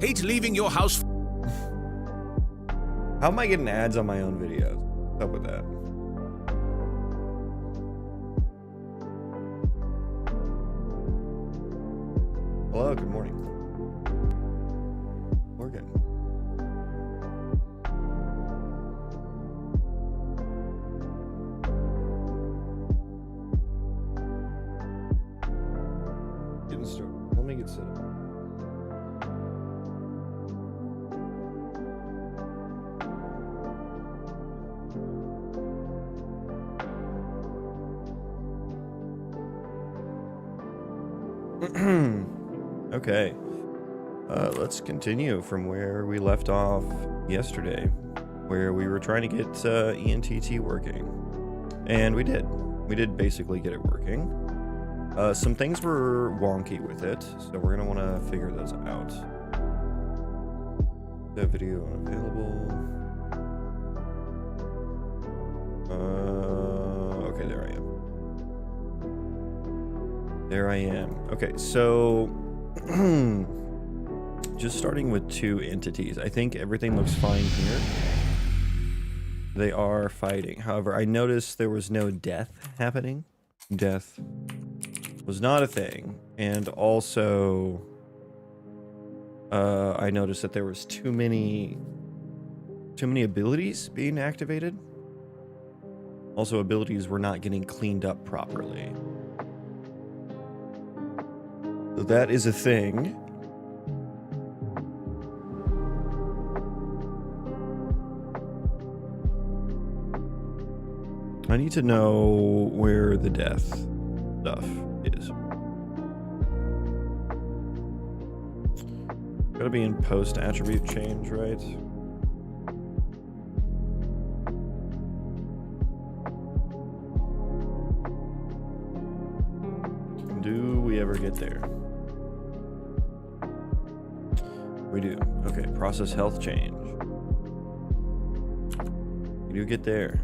Hate leaving your house. How am I getting ads on my own videos? What's up with that? Hello, good morning. Morgan. Getting started. Let me get set up. Okay, let's continue from where we left off yesterday, where we were trying to get EnTT working, and we did. We did basically get it working. Some things were wonky with it, so we're gonna want to figure those out. The video unavailable. Okay, there I am. There I am. Okay, so just starting with two entities. I think everything looks fine here. They are fighting. However, I noticed there was no death happening. Death was not a thing. And also, I noticed that there was too many abilities being activated. Also, abilities were not getting cleaned up properly. So that is a thing. I need to know where the death stuff is. Gotta be in post attribute change, right? Do we ever get there? We do. Okay, process health change. We do get there.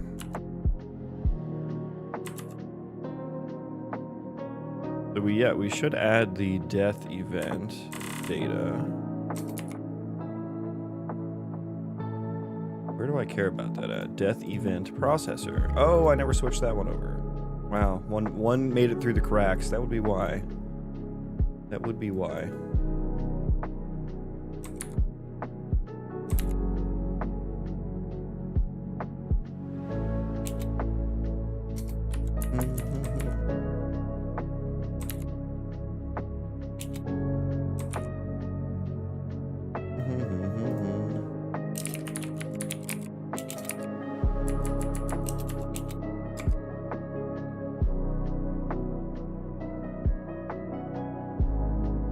So we should add the death event data. Where do I care about that at? Death event processor. Oh, I never switched that one over. Wow, one made it through the cracks. That would be why. That would be why.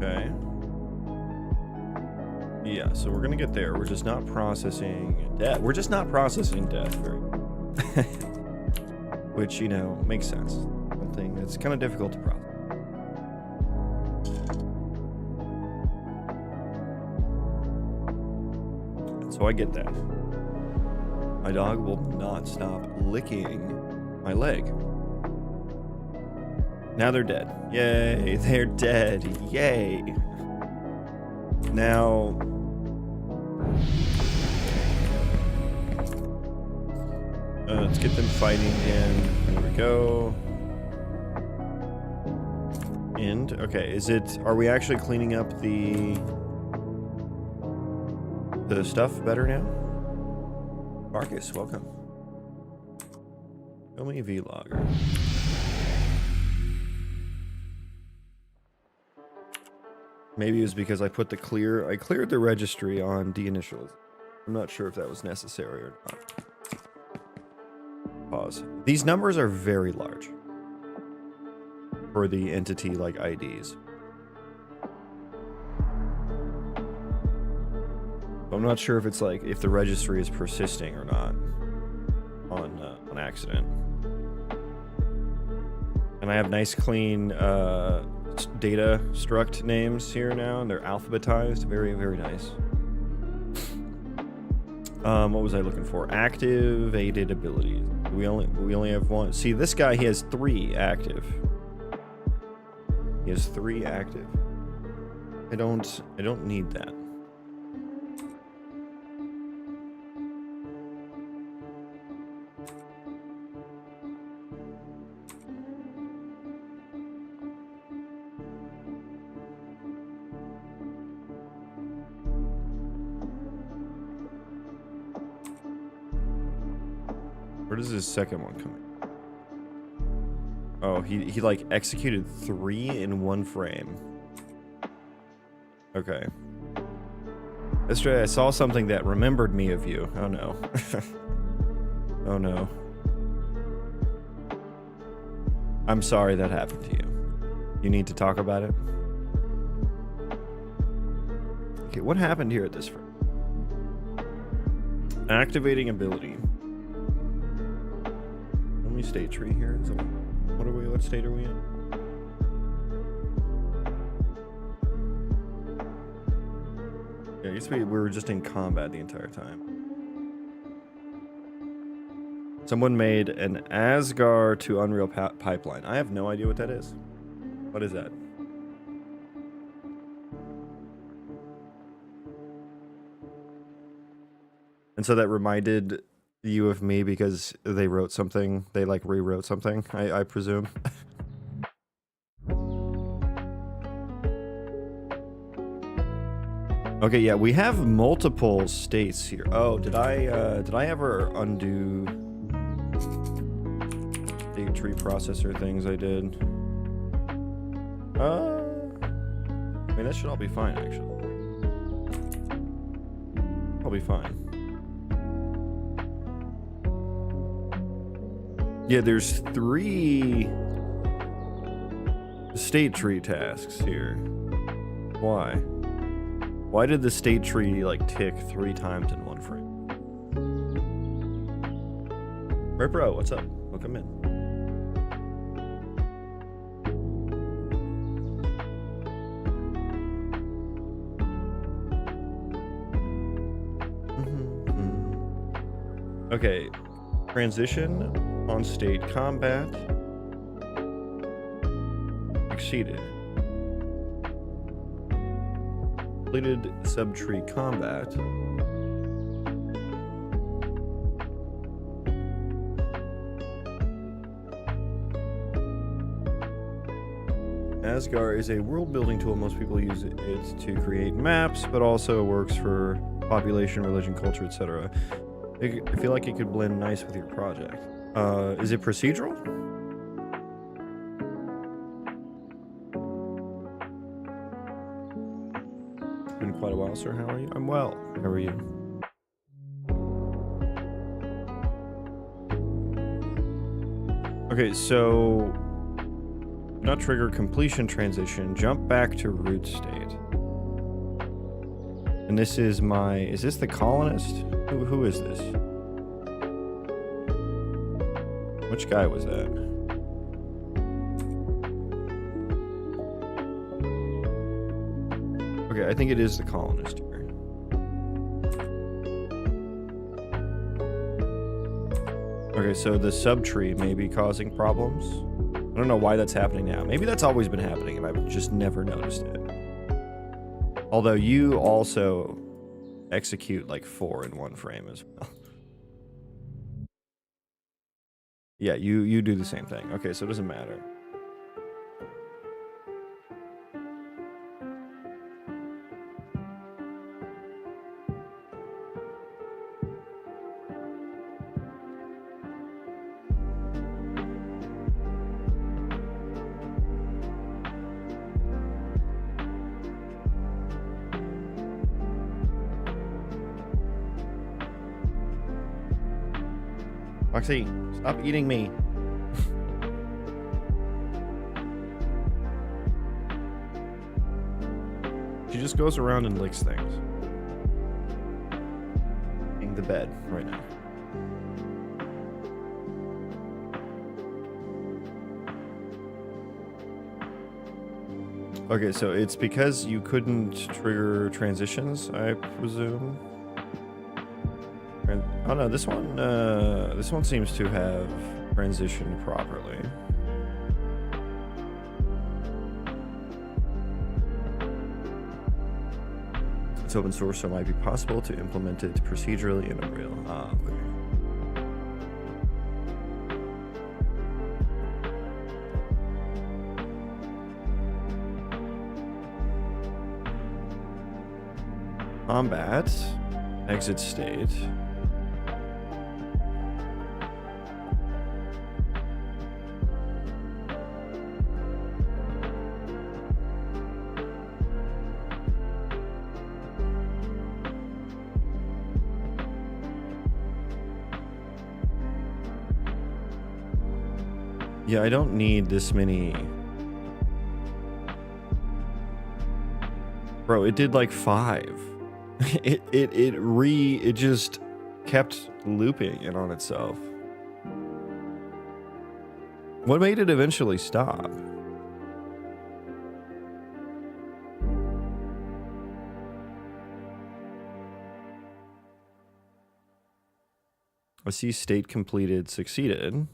Okay. Yeah, so we're gonna get there. We're just not processing death. We're just not processing death very which, you know, makes sense. Something that's kind of difficult to process. So I get that. My dog will not stop licking my leg. Now they're dead. Yay, they're dead. Yay. Now, let's get them fighting again. There we go. And, okay, are we actually cleaning up the stuff better now? Marcus, welcome. Show me vlogger. Maybe it was because I put I cleared the registry on deinitializ. I'm not sure if that was necessary or not. Pause. These numbers are very large for the entity like IDs. I'm not sure if it's like if the registry is persisting or not on accident. And I have nice clean data struct names here now, and they're alphabetized. Very, very nice. What was I looking for? Activated abilities. We only have one. See, this guy, he has 3 active. He has 3 active. I don't need that. Where does his second one come in? Oh, he like executed 3 in 1 frame. Okay. Yesterday I saw something that remembered me of you. Oh no. Oh no. I'm sorry that happened to you. You need to talk about it? Okay, what happened here at this frame? Activating ability. Let me state tree here. So what are we? What state are we in? Yeah, I guess we were just in combat the entire time. Someone made an Asgard to Unreal pipeline. I have no idea what that is. What is that? And so that reminded you of me because they wrote something. They like rewrote something, I presume. Okay, yeah, we have multiple states here. Oh, did I ever undo the tree processor things I did? I mean, that should all be fine, actually. I'll be fine. Yeah, there's 3 state tree tasks here. Why? Why did the state tree like tick 3 times in 1 frame? Right, bro, what's up? Welcome in. Okay, transition on state combat exceeded. Completed subtree combat. Asgard is a world-building tool. Most people use it to create maps, but also works for population, religion, culture, etc. I feel like it could blend nice with your project. Is it procedural? It's been quite a while, sir. How are you? I'm well. How are you? Okay, so not trigger completion transition. Jump back to root state. And this is my... Is this the colonist? Who is this? Which guy was that? Okay, I think it is the colonist here. Okay, so the subtree may be causing problems. I don't know why that's happening now. Maybe that's always been happening and I've just never noticed it. Although you also execute like 4 in 1 frame as well. Yeah, you do the same thing. Okay, so it doesn't matter. Foxy, stop eating me. She just goes around and licks things. In the bed right now. Okay, so it's because you couldn't trigger transitions, I presume. Oh no, this one seems to have transitioned properly. It's open source, so it might be possible to implement it procedurally in Unreal. Ah, okay. Combat, exit state. Yeah, I don't need this many. Bro, it did like 5. It just kept looping it on itself. What made it eventually stop? I see state completed succeeded.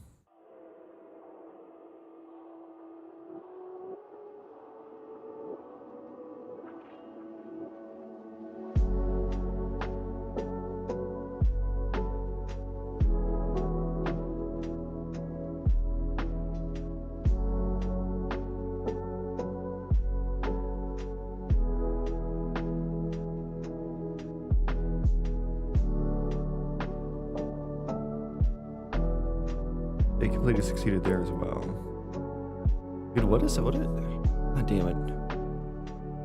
They completely succeeded there as well. Dude, what is it? What is it? God damn it.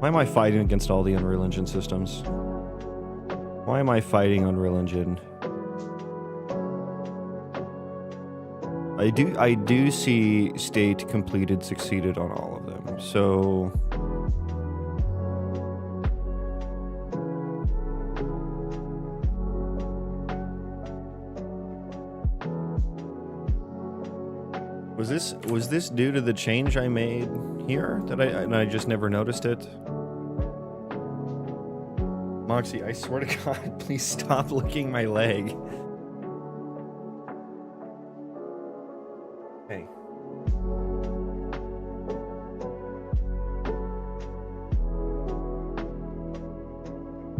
Why am I fighting against all the Unreal Engine systems? Why am I fighting Unreal Engine? I do see state completed succeeded on all of them. So was this due to the change I made here that I just never noticed it? Moxie, I swear to God, please stop licking my leg. Hey.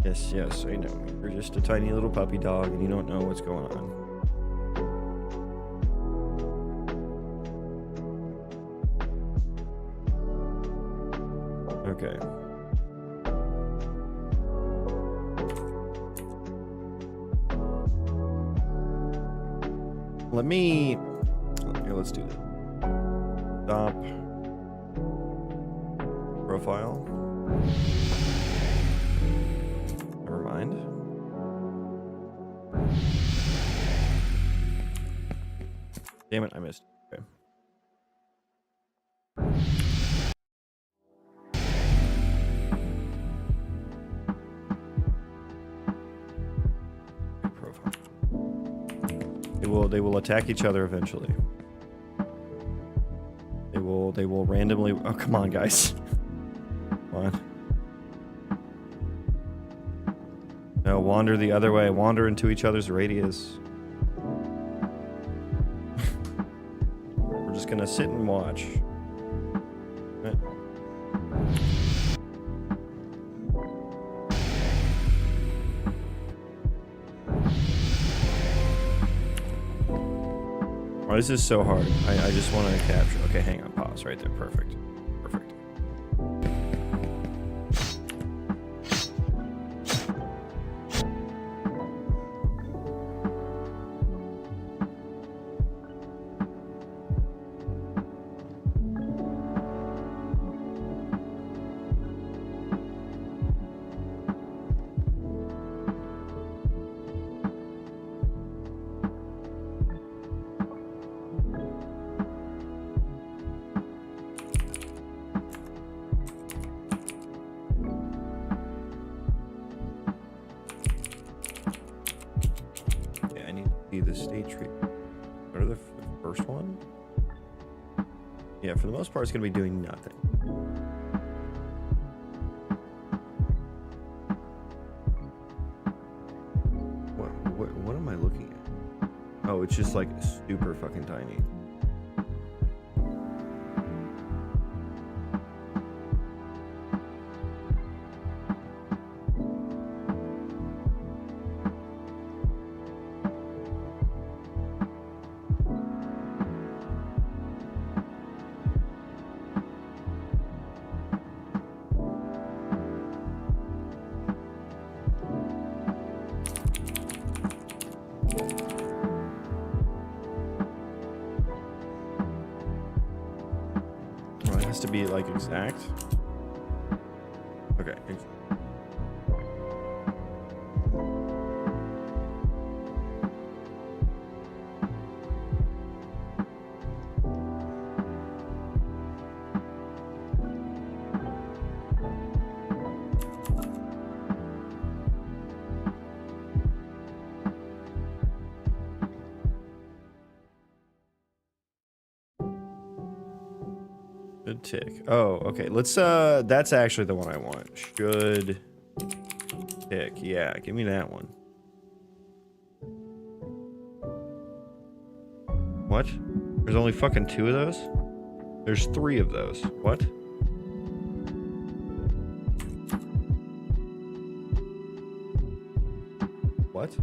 Yes, I know. You're just a tiny little puppy dog and you don't know what's going on. Okay. Let's do that. Stop. Profile. Never mind. Damn it, I missed. Okay. Profile. They will attack each other eventually. They will randomly. Oh, come on, guys. Come on. No, wander the other way. Wander into each other's radius. We're just gonna sit and watch. Oh, this is so hard. I just want to capture. Okay, hang on. Pause right there. Perfect. Perfect. The state tree. Go to the first one. Yeah, for the most part, it's going to be doing nothing. What am I looking at? Oh, it's just like super fucking tiny. To be like exact. Okay. Should tick. Oh, okay. Let's, that's actually the one I want. Should tick. Yeah, give me that one. What? There's only fucking 2 of those? There's 3 of those. What? What?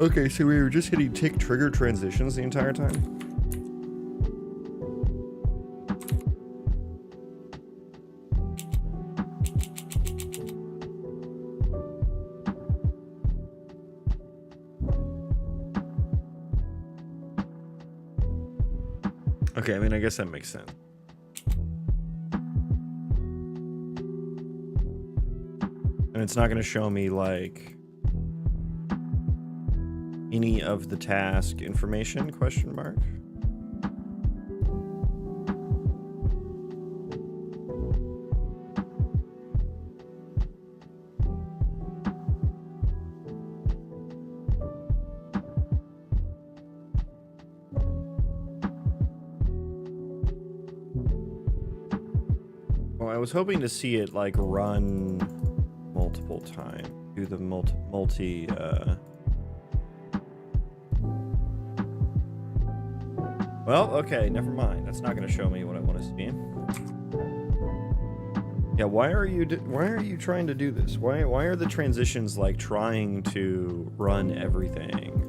Okay, so we were just hitting tick trigger transitions the entire time? Okay, I mean, I guess that makes sense. And it's not going to show me, like, any of the task information, question mark? Well, I was hoping to see it, like, run multiple times, do the multi well, okay, never mind. That's not going to show me what I want to see. Yeah, why are you trying to do this? Why are the transitions like trying to run everything?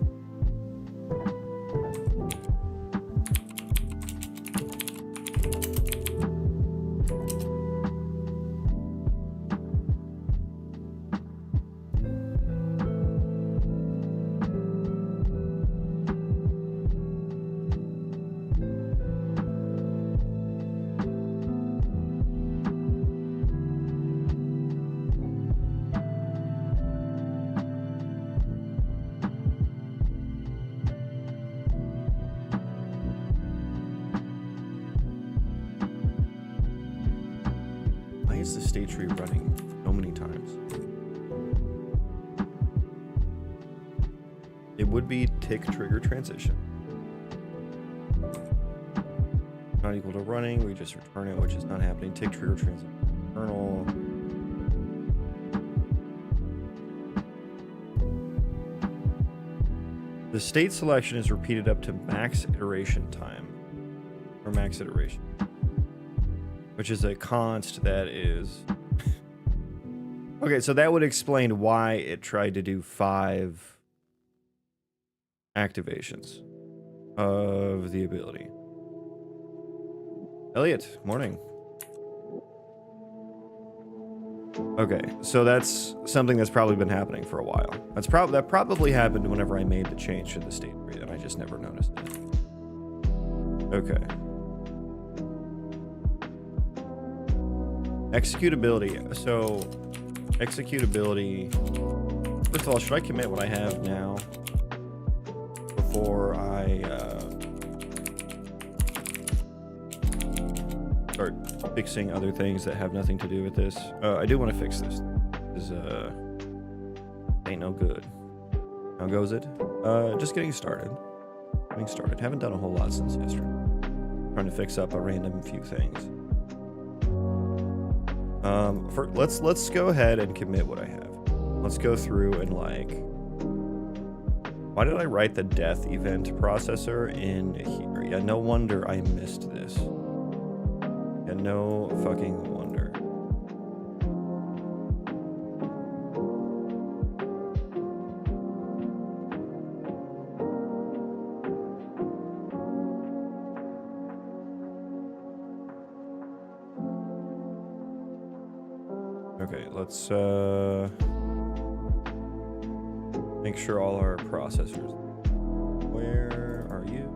Why is the state tree running so many times? It would be tick trigger transition. Not equal to running, we just return it, which is not happening. Tick trigger transition. Kernel. The state selection is repeated up to max iteration time, or max iteration, which is a const that is... Okay, so that would explain why it tried to do 5 activations of the ability. Elliot, morning. Okay, so that's something that's probably been happening for a while. That probably happened whenever I made the change to the state tree, and I just never noticed it. Okay. Executability. So, executability. First of all, should I commit what I have now before I start fixing other things that have nothing to do with this? I do want to fix this. This ain't no good. How goes it? Just getting started. Haven't done a whole lot since yesterday. Trying to fix up a random few things. Let's go ahead and commit what I have. Let's go through and like, why did I write the death event processor in here? Yeah, no wonder I missed this. Yeah, no fucking wonder. Okay, let's make sure all our processors. Where are you?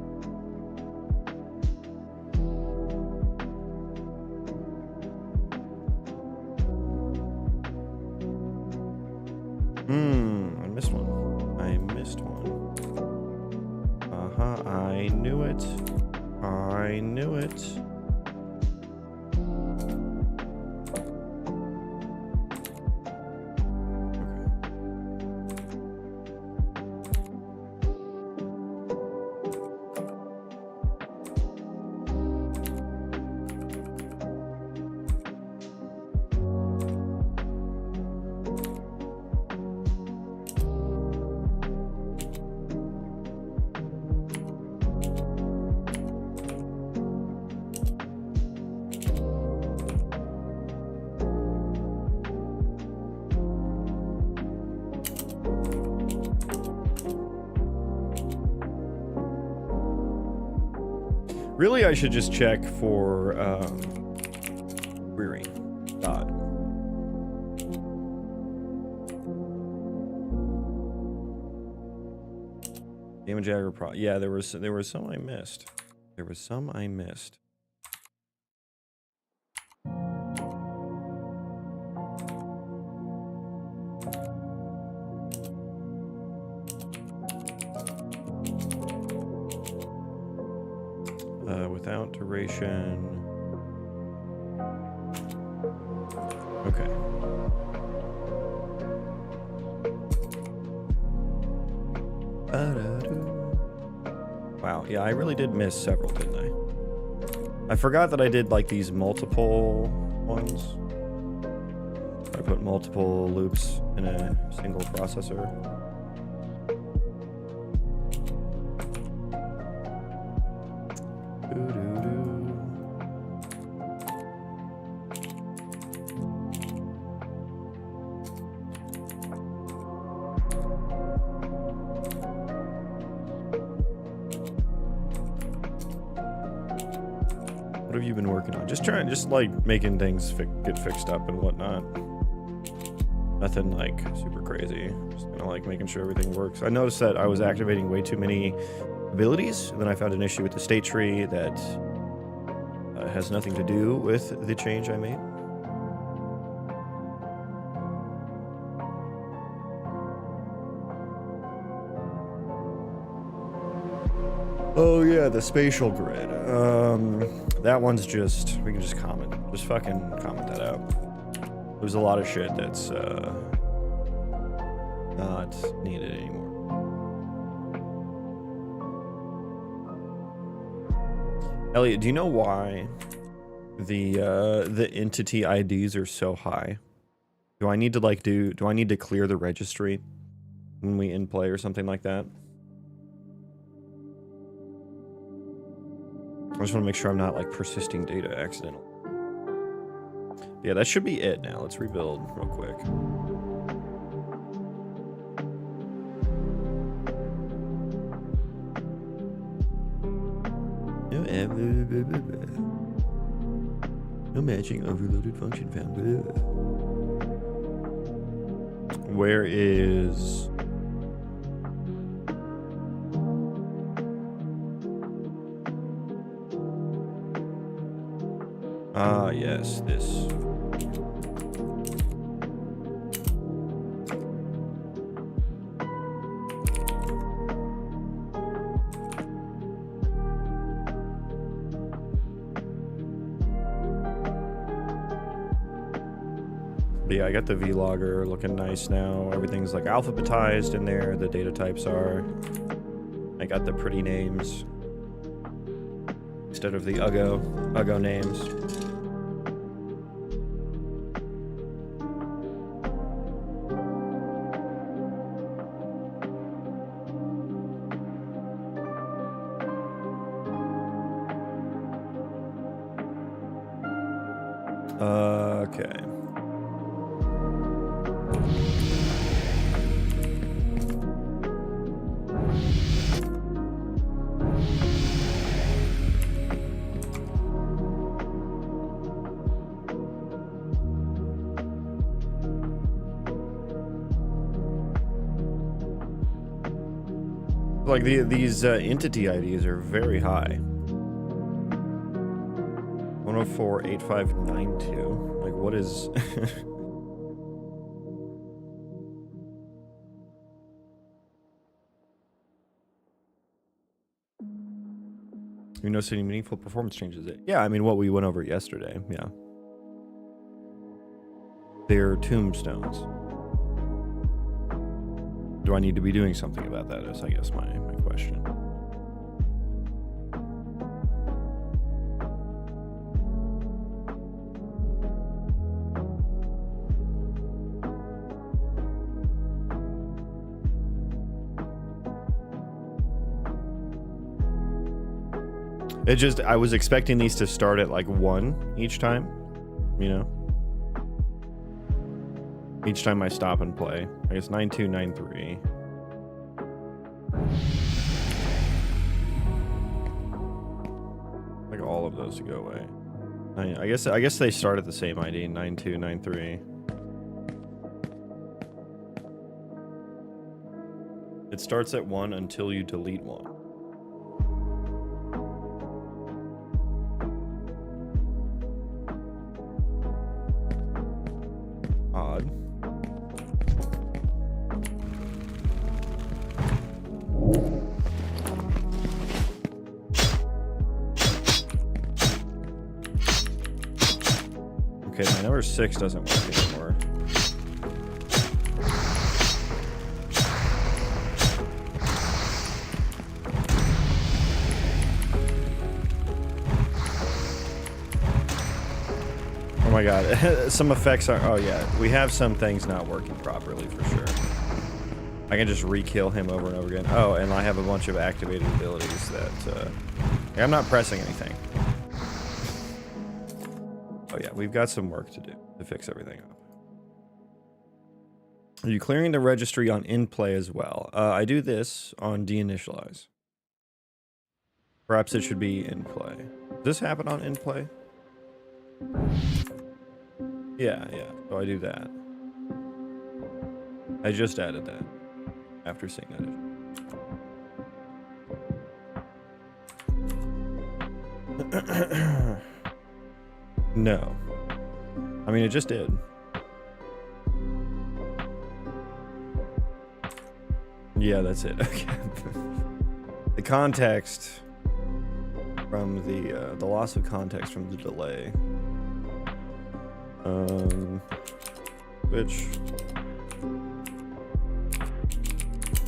I missed one. I knew it. Really, I should just check for query dot. Damage aggro pro. Yeah, there was some I missed. There was some I missed. Without duration. Okay. Wow, yeah, I really did miss several, didn't I? I forgot that I did like these multiple ones. I put multiple loops in a single processor. What have you been working on? Just like making things get fixed up and whatnot. Nothing like super crazy. Just kind of like making sure everything works. I noticed that I was activating way too many abilities, and then I found an issue with the state tree that has nothing to do with the change I made. Oh yeah, the spatial grid. That one's just, we can just just fucking comment that out. There's a lot of shit that's not needed anymore. Elliot, do you know why the EnTT IDs are so high? Do I need to clear the registry when we in play or something like that? I just want to make sure I'm not like persisting data accidentally. Yeah, that should be it now. Let's rebuild real quick. No matching overloaded function found. Where is... Ah, yes, this. But yeah, I got the vlogger looking nice now. Everything's like alphabetized in there. The data types are. I got the pretty names instead of the Uggo names. Okay. Like these entity IDs are very high. 1048592. Like what is? You notice any meaningful performance changes? Yeah, I mean what we went over yesterday. Yeah, they're tombstones. Do I need to be doing something about that? Is I guess my question. It just, I was expecting these to start at like 1 each time, you know? Each time I stop and play. I guess 9293. Like all of those to go away. I guess they start at the same ID, 9293. It starts at 1 until you delete 1. Odd. Okay, my number 6 doesn't work anymore. Oh my god, some effects are... Oh yeah, we have some things not working properly for sure. I can just re-kill him over and over again. Oh, and I have a bunch of activated abilities that... I'm not pressing anything. Oh yeah, we've got some work to do to fix everything up. Are you clearing the registry on in-play as well? I do this on deinitialize. Perhaps it should be in-play. Does this happen on in-play? Yeah, so I do that. I just added that after seeing that issue. No. I mean, it just did. Yeah, that's it. Okay. The context from the loss of context from the delay.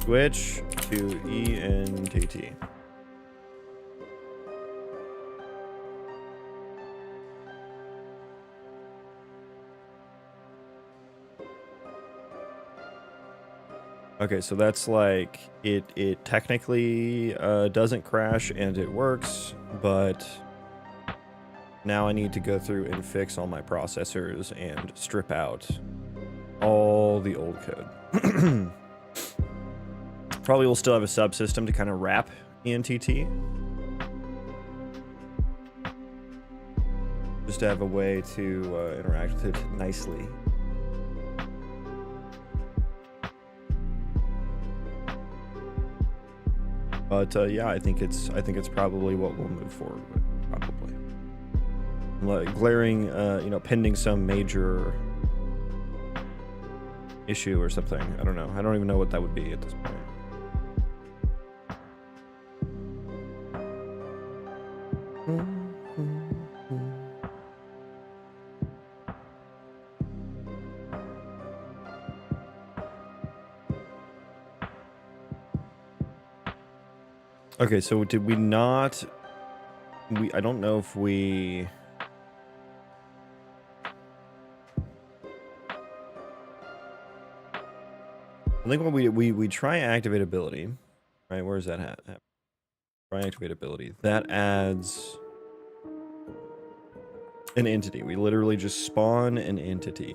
Switch to EnTT. Okay, so that's like it technically doesn't crash and it works, but now I need to go through and fix all my processors and strip out all the old code. Probably will still have a subsystem to kind of wrap EnTT. Just to have a way to interact with it nicely. But yeah, I think it's probably what we'll move forward with, probably. Like glaring, you know, pending some major issue or something. I don't know. I don't even know what that would be at this point. Okay, so did we not... I don't know if we... I think when we try activate ability, right? Where is that at? Try activate ability. That adds an entity. We literally just spawn an entity.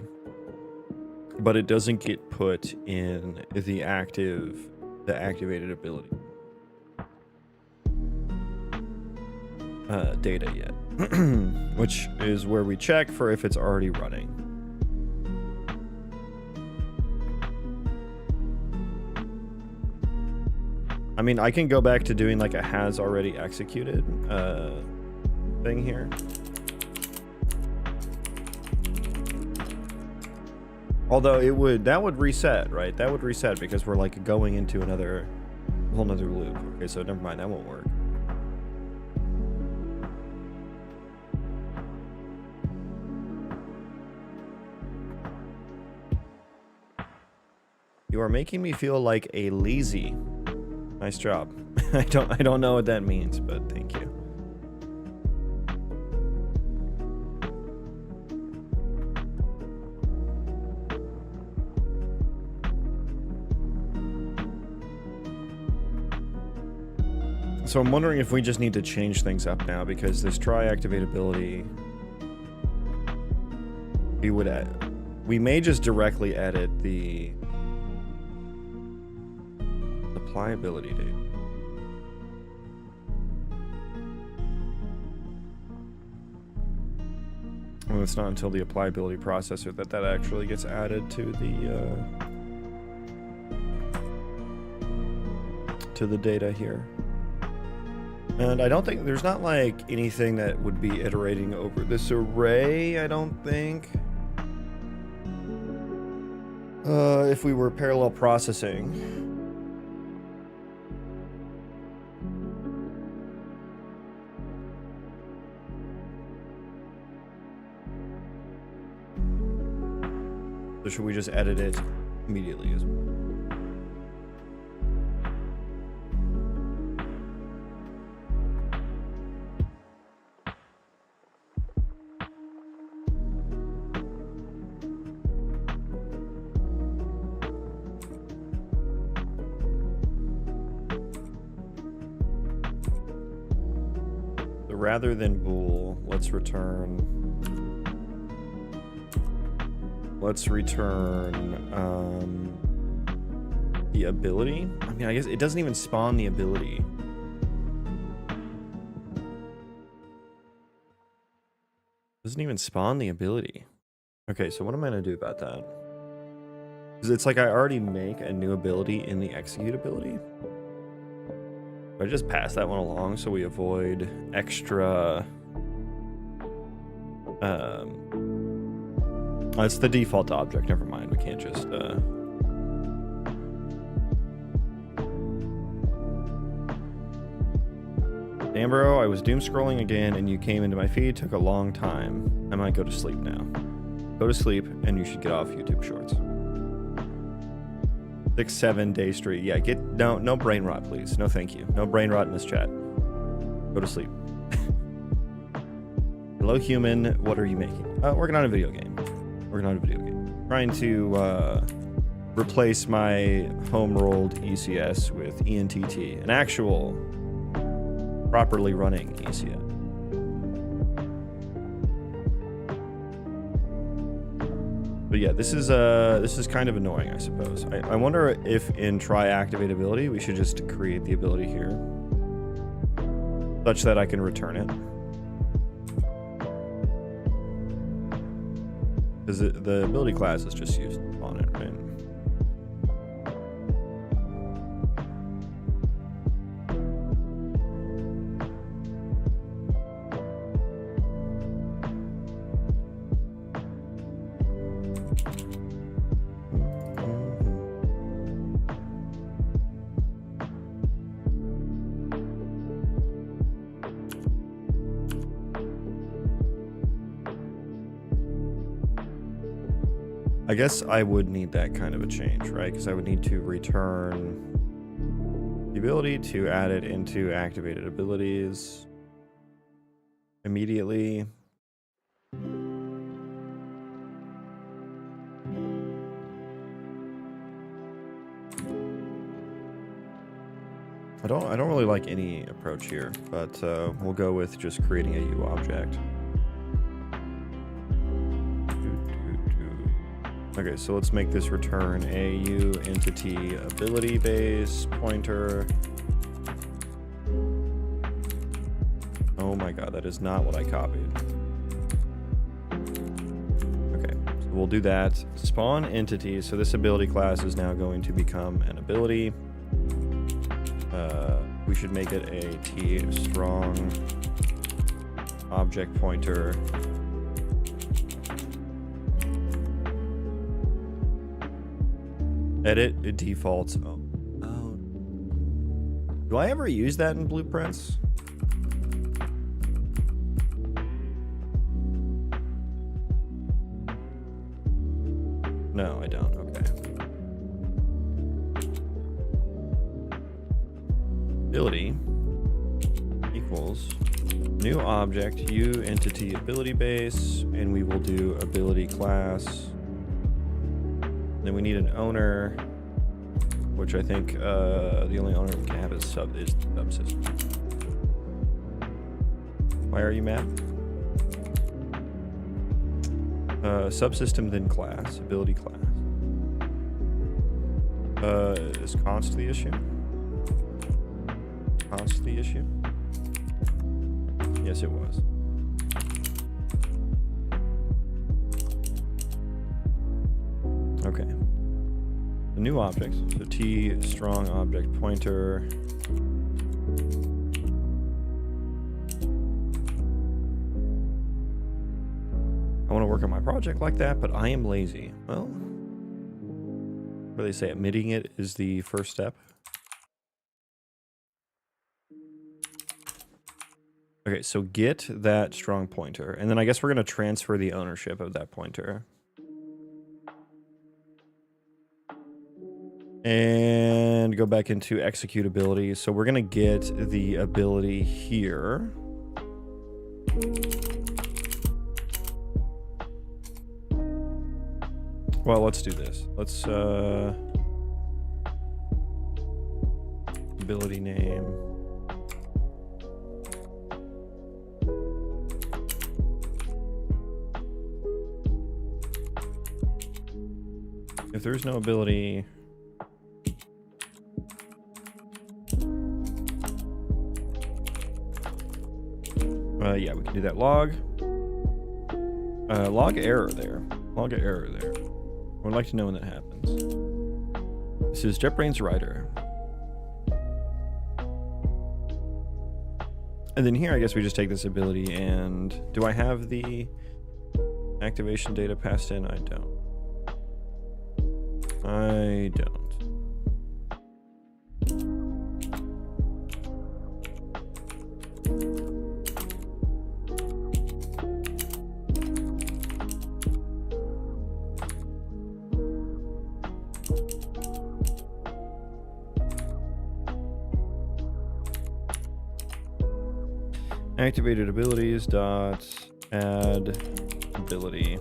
But it doesn't get put in the activated ability. Data yet, which is where we check for if it's already running. I mean, I can go back to doing like a has already executed thing here. Although that would reset, right? That would reset because we're like going into a whole nother loop. Okay, so never mind, that won't work. You are making me feel like a lazy. Nice job. I don't know what that means, but thank you. So I'm wondering if we just need to change things up now, because this try activate ability, we may just directly edit the apply ability date. Well, it's not until the applyability processor that actually gets added to the data here. And I don't think there's not like anything that would be iterating over this array, I don't think. If we were parallel processing. So should we just edit it immediately as well? So rather than bool, let's return the ability. I mean, I guess it doesn't even spawn the ability. Doesn't even spawn the ability. Okay, so what am I gonna do about that? Because it's like I already make a new ability in the execute ability. I just pass that one along so we avoid extra. It's the default object. Never mind. We can't just. Ambro, I was doom scrolling again, and you came into my feed. Took a long time. I might go to sleep now. Go to sleep, and you should get off YouTube Shorts. 6-7 day street. Yeah, no brain rot, please. No, thank you. No brain rot in this chat. Go to sleep. Hello, human. What are you making? Working on a video game. Trying to replace my home-rolled ECS with EnTT, an actual properly running ECS. But yeah, this is kind of annoying, I suppose. I wonder if in try activate ability we should just create the ability here, such that I can return it. Because the ability class is just used on it, right? I guess I would need that kind of a change, right? Because I would need to return the ability to add it into activated abilities immediately. I don't really like any approach here, but we'll go with just creating a U object. Okay, so let's make this return a U entity ability base pointer. Oh my god, that is not what I copied. Okay, so we'll do that. Spawn entity. So this ability class is now going to become an ability. We should make it a T strong object pointer. Edit, it defaults. Oh. Do I ever use that in blueprints? No, I don't. Okay. Ability equals new object, U entity ability base, and we will do ability class. Then we need an owner, which I think the only owner we can have is subsystem. Why are you mad? Subsystem, then class, ability class. Is const the issue? Const the issue? Yes, it was. Okay. The new object. So T strong object pointer. I want to work on my project like that, but I am lazy. Well, what do they say? Admitting it is the first step. Okay, so get that strong pointer. And then I guess we're going to transfer the ownership of that pointer. And go back into executability. So we're going to get the ability here. Well, let's do this. Let's, ability name. If there's no ability, yeah, we can do that. Log error there. Log error there. I would like to know when that happens. This is JetBrains Writer. And then here, I guess we just take this ability and... Do I have the activation data passed in? I don't. I don't. Activated abilities dot add ability,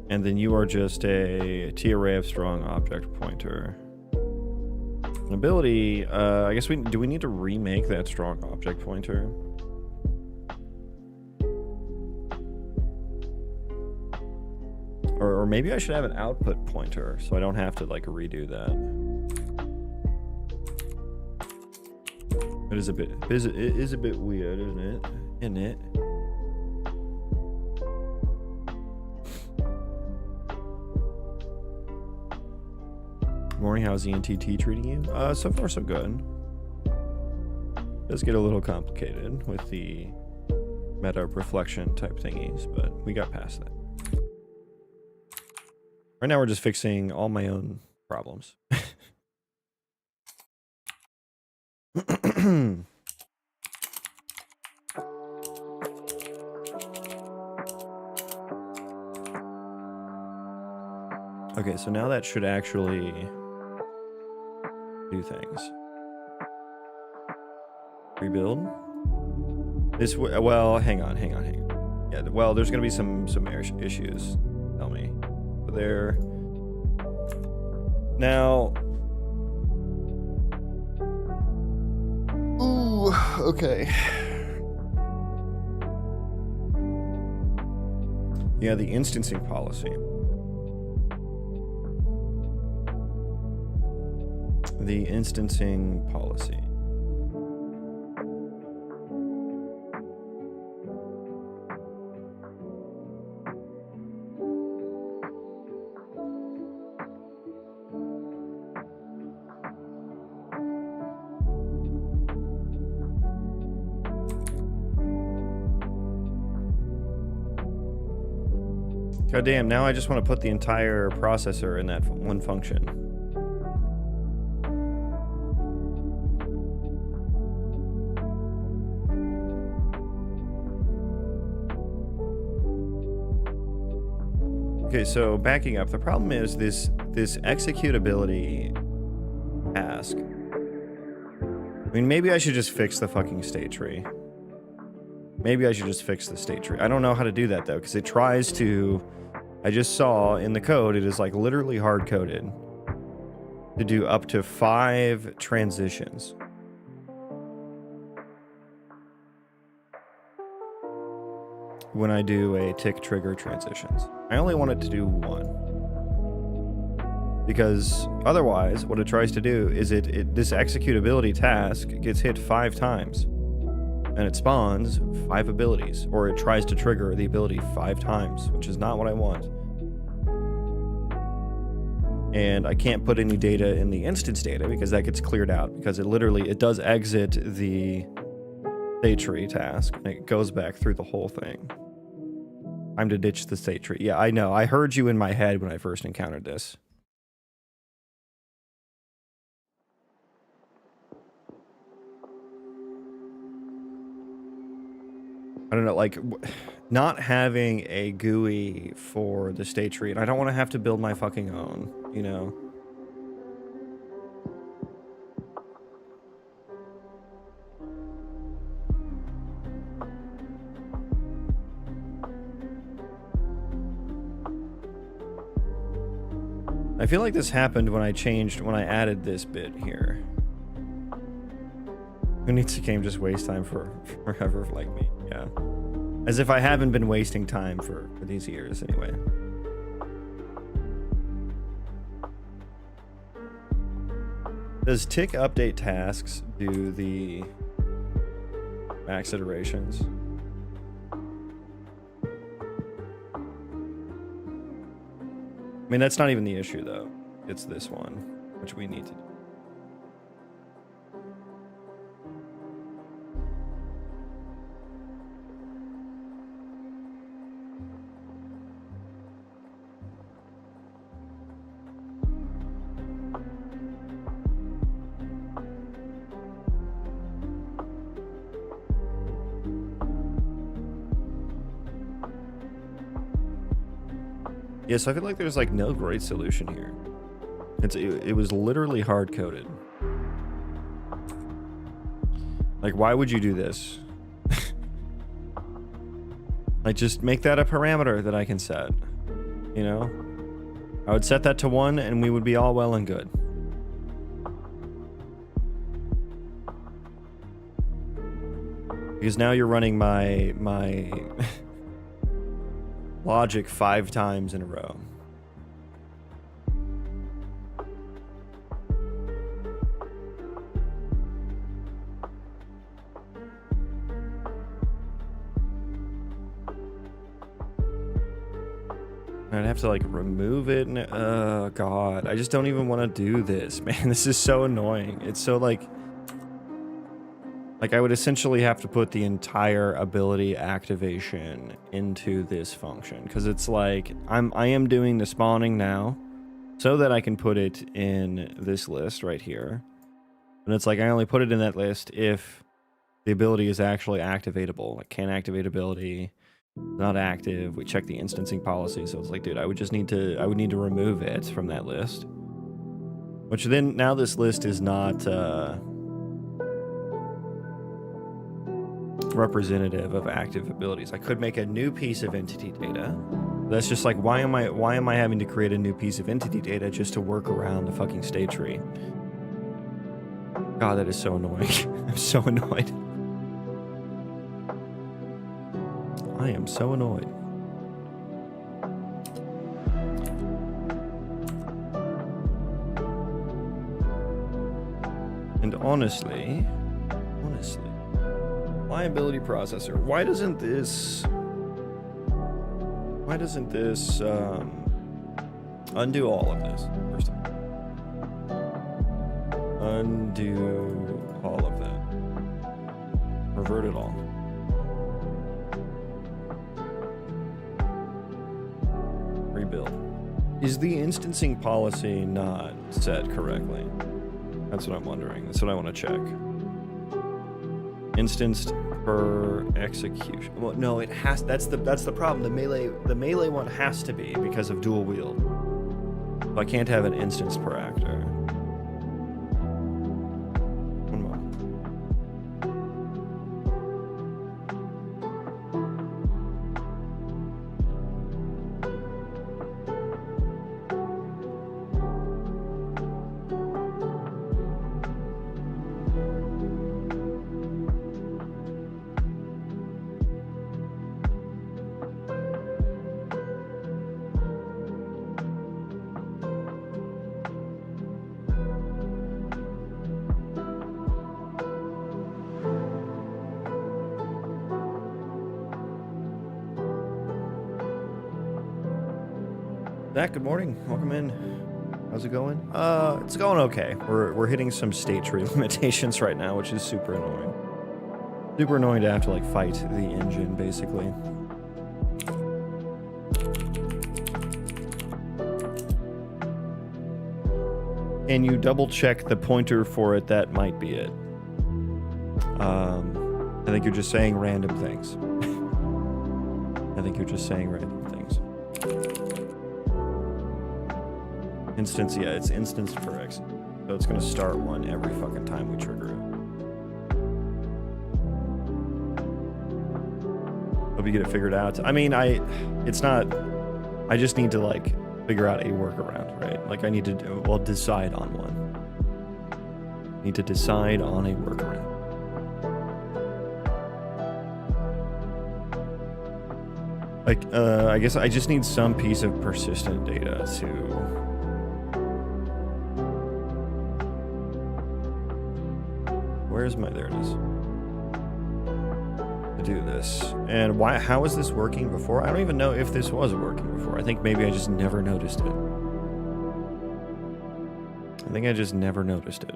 and then you are just a T array of strong object pointer. An ability, I guess do we need to remake that strong object pointer? Or maybe I should have an output pointer so I don't have to like redo that. It is a bit weird, isn't it? Isn't it? Morning, how's EnTT treating you? So far so good. It does get a little complicated with the meta reflection type thingies, but we got past that. Right now we're just fixing all my own problems. Okay, so now that should actually do things. Rebuild. This well, hang on. Yeah, well, there's gonna be some issues. Tell me. There. Now. Ooh, okay. Yeah, the instancing policy. The instancing policy. God damn, now I just want to put the entire processor in that one function. Okay, so backing up, the problem is this executability task. I mean, maybe I should just fix the fucking state tree. Maybe I should just fix the state tree. I don't know how to do that though, because it tries to... I just saw in the code, it is like literally hard-coded to do up to 5 transitions. When I do a tick trigger transitions. I only want it to do 1. Because otherwise, what it tries to do is this executability task gets hit 5 times. And it spawns 5 abilities, or it tries to trigger the ability 5 times, which is not what I want. and I can't put any data in the instance data because that gets cleared out, because it does exit the state tree task and it goes back through the whole thing. Time to ditch the state tree. Yeah, I know. I heard you in my head when I first encountered this. I don't know, like, not having a GUI for the state tree, and I don't want to have to build my fucking own, you know? I feel like this happened when I added this bit here. Who needs a game just waste time forever like me? Yeah. As if I haven't been wasting time for these years anyway. Does tick update tasks do the max iterations? I mean, that's not even the issue though. It's this one, which we need to do. Yeah, so I feel like there's like no great solution here. It was literally hard coded. Like, why would you do this? Like, just make that a parameter that I can set. You know? I would set that to 1 and we would be all well and good. Because now you're running my logic 5 times in a row. I'd have to like remove it and oh god, I just don't even want to do this, man. This is so annoying. It's so like I would essentially have to put the entire ability activation into this function, because it's like I am doing the spawning now so that I can put it in this list right here. And it's like I only put it in that list if the ability is actually activatable. Like, can't activate ability, not active. We check the instancing policy, so it's like, dude, I would need to remove it from that list. Which then now this list is not representative of active abilities. I could make a new piece of entity data. That's just like, why am I having to create a new piece of entity data just to work around the fucking state tree? God, that is so annoying. I'm so annoyed. I am so annoyed. And honestly, liability processor. Why doesn't this undo all of this? First of all, undo all of that. Revert it all. Rebuild. Is the instancing policy not set correctly? That's what I'm wondering. That's what I want to check. Instanced per execution. Well, no, it has. That's the problem. The melee one has to be because of dual wield. So I can't have an instance per actor. One moment. Zach, good morning. Welcome in. How's it going? It's going okay. We're hitting some state tree limitations right now, which is super annoying. Super annoying to have to like fight the engine, basically. And you double check the pointer for it, that might be it. I think you're just saying random things. I think you're just saying random things. Instance, yeah, it's instance for X. So it's gonna start one every fucking time we trigger it. Hope you get it figured out. I mean, I just need to like figure out a workaround, right? Like I need to decide on one. Need to decide on a workaround. Like, I guess I just need some piece of persistent data to... Where's my... There it is. To do this. And why? How was this working before? I don't even know if this was working before. I think maybe I just never noticed it. I think I just never noticed it.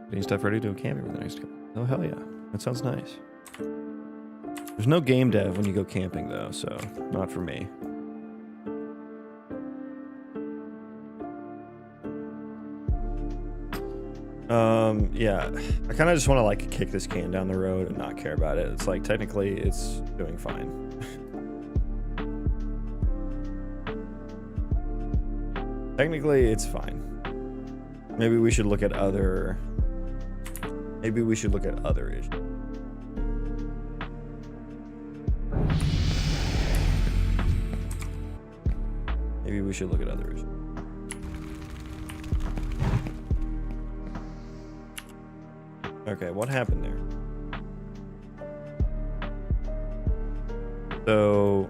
Getting stuff ready to go camping for the next couple. Oh, hell yeah. That sounds nice. There's no game dev when you go camping, though, so not for me. Yeah. I kind of just want to, like, kick this can down the road and not care about it. It's like, technically, it's doing fine. Technically, it's fine. Maybe we should look at other... Maybe we should look at other issues. Maybe we should look at other issues. Okay, what happened there? So,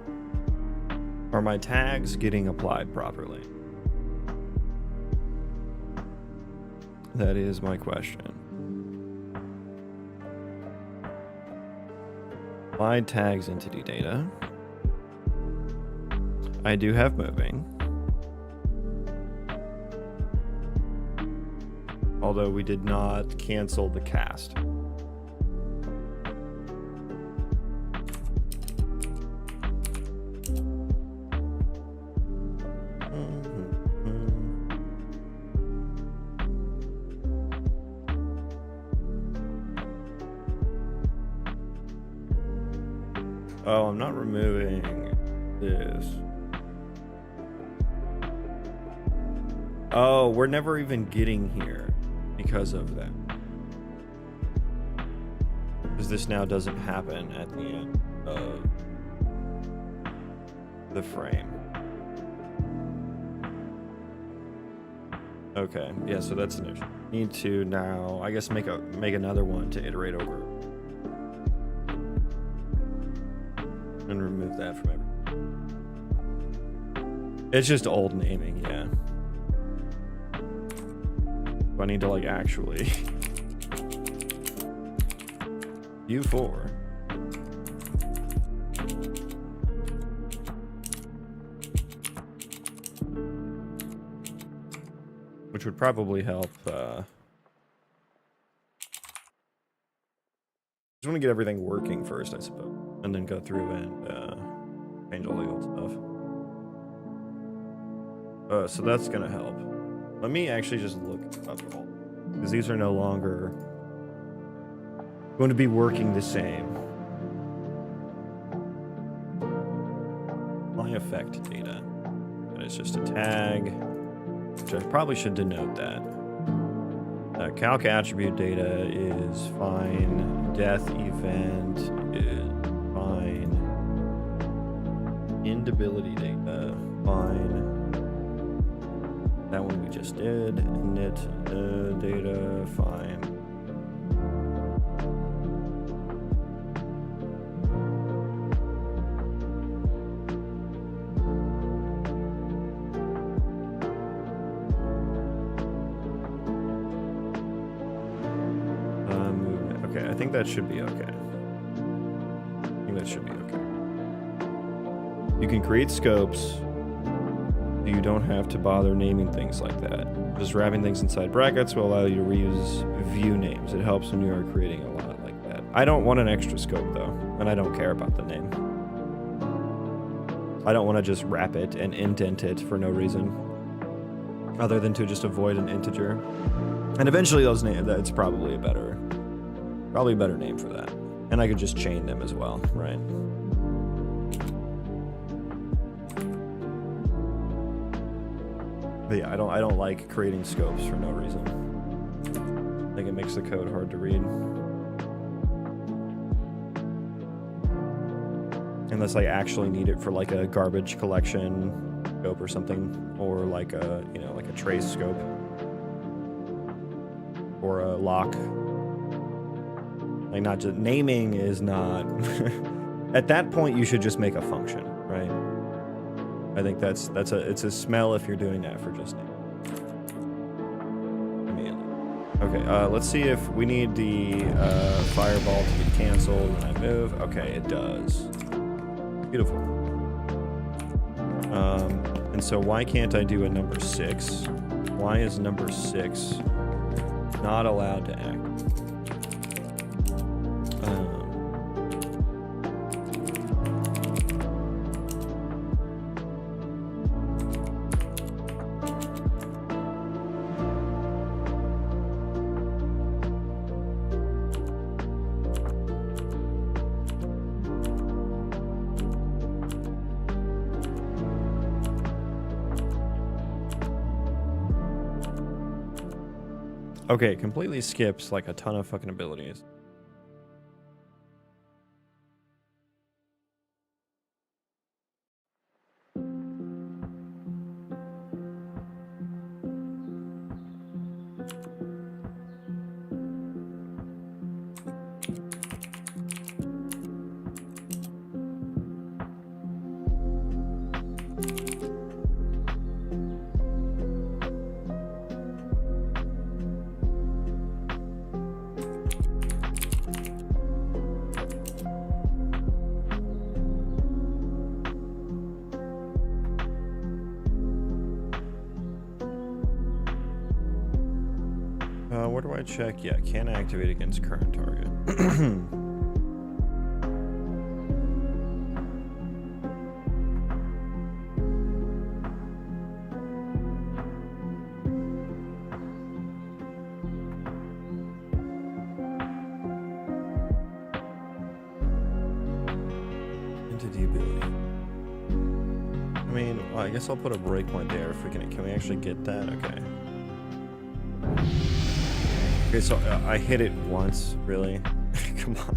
are my tags getting applied properly? That is my question. Applied tags entity data. I do have moving. Although we did not cancel the cast. Oh, I'm not removing this. Oh, we're never even getting here because of that. Because this now doesn't happen at the end of the frame. Okay, yeah, so that's an issue. Need to now, I guess, make another one to iterate over. And remove that from everything. It's just old naming, yeah. I need to like actually U4. Which would probably help just want to get everything working first, I suppose, and then go through and change all the old stuff. So that's gonna help. Let me actually just look up all, because these are no longer going to be working the same. My effect data. And it's just a tag, which I probably should denote that. Calc attribute data is fine. Death event is fine. Indability data, fine. That one we just did. Init data, fine. Okay, I think that should be okay. I think that should be okay. You can create scopes, so you don't have to bother naming things like that. Just wrapping things inside brackets will allow you to reuse view names. It helps when you are creating a lot like that. I don't want an extra scope though, and I don't care about the name. I don't want to just wrap it and indent it for no reason, other than to just avoid an integer. And eventually those names, that's probably a better name for that. And I could just chain them as well, right? But yeah, I don't like creating scopes for no reason. I think it makes the code hard to read. Unless I actually need it for like a garbage collection scope or something, or like a, you know, like a trace scope or a lock. Like, not just naming is not at that point you should just make a function, right? I think it's a smell if you're doing that for just naming. Okay, let's see if we need the fireball to get canceled when I move. Okay, it does. Beautiful. And so why can't I do a number 6? Why is number 6 not allowed to act? Okay, it completely skips like a ton of fucking abilities. Where do I check? Yeah, can activate against current target. EnTT ability. I mean, well, I guess I'll put a breakpoint there if we can we actually get that? Okay. Okay, so I hit it once, really? Come on.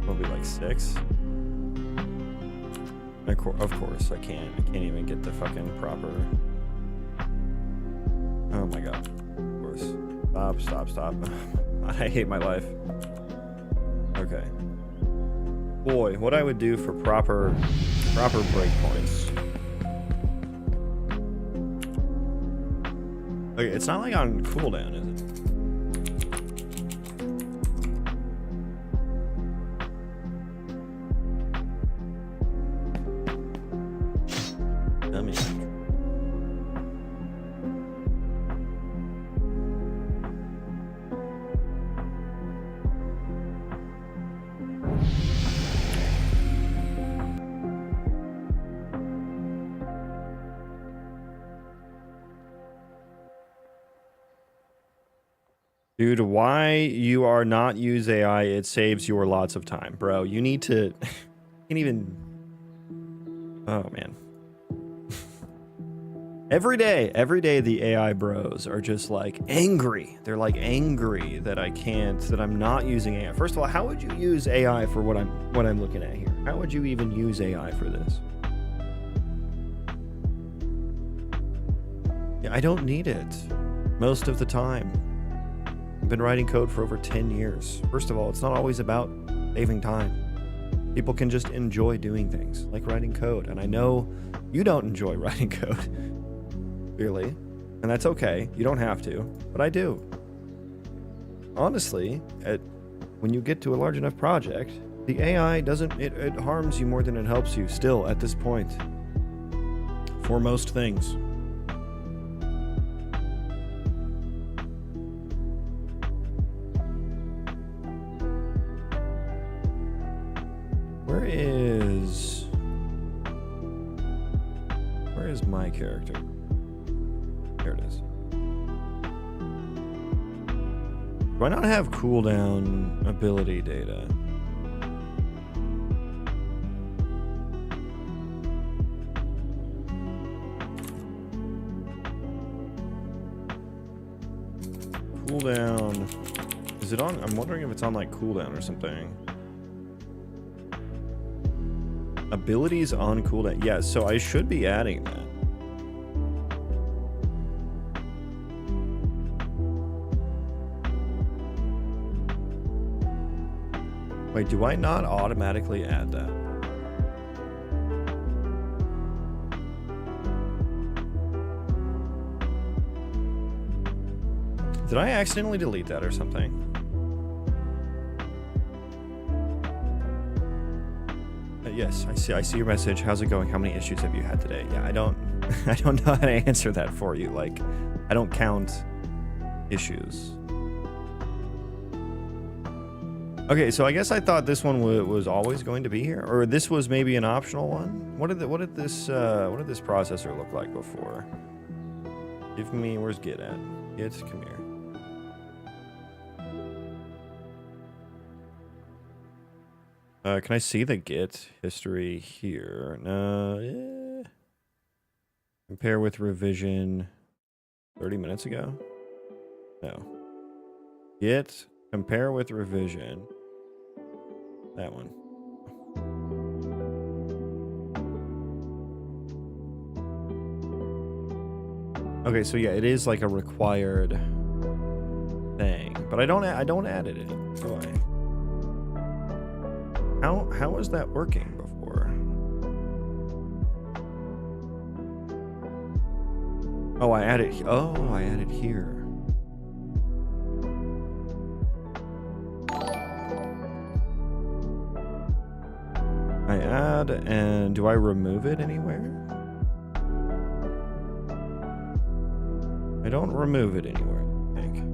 Probably like 6. Of course, I can't even get the fucking proper... Oh my god. Of course. Stop. I hate my life. Okay. Boy, what I would do for proper breakpoints. Okay, it's not like on cooldown, is it? Dummy. Dude, why you are not use AI? It saves you lots of time, bro. You need to... can't even... Oh, man. Every day the AI bros are just like angry. They're like angry that that I'm not using AI. First of all, how would you use AI for what I'm looking at here? How would you even use AI for this? Yeah, I don't need it most of the time. I've been writing code for over 10 years. First of all, it's not always about saving time. People can just enjoy doing things like writing code. And I know you don't enjoy writing code, clearly. And that's okay. You don't have to, but I do. Honestly, when you get to a large enough project, the AI doesn't, it harms you more than it helps you still at this point. For most things. Where is my character? There it is. Do I not have cooldown ability data? Cooldown. Is it on? I'm wondering if it's on like cooldown or something. Abilities on cooldown. Yeah, so I should be adding that. Wait, do I not automatically add that? Did I accidentally delete that or something? Yes, I see your message. How's it going? How many issues have you had today? Yeah, I don't know how to answer that for you. Like, I don't count issues. Okay, so I guess I thought this one was always going to be here, or this was maybe an optional one. What did this processor look like before? Give me, where's Git at? Git, come here. Can I see the Git history here? No. Compare with revision 30 minutes ago? No. Git, compare with revision. That one. Okay, so yeah, it is like a required thing, but I don't add it in, do I? How was that working before? Oh, I added here. I add, and do I remove it anywhere? I don't remove it anywhere, I think.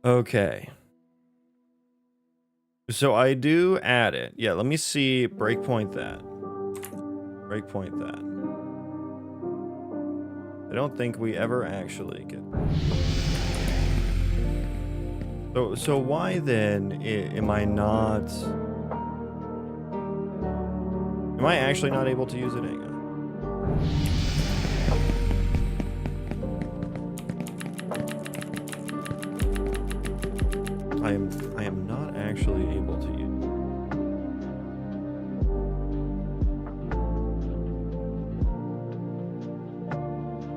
Okay. So I do add it. Yeah, let me see. Breakpoint that. Breakpoint that. I don't think we ever actually get that. So why then am I not... Am I actually not able to use it? Hang on. I am not actually able to use.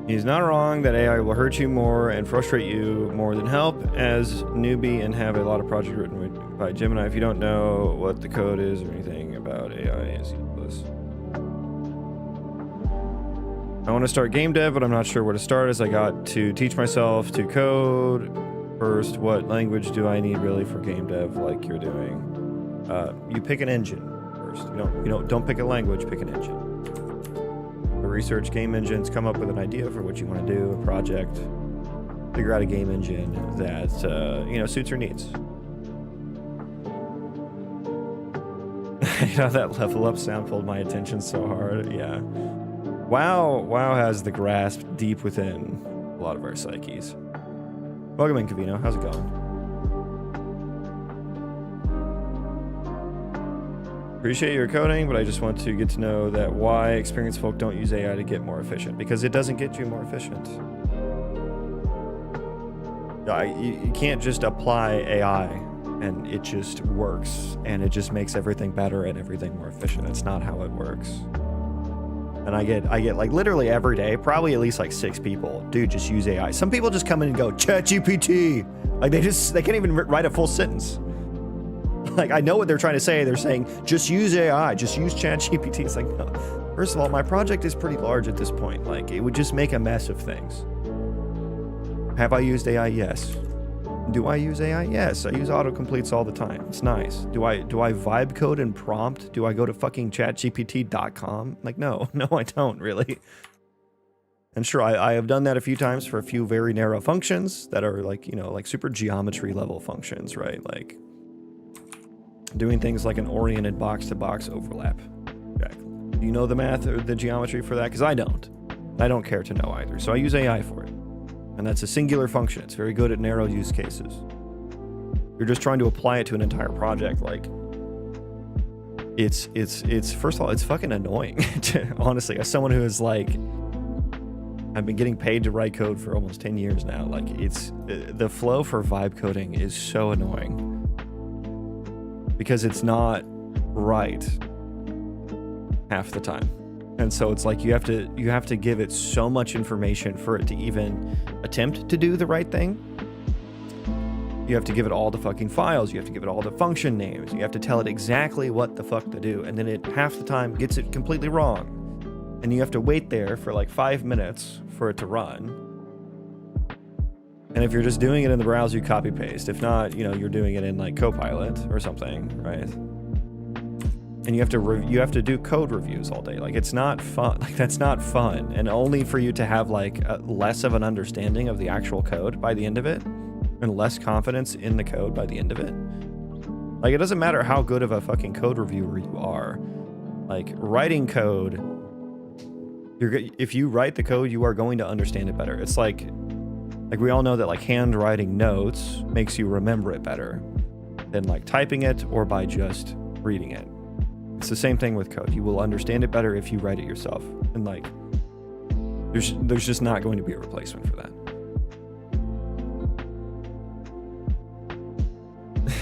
He's not wrong that AI will hurt you more and frustrate you more than help as newbie and have a lot of projects written by Gemini. If you don't know what the code is or anything about AI, is useless. I want to start game dev, but I'm not sure where to start as I got to teach myself to code. First, what language do I need really for game dev like you're doing? You pick an engine first. Don't pick a language, pick an engine. Research game engines, come up with an idea for what you want to do, a project, figure out a game engine that suits your needs. That level up sound pulled my attention so hard. Yeah. WoW has the grasp deep within a lot of our psyches. Welcome in, Cavino. How's it going? Appreciate your coding, but I just want to get to know that why experienced folk don't use AI to get more efficient, because it doesn't get you more efficient. You can't just apply AI and it just works and it just makes everything better and everything more efficient. It's not how it works. And I get like literally every day, probably at least like 6 people, dude, just use AI. Some people just come in and go, ChatGPT. Like they can't even write a full sentence. Like I know what they're trying to say. They're saying, just use AI, just use ChatGPT. It's like, no. First of all, my project is pretty large at this point. Like it would just make a mess of things. Have I used AI? Yes. Do I use AI? Yes. I use autocompletes all the time. It's nice. Do I vibe code and prompt? Do I go to fucking chatgpt.com? Like, no, I don't really. And sure, I have done that a few times for a few very narrow functions that are like, you know, like super geometry level functions, right? Like doing things like an oriented box-to-box overlap. Exactly. Do you know the math or the geometry for that? Because I don't. I don't care to know either. So I use AI for it. And that's a singular function. It's very good at narrow use cases. You're just trying to apply it to an entire project. Like, it's first of all, it's fucking annoying. Honestly, as someone who is like, I've been getting paid to write code for almost 10 years now. Like, it's the flow for vibe coding is so annoying because it's not right half the time. And so it's like you have to give it so much information for it to even attempt to do the right thing. You have to give it all the fucking files. You have to give it all the function names. You have to tell it exactly what the fuck to do. And then it half the time gets it completely wrong. And you have to wait there for like 5 minutes for it to run. And if you're just doing it in the browser, you copy paste. If not, you know, you're doing it in like Copilot or something, right? And you have to do code reviews all day. Like it's not fun. Like that's not fun. And only for you to have like less of an understanding of the actual code by the end of it, and less confidence in the code by the end of it. Like it doesn't matter how good of a fucking code reviewer you are. Like writing code, if you write the code, you are going to understand it better. It's like we all know that like handwriting notes makes you remember it better than like typing it or by just reading it. It's the same thing with code. You will understand it better if you write it yourself. And like, there's just not going to be a replacement for that.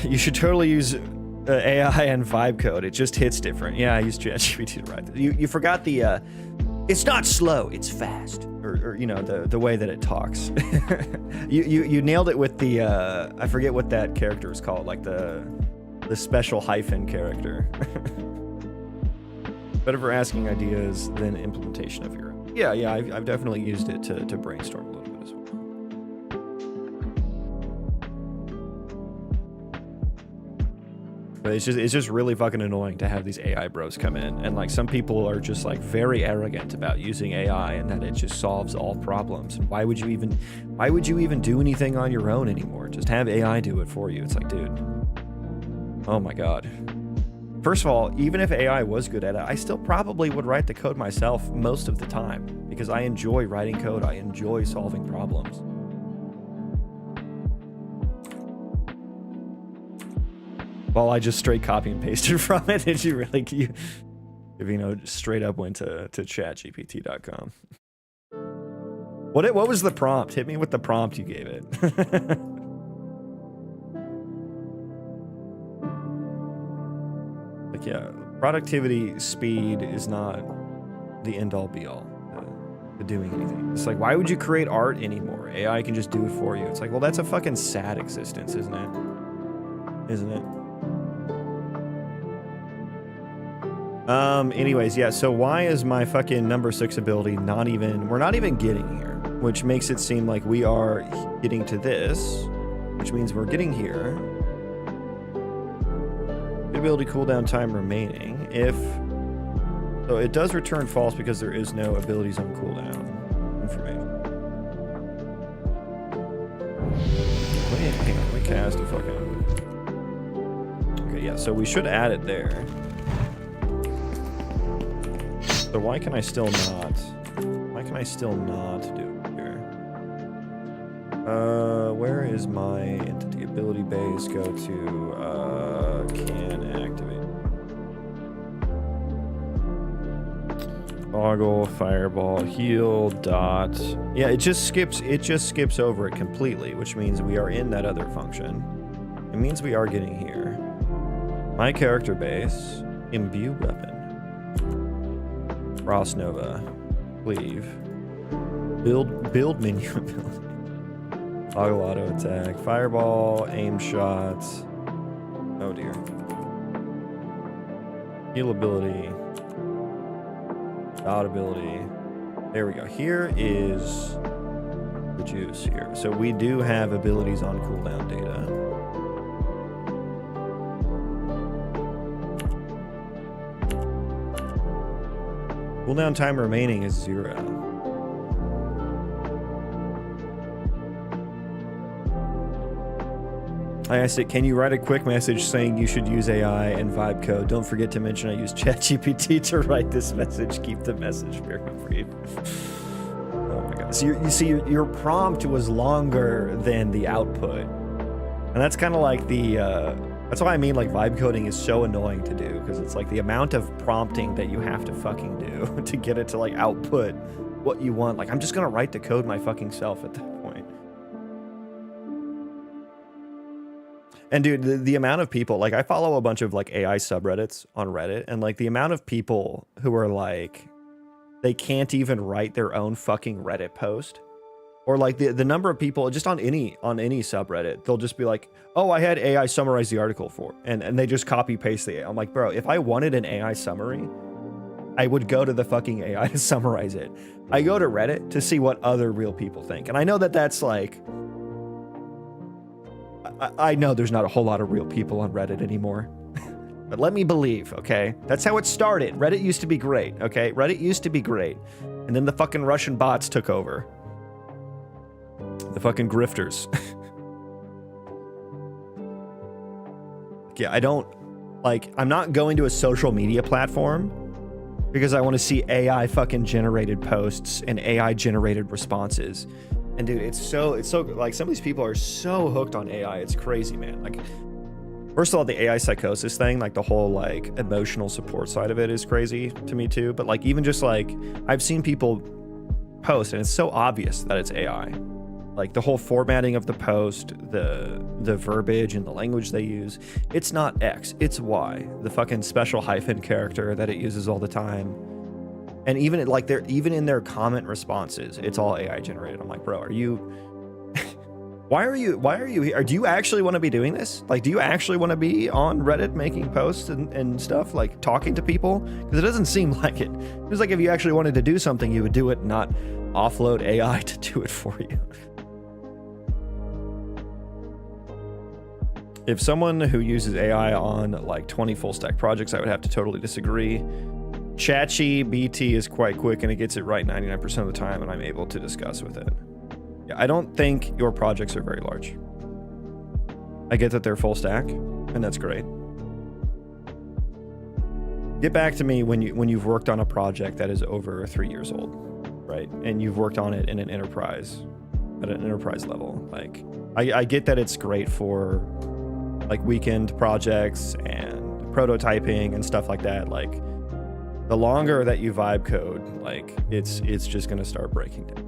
You should totally use AI and vibe code. It just hits different. Yeah, I use ChatGPT to write it. You forgot the, it's not slow, it's fast. Or you know, the way that it talks. you nailed it with the, I forget what that character is called, like the special hyphen character. Better for asking ideas than implementation of your own. Yeah, I've definitely used it to brainstorm a little bit as well. But it's just really fucking annoying to have these AI bros come in, and like some people are just like very arrogant about using AI and that it just solves all problems. And why would you even do anything on your own anymore? Just have AI do it for you. It's like, dude, oh my god. First of all, even if AI was good at it, I still probably would write the code myself most of the time because I enjoy writing code. I enjoy solving problems. Well, I just straight copy and pasted from it. Did you really? You know, straight up went to chatgpt.com. What was the prompt? Hit me with the prompt you gave it. Like, yeah, productivity, speed is not the end-all be-all to doing anything. It's like, why would you create art anymore? AI can just do it for you. It's like, well, that's a fucking sad existence, isn't it? Isn't it? Anyways, yeah, so why is my fucking number 6 ability we're not even getting here, which makes it seem like we are getting to this, which means we're getting here. Ability cooldown time remaining. So it does return false because there is no abilities on cooldown information. Hang on, let me cast a fucking... Okay, yeah, so we should add it there. So why can I still not do it here? Where is my entity ability base? Go to can activate. Toggle, fireball, heal, dot. Yeah, it just skips over it completely, which means we are in that other function. It means we are getting here. My character base, imbue weapon. Frost Nova, cleave. Build menu ability. Toggle auto attack, fireball, aim shots. Oh dear. Heal ability. Dot ability. There we go. Here is the juice here. So we do have abilities on cooldown data. Cooldown time remaining is 0. I asked it, can you write a quick message saying you should use AI and vibe code? Don't forget to mention I use ChatGPT to write this message. Keep the message very brief. Oh my god. So you see, your prompt was longer than the output. And that's kind of like the, that's why I mean like vibe coding is so annoying to do, because it's like the amount of prompting that you have to fucking do to get it to like output what you want. Like I'm just gonna write the code my fucking self at that point. And dude, the amount of people, like I follow a bunch of like AI subreddits on Reddit, and like the amount of people who are like, they can't even write their own fucking Reddit post. Or like the number of people just on any subreddit, they'll just be like, oh, I had AI summarize the article and they just copy paste the AI. I'm like, bro, if I wanted an AI summary, I would go to the fucking AI to summarize it. I go to Reddit to see what other real people think. And I know that that's like, I know there's not a whole lot of real people on Reddit anymore. But let me believe, okay? That's how it started. Reddit used to be great, okay? Reddit used to be great. And then the fucking Russian bots took over. The fucking grifters. Yeah, I'm not going to a social media platform because I want to see AI fucking generated posts and AI generated responses. And dude, it's so like some of these people are so hooked on AI. It's crazy, man. Like, first of all, the AI psychosis thing, like the whole like emotional support side of it is crazy to me too. But like even just like I've seen people post and it's so obvious that it's AI. Like the whole formatting of the post, the verbiage and the language they use, it's not X, it's Y. The fucking special hyphen character that it uses all the time. And even even in their comment responses, it's all AI generated. I'm like, bro, are you why are you here? Do you actually want to be doing this? Like, do you actually want to be on Reddit making posts and stuff, like talking to people? Because it doesn't seem like it. It's like if you actually wanted to do something, you would do it, not offload AI to do it for you. If someone who uses AI on like 20 full stack projects, I would have to totally disagree. ChatGPT is quite quick and it gets it right 99% of the time, and I'm able to discuss with it. Yeah, I don't think your projects are very large. I get that they're full stack, and that's great. Get back to me when you've worked on a project that is over 3 years old, right? And you've worked on it in an enterprise, at an enterprise level. Like, I get that it's great for like weekend projects and prototyping and stuff like that. Like, the longer that you vibe code, like it's just gonna start breaking down.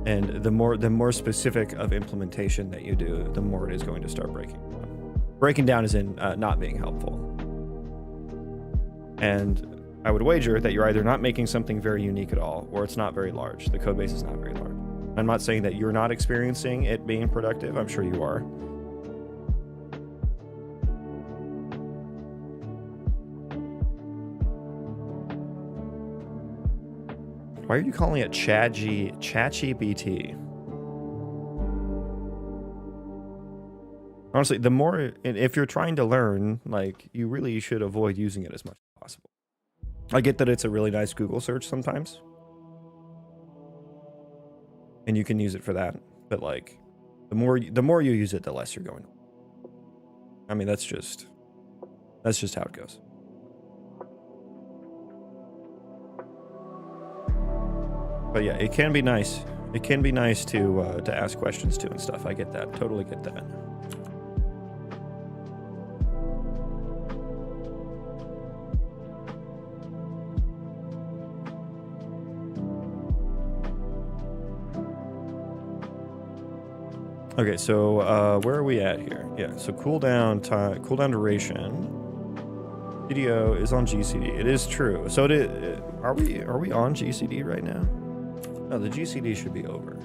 And the more specific of implementation that you do, the more it is going to start breaking down. Breaking down is in not being helpful. And I would wager that you're either not making something very unique at all, or it's not very large. The code base is not very large. I'm not saying that you're not experiencing it being productive. I'm sure you are. Why are you calling it ChatGPT? Honestly, the more, if you're trying to learn, like, you really should avoid using it as much as possible. I get that it's a really nice Google search sometimes, and you can use it for that. But like, the more you use it, the less you're going. I mean, that's just how it goes. But yeah, it can be nice. It can be nice to ask questions to and stuff. I get that. Totally get that. Okay, so where are we at here? Yeah, so cooldown time, cooldown duration. Video is on GCD. It is true. So are we on GCD right now? No, the GCD should be over.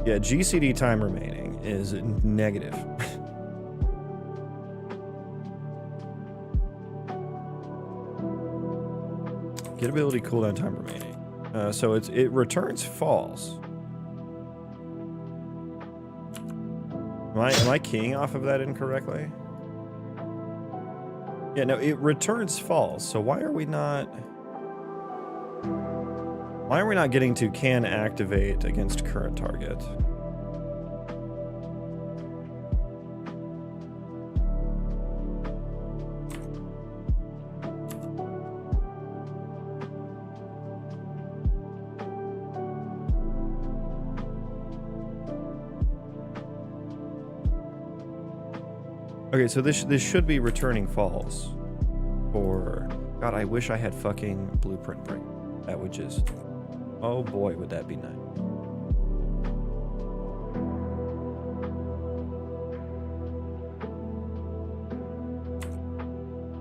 Yeah, GCD time remaining is negative. Get ability cooldown time remaining. So it returns false. Am I keying off of that incorrectly? Yeah, no, it returns false. So why are we not getting to can activate against current target? Okay, so this should be returning false. For God, I wish I had fucking blueprint break. That would just, oh boy, would that be nice.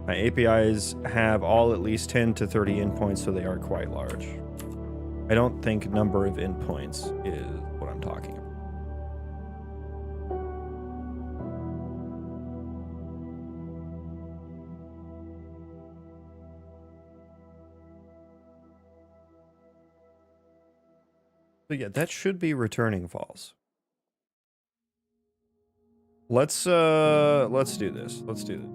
My APIs have all at least 10 to 30 endpoints, so they are quite large. I don't think number of endpoints is what I'm talking about. So yeah, that should be returning false. Let's do this. Let's do this.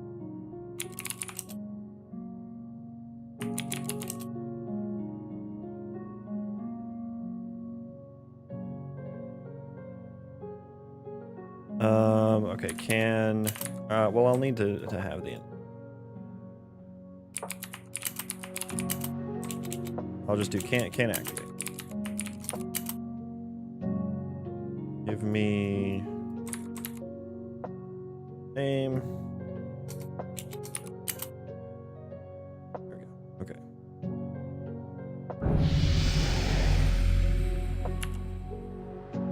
Okay, can well, I'll need to have the I'll just do can activate. Give me name. There we go.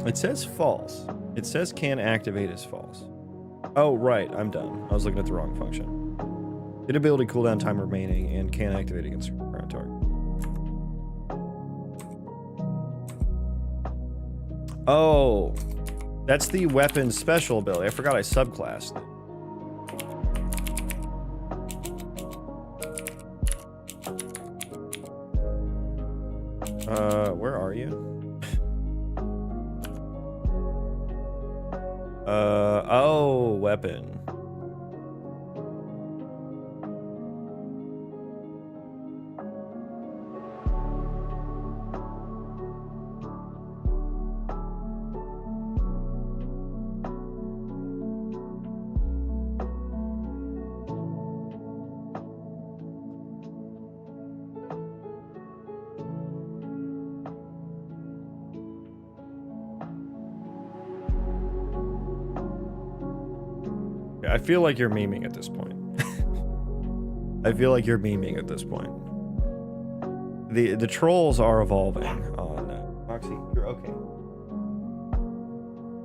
Okay. It says false. It says can activate as false. Oh, right. I'm done. I was looking at the wrong function. Hit ability cooldown time remaining and can activate against current target. Oh, that's the weapon special ability. I forgot I subclassed it. Where are you? Oh, weapon. I feel like you're memeing at this point. I feel like you're memeing at this point. The trolls are evolving on Moxie. You're okay.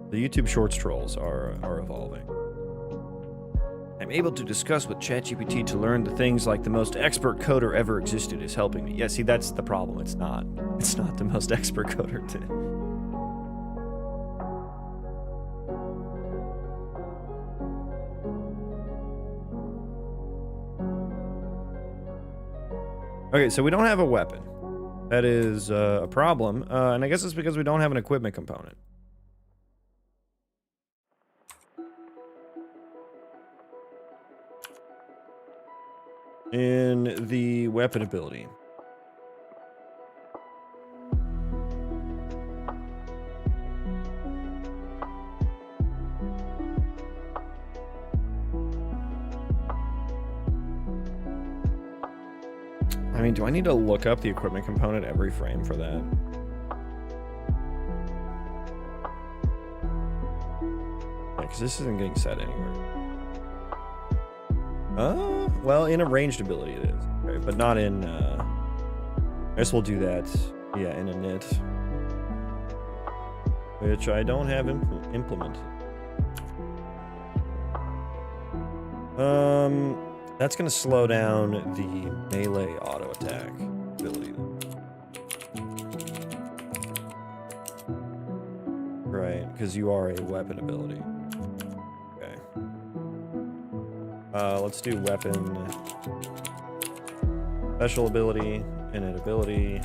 The YouTube Shorts trolls are evolving. I'm able to discuss with ChatGPT to learn the things like the most expert coder ever existed is helping me. Yeah, see, that's the problem. It's not the most expert coder to. Okay, so we don't have a weapon. That is a problem, and I guess it's because we don't have an equipment component. In the weapon ability. I mean, do I need to look up the equipment component every frame for that? Yeah, because this isn't getting set anywhere. Well, in a ranged ability it is. Okay, but not in, I guess we'll do that, yeah, in a knit. which I don't have implemented. That's gonna slow down the melee auto attack ability. Right, because you are a weapon ability. Okay. Let's do weapon, special ability, innate ability.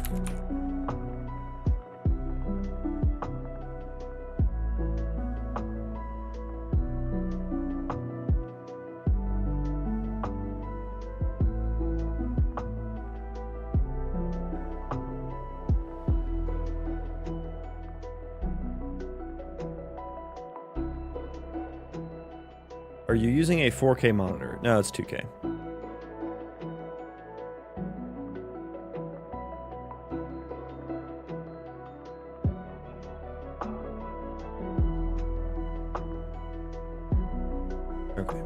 Are you using a 4K monitor? No, it's 2K. Okay.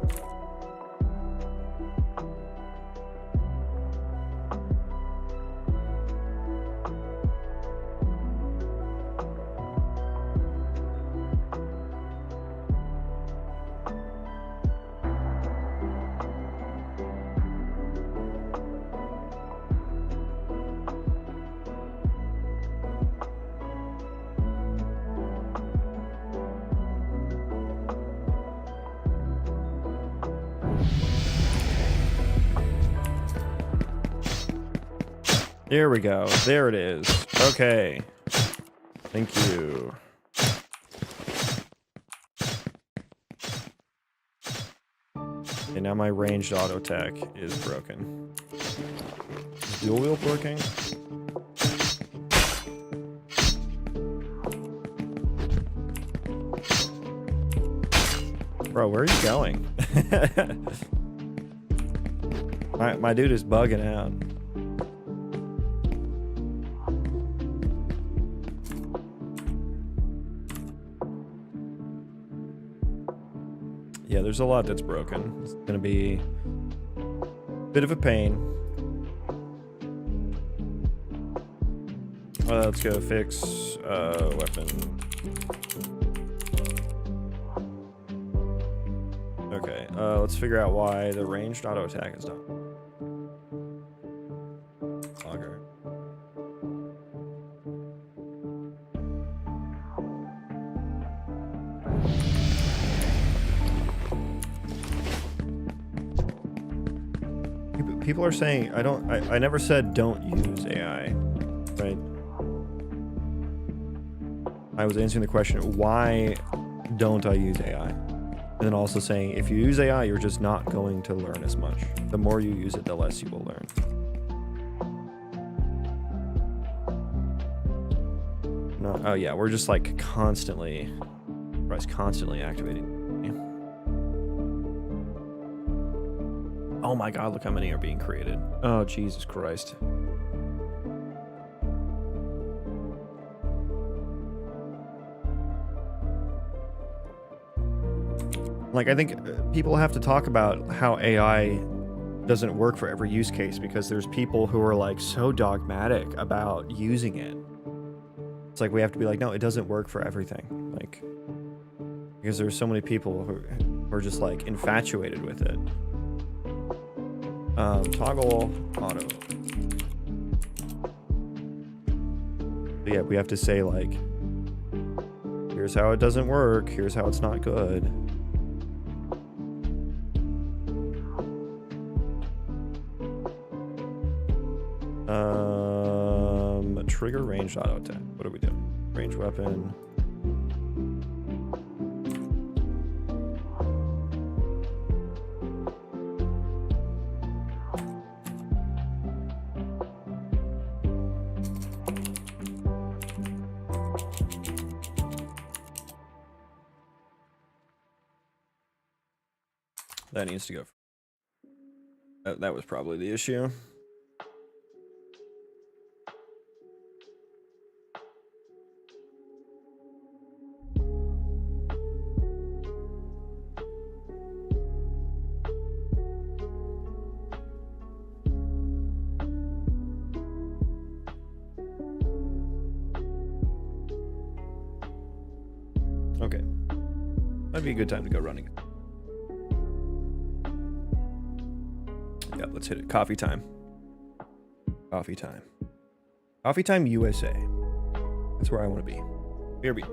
There we go. There it is. Okay. Thank you. Okay, now my ranged auto attack is broken. Is dual wield working? Bro, where are you going? my dude is bugging out. Yeah, there's a lot that's broken. It's gonna be a bit of a pain. Let's go fix weapon. Okay, let's figure out why the ranged auto attack is done. Logger. People are saying I never said don't use AI, right? I was answering the question, why don't I use AI? And then also saying, if you use AI, you're just not going to learn as much. The more you use it, the less you will learn. No, oh yeah, we're just like constantly activating. Oh my god, look how many are being created. Oh, Jesus Christ. Like, I think people have to talk about how AI doesn't work for every use case, because there's people who are like so dogmatic about using it. It's like we have to be like, no, it doesn't work for everything. Like, because there's so many people who are just like infatuated with it. Toggle auto. But yeah, we have to say like, here's how it doesn't work. Here's how it's not good. Trigger ranged auto attack. What do we do? Range weapon. That needs to go. That was probably the issue. Might be a good time to go running. Yeah, let's hit it. Coffee time. Coffee time. Coffee time USA. That's where I want to be. BRB.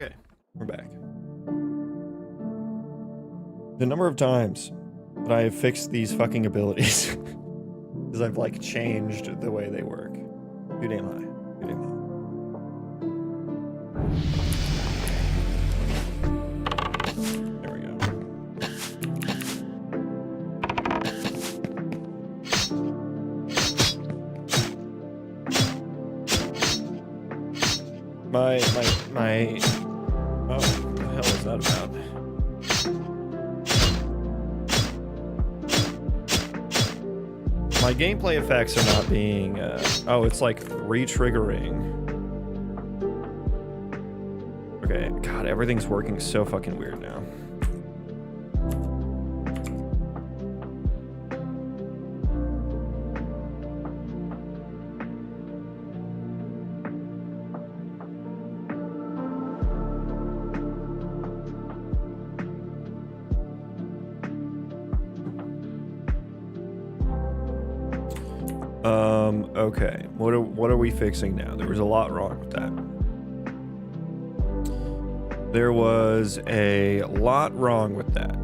Okay, we're back. The number of times that I have fixed these fucking abilities is I've like changed the way they work. Too damn high. Too damn high. There we go. My oh, what the hell is that about? My gameplay effects are not being, oh, it's like re-triggering. Okay, God, everything's working so fucking weird now. Okay, what are we fixing now? There was a lot wrong with that. There was a lot wrong with that.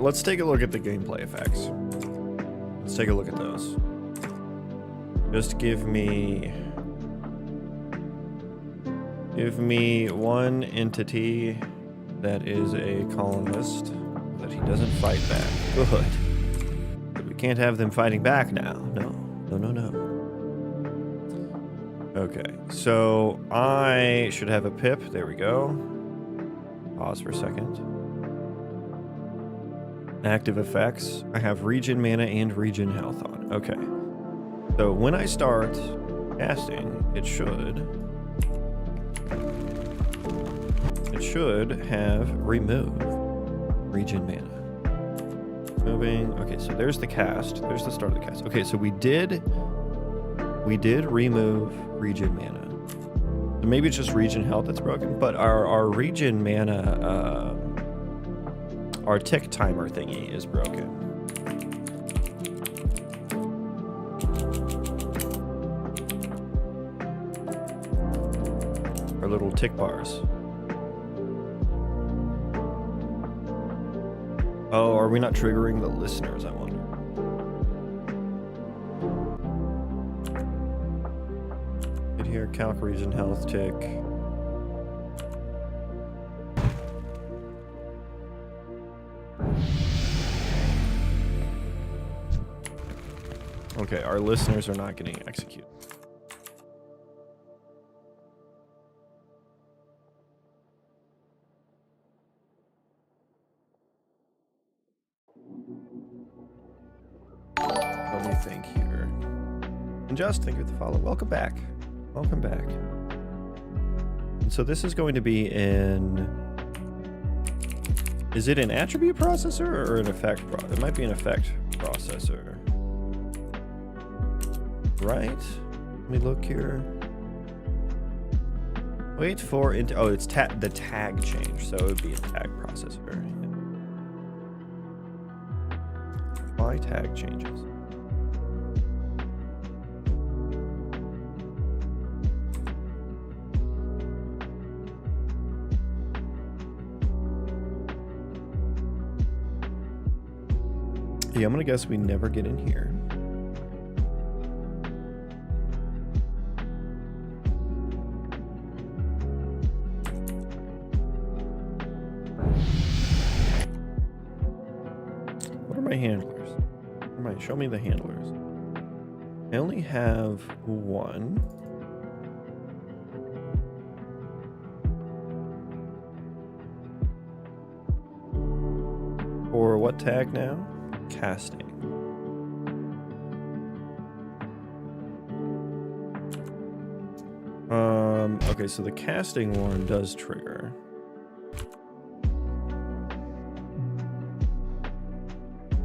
Let's take a look at the gameplay effects. Let's take a look at those. Just give me one entity that is a colonist that he doesn't fight back. Good. But we can't have them fighting back now. No. Okay, so I should have a pip. There we go. Pause for a second. Active effects. I have regen mana and regen health on. Okay. So when I start casting, it should have remove regen mana. Moving. Okay, so there's the cast. There's the start of the cast. Okay, so we did remove regen mana. So maybe it's just regen health that's broken, but our regen mana, our tick timer thingy is broken. Our little tick bars. Oh, are we not triggering the listeners, I wonder? Hit here, calc regen health tick. Okay, our listeners are not getting executed. Let me think here. And just think of the follow. Welcome back. Welcome back. And so this is going to be in... Is it an attribute processor or an effect it might be an effect processor. Right? Let me look here. Wait for it. Oh, it's the tag change, so it would be a tag processor. Why tag changes? Yeah, I'm gonna guess we never get in here. What are my handlers? Show me the handlers. I only have one. For what tag now? Casting. Okay, so the casting one does trigger.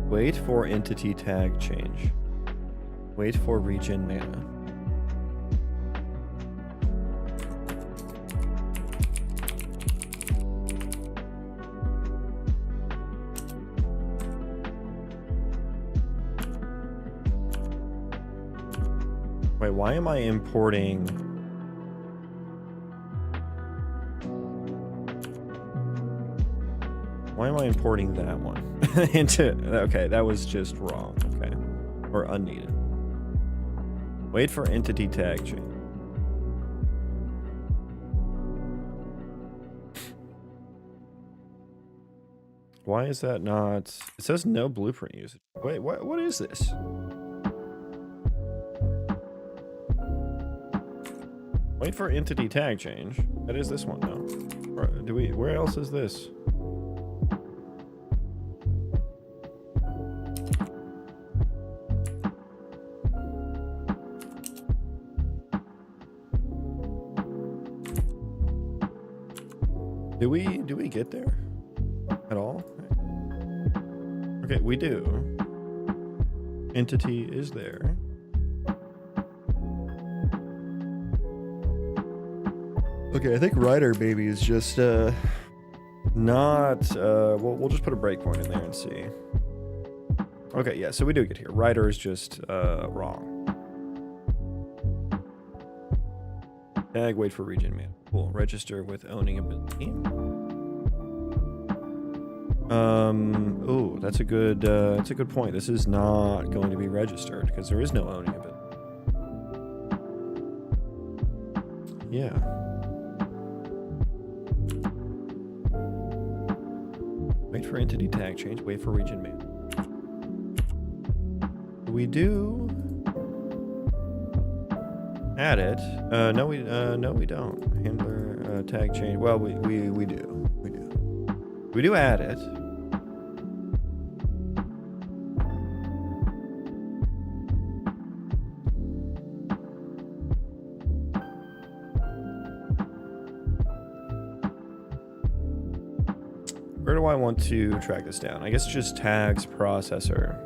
Wait for entity tag change. Wait for regen mana. Wait, why am I importing? Why am I importing that one into? Okay, that was just wrong. Okay, or unneeded. Wait for entity tag change. Why is that not? It says no blueprint usage. Wait, what is this? Wait for entity tag change. That is this one now. Do we? Where else is this? Do we get there at all? Okay, we do. Entity is there. Okay, I think writer baby is just not we'll just put a breakpoint in there and see. Okay, yeah, so we do get here. Writer is just wrong. Tag, wait for region man. Cool. Register with owning ability. Oh, that's a good point. This is not going to be registered because there is no owning ability. Yeah. Wait for entity tag change. Wait for region man. We do add it. No, we don't. Handler tag change. Well, we do. We do add it. Where do I want to track this down? I guess just tags processor.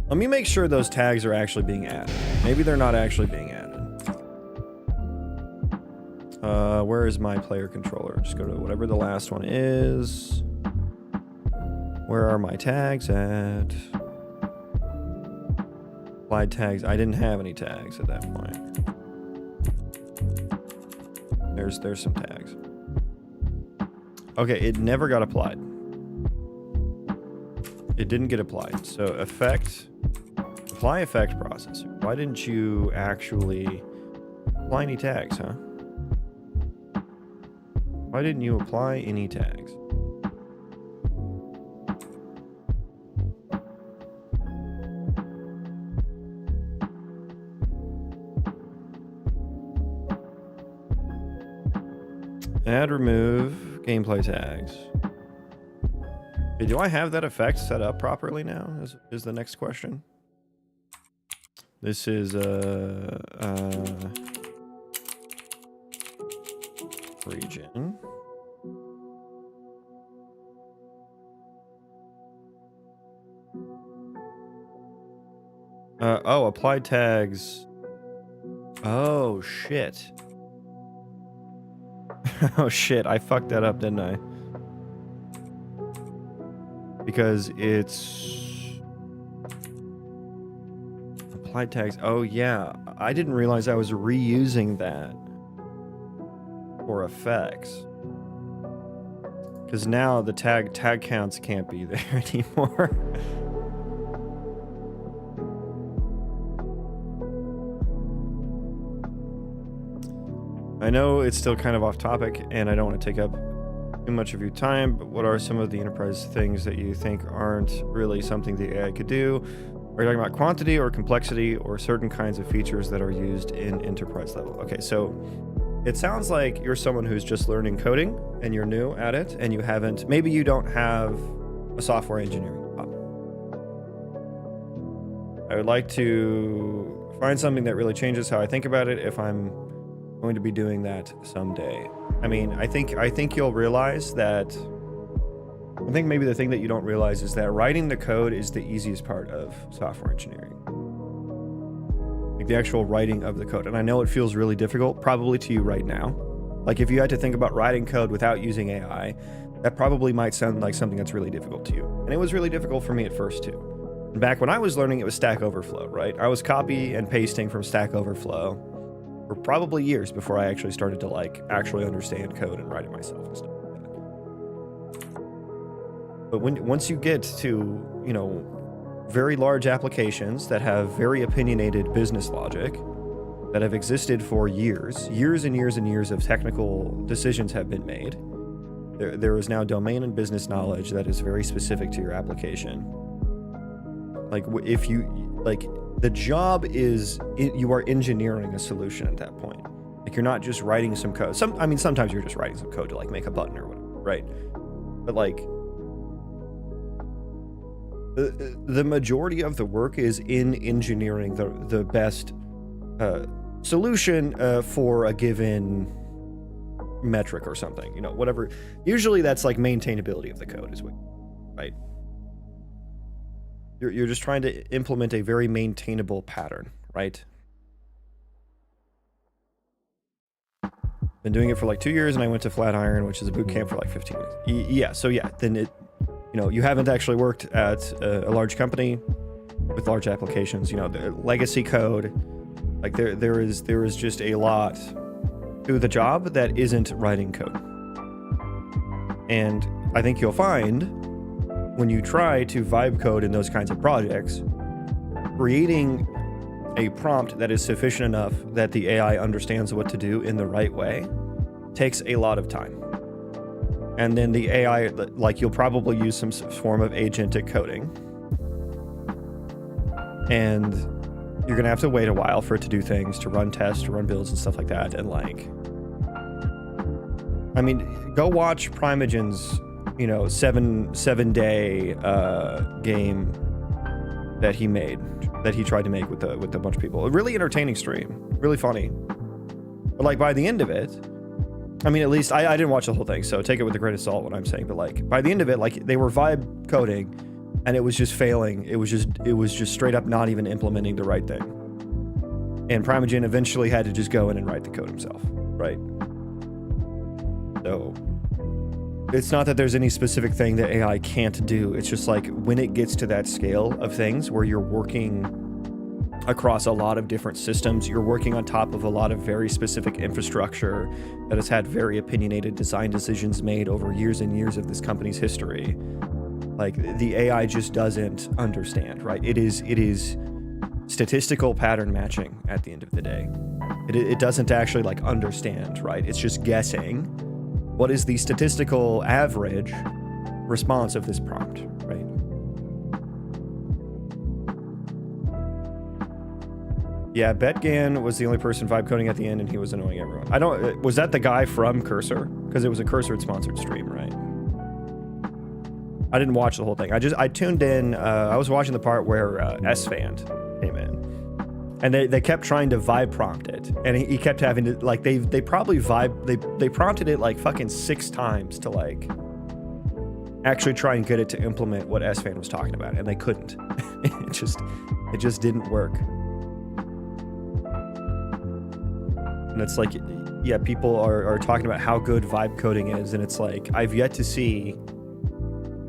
Let me make sure those tags are actually being added. Maybe they're not actually being added. Where is my player controller? Just go to whatever the last one is. Where are my tags at? Applied tags. I didn't have any tags at that point. There's some tags. Okay, it never got applied. It didn't get applied. So apply effect processor. Why didn't you actually apply any tags, huh? Why didn't you apply any tags? Add, remove, gameplay tags. Okay, do I have that effect set up properly now? Is the next question. This is region. Oh, applied tags. Oh shit. Oh shit, I fucked that up, didn't I? Because it's applied tags. Oh yeah, I didn't realize I was reusing that for effects. Because now the tag counts can't be there anymore. I know it's still kind of off topic and I don't want to take up too much of your time, but what are some of the enterprise things that you think aren't really something the AI could do? Are you talking about quantity or complexity or certain kinds of features that are used in enterprise level? Okay, so it sounds like you're someone who's just learning coding and you're new at it and you haven't, maybe you don't have a software engineering department. I would like to find something that really changes how I think about it if I'm going to be doing that someday. I mean, I think you'll realize that, I think maybe the thing that you don't realize is that writing the code is the easiest part of software engineering. Like the actual writing of the code. And I know it feels really difficult, probably to you right now. Like if you had to think about writing code without using AI, that probably might sound like something that's really difficult to you. And it was really difficult for me at first too. Back when I was learning, it was Stack Overflow, right? I was copy and pasting from Stack Overflow for probably years before I actually started to like actually understand code and write it myself and stuff like that. But once you get to, you know, very large applications that have very opinionated business logic that have existed for years and years and years of technical decisions have been made. There is now domain and business knowledge that is very specific to your application. Like if you, like the job is, you are engineering a solution at that point. Like you're not just writing some code. I mean, sometimes you're just writing some code to like make a button or whatever, right? But like, the majority of the work is in engineering the best solution for a given metric or something, you know, whatever. Usually that's like maintainability of the code is what, right? You're just trying to implement a very maintainable pattern, right? Been doing it for like 2 years, and I went to Flatiron, which is a boot camp for like 15 weeks. Yeah, so yeah, then it, you know, you haven't actually worked at a large company with large applications, you know, the legacy code, like there is just a lot to the job that isn't writing code. And I think you'll find when you try to vibe code in those kinds of projects, creating a prompt that is sufficient enough that the AI understands what to do in the right way takes a lot of time. And then the AI, like you'll probably use some form of agentic coding. And you're gonna have to wait a while for it to do things, to run tests, to run builds and stuff like that. And like, I mean, go watch Primogen's, you know, seven day game that he made, that he tried to make with a bunch of people. A really entertaining stream, really funny. But like by the end of it, I mean, at least I didn't watch the whole thing, so take it with a grain of salt what I'm saying. But like by the end of it, like they were vibe coding, and it was just failing. It was just straight up not even implementing the right thing. And Primogen eventually had to just go in and write the code himself, right? So it's not that there's any specific thing that AI can't do. It's just like when it gets to that scale of things where you're working across a lot of different systems, you're working on top of a lot of very specific infrastructure that has had very opinionated design decisions made over years and years of this company's history. Like the AI just doesn't understand, right? It is statistical pattern matching at the end of the day. It doesn't actually like understand, right? It's just guessing what is the statistical average response of this prompt, right? Yeah, Betgan was the only person vibe coding at the end, and he was annoying everyone. Was that the guy from Cursor? Because it was a Cursor sponsored stream, right? I didn't watch the whole thing. I tuned in. I was watching the part where SFand came in, and they kept trying to vibe prompt it, and he kept having to like they probably they prompted it like fucking 6 times to like actually try and get it to implement what SFand was talking about, and they couldn't. it just didn't work. And it's like, yeah, people are talking about how good vibe coding is, and it's like I've yet to see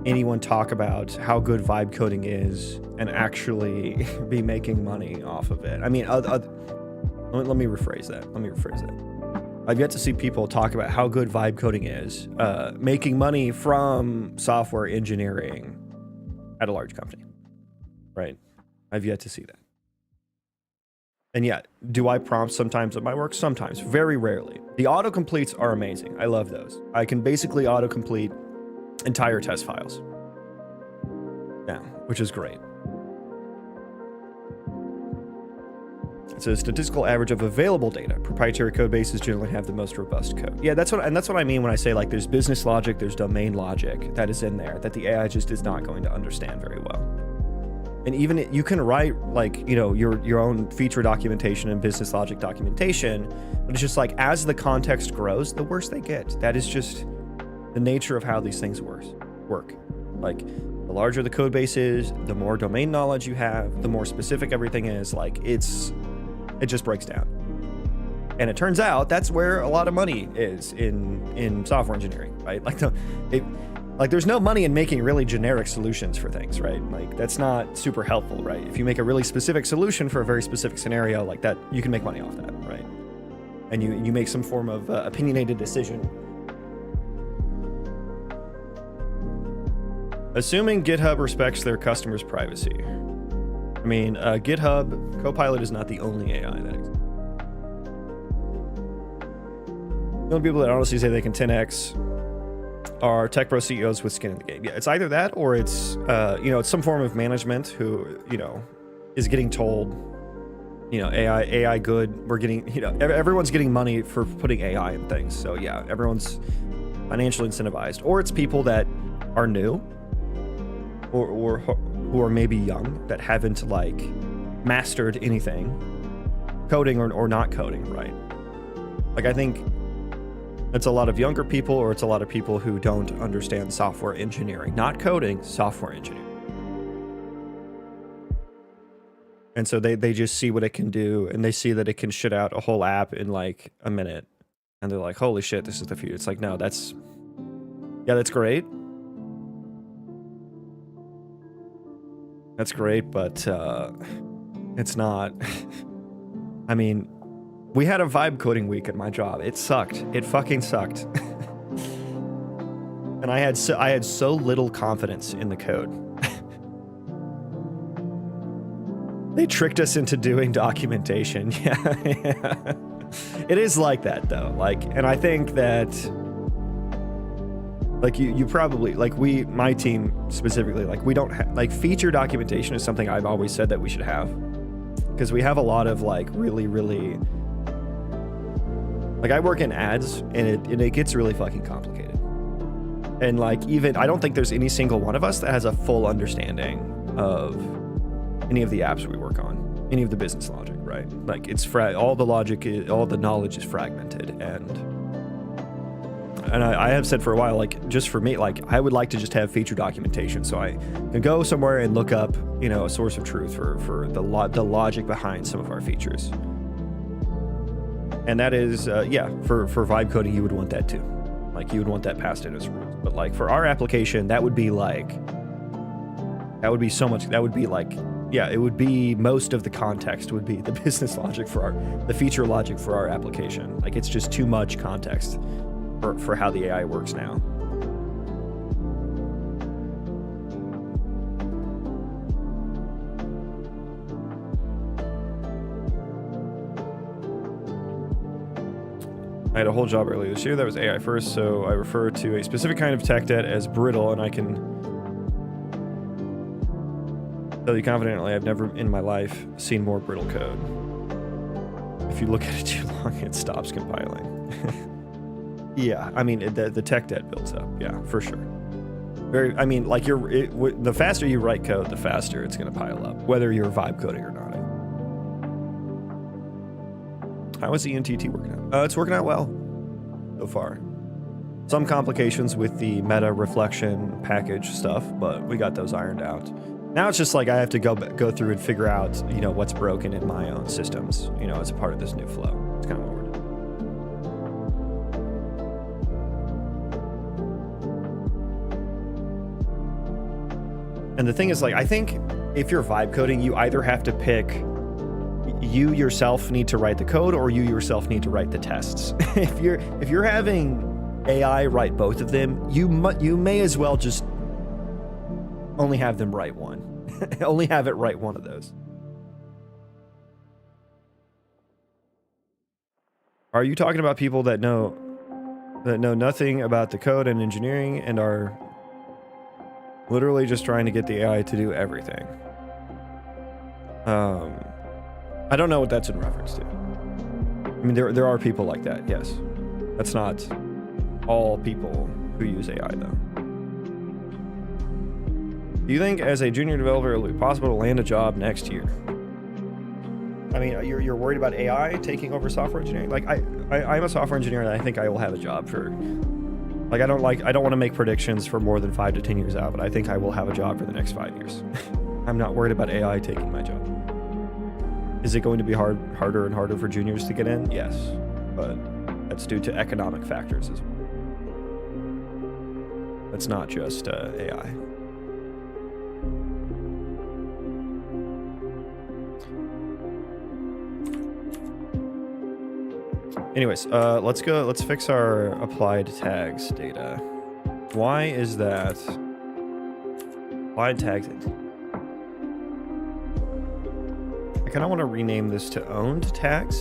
anyone talk about how good vibe coding is and actually be making money off of it. I mean, let me rephrase that. I've yet to see people talk about how good vibe coding is, making money from software engineering at a large company, right? I've yet to see that. And yet, do I prompt sometimes in my work? Sometimes, very rarely. The autocompletes are amazing. I love those. I can basically autocomplete entire test files. Yeah, which is great. It's a statistical average of available data. Proprietary code bases generally have the most robust code. Yeah, that's what I mean when I say like there's business logic, there's domain logic that is in there that the AI just is not going to understand very well. And even you can write like, you know, your own feature documentation and business logic documentation, but it's just like as the context grows, the worse they get. That is just the nature of how these things work. Like the larger the code base is, the more domain knowledge you have, the more specific everything is. Like it just breaks down. And it turns out that's where a lot of money is in software engineering, right? Like Like, there's no money in making really generic solutions for things, right? Like, that's not super helpful, right? If you make a really specific solution for a very specific scenario like that, you can make money off that, right? And you make some form of opinionated decision. Assuming GitHub respects their customers' privacy. I mean, GitHub Copilot is not the only AI that exists. The only people that honestly say they can 10x are tech pro CEOs with skin in the game. Yeah, it's either that or it's, it's some form of management who, is getting told, AI good. We're getting, everyone's getting money for putting AI in things. So yeah, everyone's financially incentivized. Or it's people that are new or who are maybe young that haven't like mastered anything, coding or not coding, right? Like, I think it's a lot of younger people, or it's a lot of people who don't understand software engineering, not coding, software engineering. And so they just see what it can do, and they see that it can shit out a whole app in like a minute, and they're like, holy shit, this is the future. It's like, no, that's great. That's great, but it's not. I mean, we had a vibe coding week at my job. It sucked. It fucking sucked. And I had so little confidence in the code. They tricked us into doing documentation. Yeah. It is like that though. Like, and I think that like you probably, like my team specifically, like we don't have, like, feature documentation is something I've always said that we should have. Because we have a lot of like really, like, I work in ads and it gets really fucking complicated. And like, even, I don't think there's any single one of us that has a full understanding of any of the apps we work on, any of the business logic, right? Like, it's all the logic, all the knowledge is fragmented. And I have said for a while, like, just for me, like, I would like to just have feature documentation so I can go somewhere and look up, a source of truth for the logic behind some of our features. And that is, for vibe coding, you would want that too. Like, you would want that passed in as rules. But like, for our application, that would be so much, that would be like, yeah, it would be, most of the context would be the business logic the feature logic for our application. Like, it's just too much context for how the AI works now. I had a whole job earlier this year that was AI first, so I refer to a specific kind of tech debt as brittle, and I can tell you confidently I've never in my life seen more brittle code. If you look at it too long, it stops compiling. Yeah, I mean, the tech debt builds up, yeah, for sure. I mean, like, the faster you write code, the faster it's going to pile up, whether you're vibe coding or not. How is EnTT working out? It's working out well so far. Some complications with the meta reflection package stuff, but we got those ironed out. Now it's just like I have to go through and figure out, what's broken in my own systems, as a part of this new flow. It's kind of what we're doing. And the thing is, like, I think if you're vibe coding, you either have to pick, you yourself need to write the code, or you yourself need to write the tests. If you're having AI write both of them, you may as well just only have them write one. Only have it write one of those. Are you talking about people that know nothing about the code and engineering and are literally just trying to get the AI to do everything? I don't know what that's in reference to. I mean, there are people like that, yes. That's not all people who use AI, though. Do you think, as a junior developer, it will be possible to land a job next year? I mean, you're worried about AI taking over software engineering? Like, I'm a software engineer, and I think I will have a job for... Like, I don't want to make predictions for more than 5 to 10 years out, but I think I will have a job for the next 5 years. I'm not worried about AI taking my job. Is it going to be harder and harder for juniors to get in? Yes, but that's due to economic factors as well. It's not just AI. Anyways, let's fix our applied tags data. Why is that applied tags? I kind of want to rename this to owned tags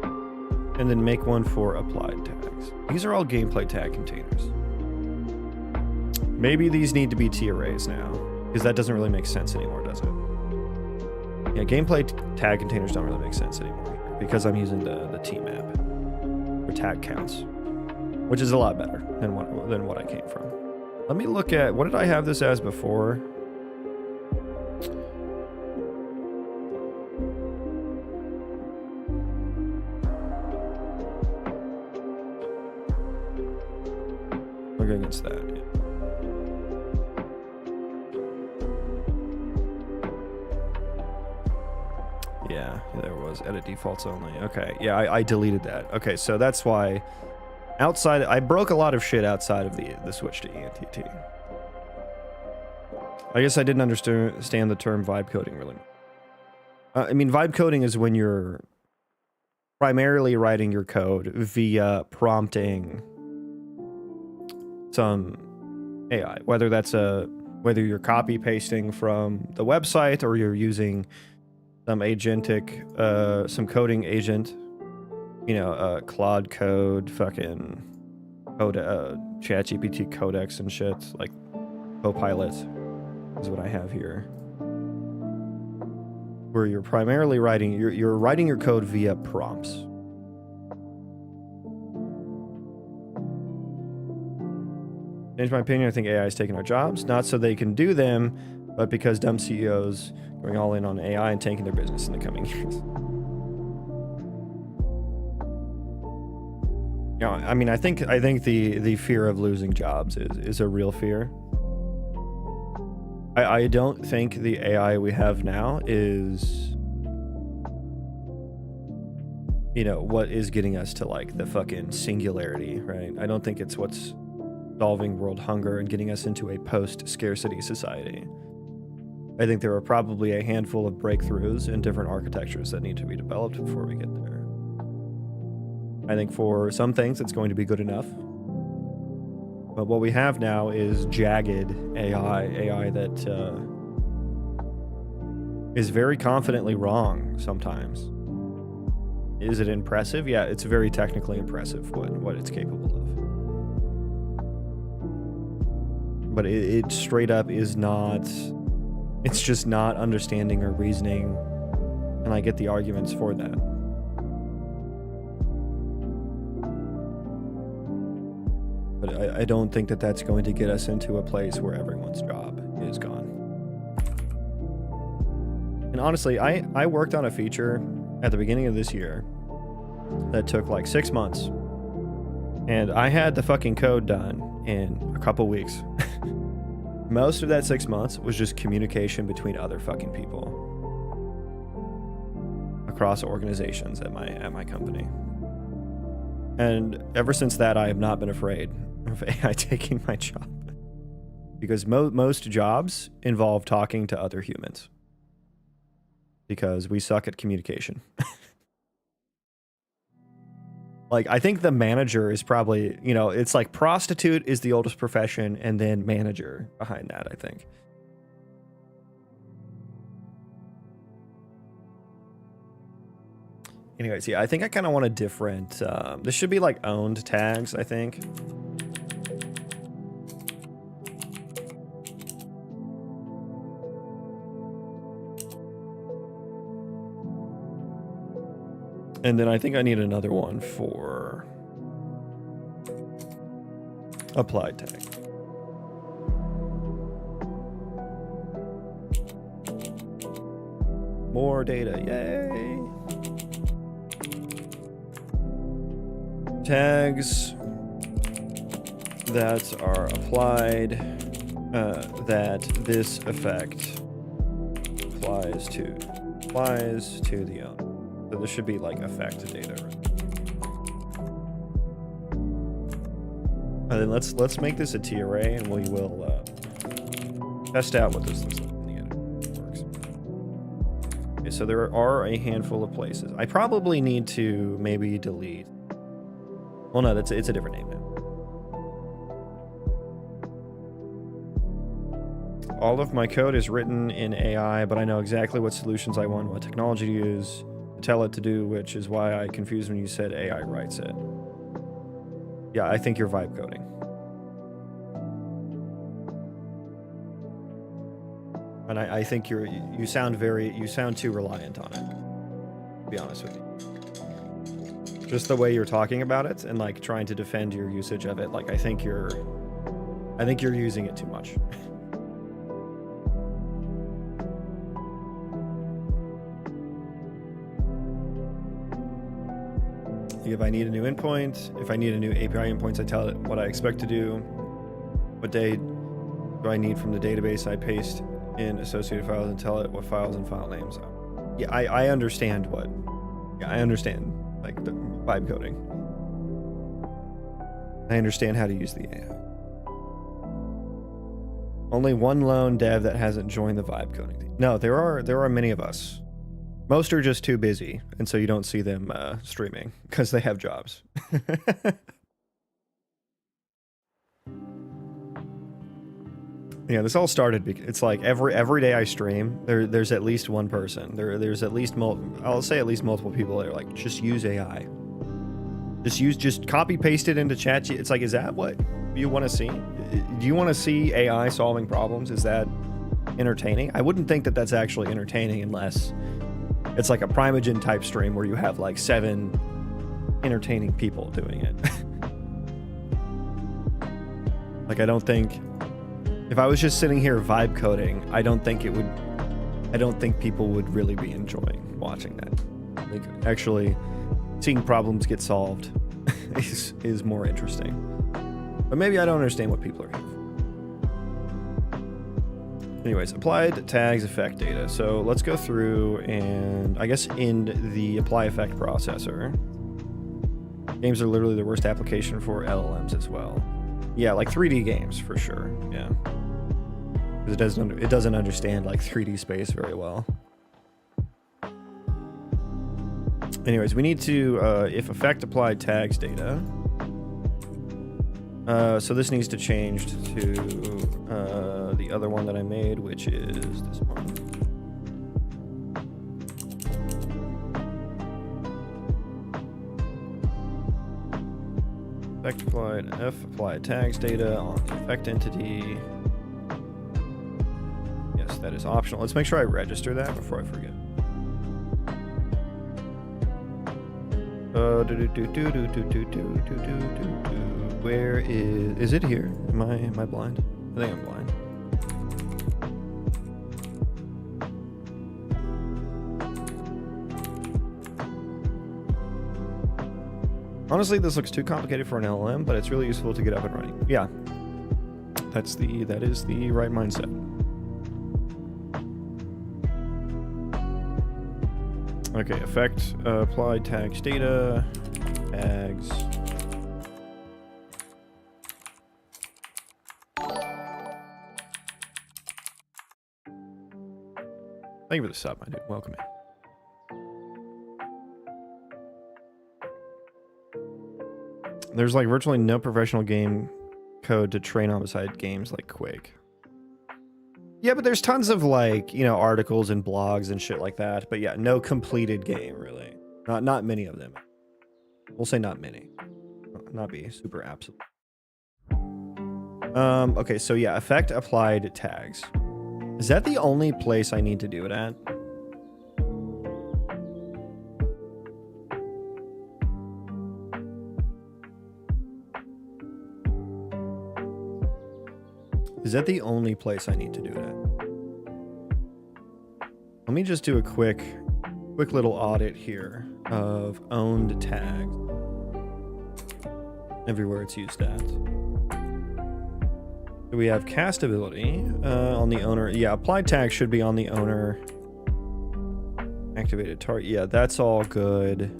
and then make one for applied tags. These are all gameplay tag containers. Maybe these need to be T arrays now, because that doesn't really make sense anymore, does it? Yeah, gameplay tag containers don't really make sense anymore because I'm using the T map for tag counts, which is a lot better than what I came from. Let me look at, what did I have this as before? Look against that. Yeah. Yeah, there was edit defaults only. Okay, yeah, I deleted that. Okay, so that's why outside, I broke a lot of shit outside of the switch to EnTT. I guess I didn't understand the term vibe coding really. I mean, vibe coding is when you're primarily writing your code via prompting some AI, whether you're copy pasting from the website or you're using some agentic, some coding agent, you know, Claude Code, fucking code, ChatGPT Codex and shit, like Copilot is what I have here. Where you're primarily writing, you're writing your code via prompts. Change my opinion, I think AI is taking our jobs, not so they can do them, but because dumb CEOs going all in on AI and tanking their business in the coming years. You know, I mean, I think the fear of losing jobs is a real fear. I don't think the AI we have now is, you know, what is getting us to like the fucking singularity, right? I don't think it's what's solving world hunger and getting us into a post-scarcity society. I think there are probably a handful of breakthroughs in different architectures that need to be developed before we get there. I think for some things it's going to be good enough. But what we have now is jagged AI that is very confidently wrong sometimes. Is it impressive? Yeah, it's very technically impressive what it's capable of. But it straight up is not, it's just not understanding or reasoning, and I get the arguments for that. But I don't think that that's going to get us into a place where everyone's job is gone. And honestly, I worked on a feature at the beginning of this year that took like 6 months, and I had the fucking code done in a couple weeks. Most of that 6 months was just communication between other fucking people across organizations at my company. And ever since that, I have not been afraid of AI taking my job, because most jobs involve talking to other humans, because we suck at communication. Like, I think the manager is probably, you know, it's like prostitute is the oldest profession, and then manager behind that, I think. Anyways, yeah, I think I kind of want a different, this should be like owned tags, I think. And then I think I need another one for applied tag. More data, yay! Tags that are applied, that this effect applies to the owner. So this should be like effect data. And then let's make this a T array, and we will test out what this looks like in the edit works. Okay, so there are a handful of places. I probably need to maybe delete. Well, no, it's a different name now. All of my code is written in AI, but I know exactly what solutions I want, what technology to use, to tell it to do, which is why I confused when you said AI writes it. Yeah, I think you're vibe coding. And I think you sound too reliant on it, to be honest with you. Just the way you're talking about it and like trying to defend your usage of it, like I think you're using it too much. If I need a new endpoint, if I need a new API endpoints, I tell it what I expect to do. What date do I need from the database? I paste in associated files and tell it what files and file names. Yeah, I understand what. Yeah, I understand like the vibe coding. I understand how to use the AI. Only one lone dev that hasn't joined the vibe coding team. No, there are many of us. Most are just too busy, and so you don't see them streaming because they have jobs. Yeah, this all started because it's like every day I stream, there's at least one person. There's at least I'll say at least multiple people that are like, just use AI. Just copy paste it into chat. It's like, is that what you want to see? Do you want to see AI solving problems? Is that entertaining? I wouldn't think that that's actually entertaining unless it's like a Primogen type stream where you have like 7 entertaining people doing it. Like, I don't think, if I was just sitting here vibe coding, I don't think people would really be enjoying watching that. Like, actually seeing problems get solved is more interesting. But maybe I don't understand what people are here for. Anyways, applied tags effect data. So let's go through and I guess in the apply effect processor. Games are literally the worst application for LLMs as well. Yeah, like 3D games for sure. Yeah, because it doesn't understand like 3D space very well. Anyways, we need to if effect applied tags data. So this needs to change to the other one that I made, which is this one. Effect applied F applied tags data on the effect entity. Yes, that is optional. Let's make sure I register that before I forget. Where is it here? Am I blind? I think I'm blind. Honestly, this looks too complicated for an LLM, but it's really useful to get up and running. Yeah, that is the right mindset. Okay, effect applied tags data tags. Thank you for the sub, my dude. Welcome in. There's like virtually no professional game code to train on beside games like Quake. Yeah, but there's tons of like, you know, articles and blogs and shit like that. But yeah, no completed game really. Not many of them. We'll say not many. Not be super absolute. Okay, so yeah, effect applied tags. Is that the only place I need to do it at? Is that the only place I need to do it at? Let me just do a quick little audit here of owned tags. Everywhere it's used at. So we have castability on the owner. Yeah, applied tag should be on the owner. Activated target. Yeah, that's all good.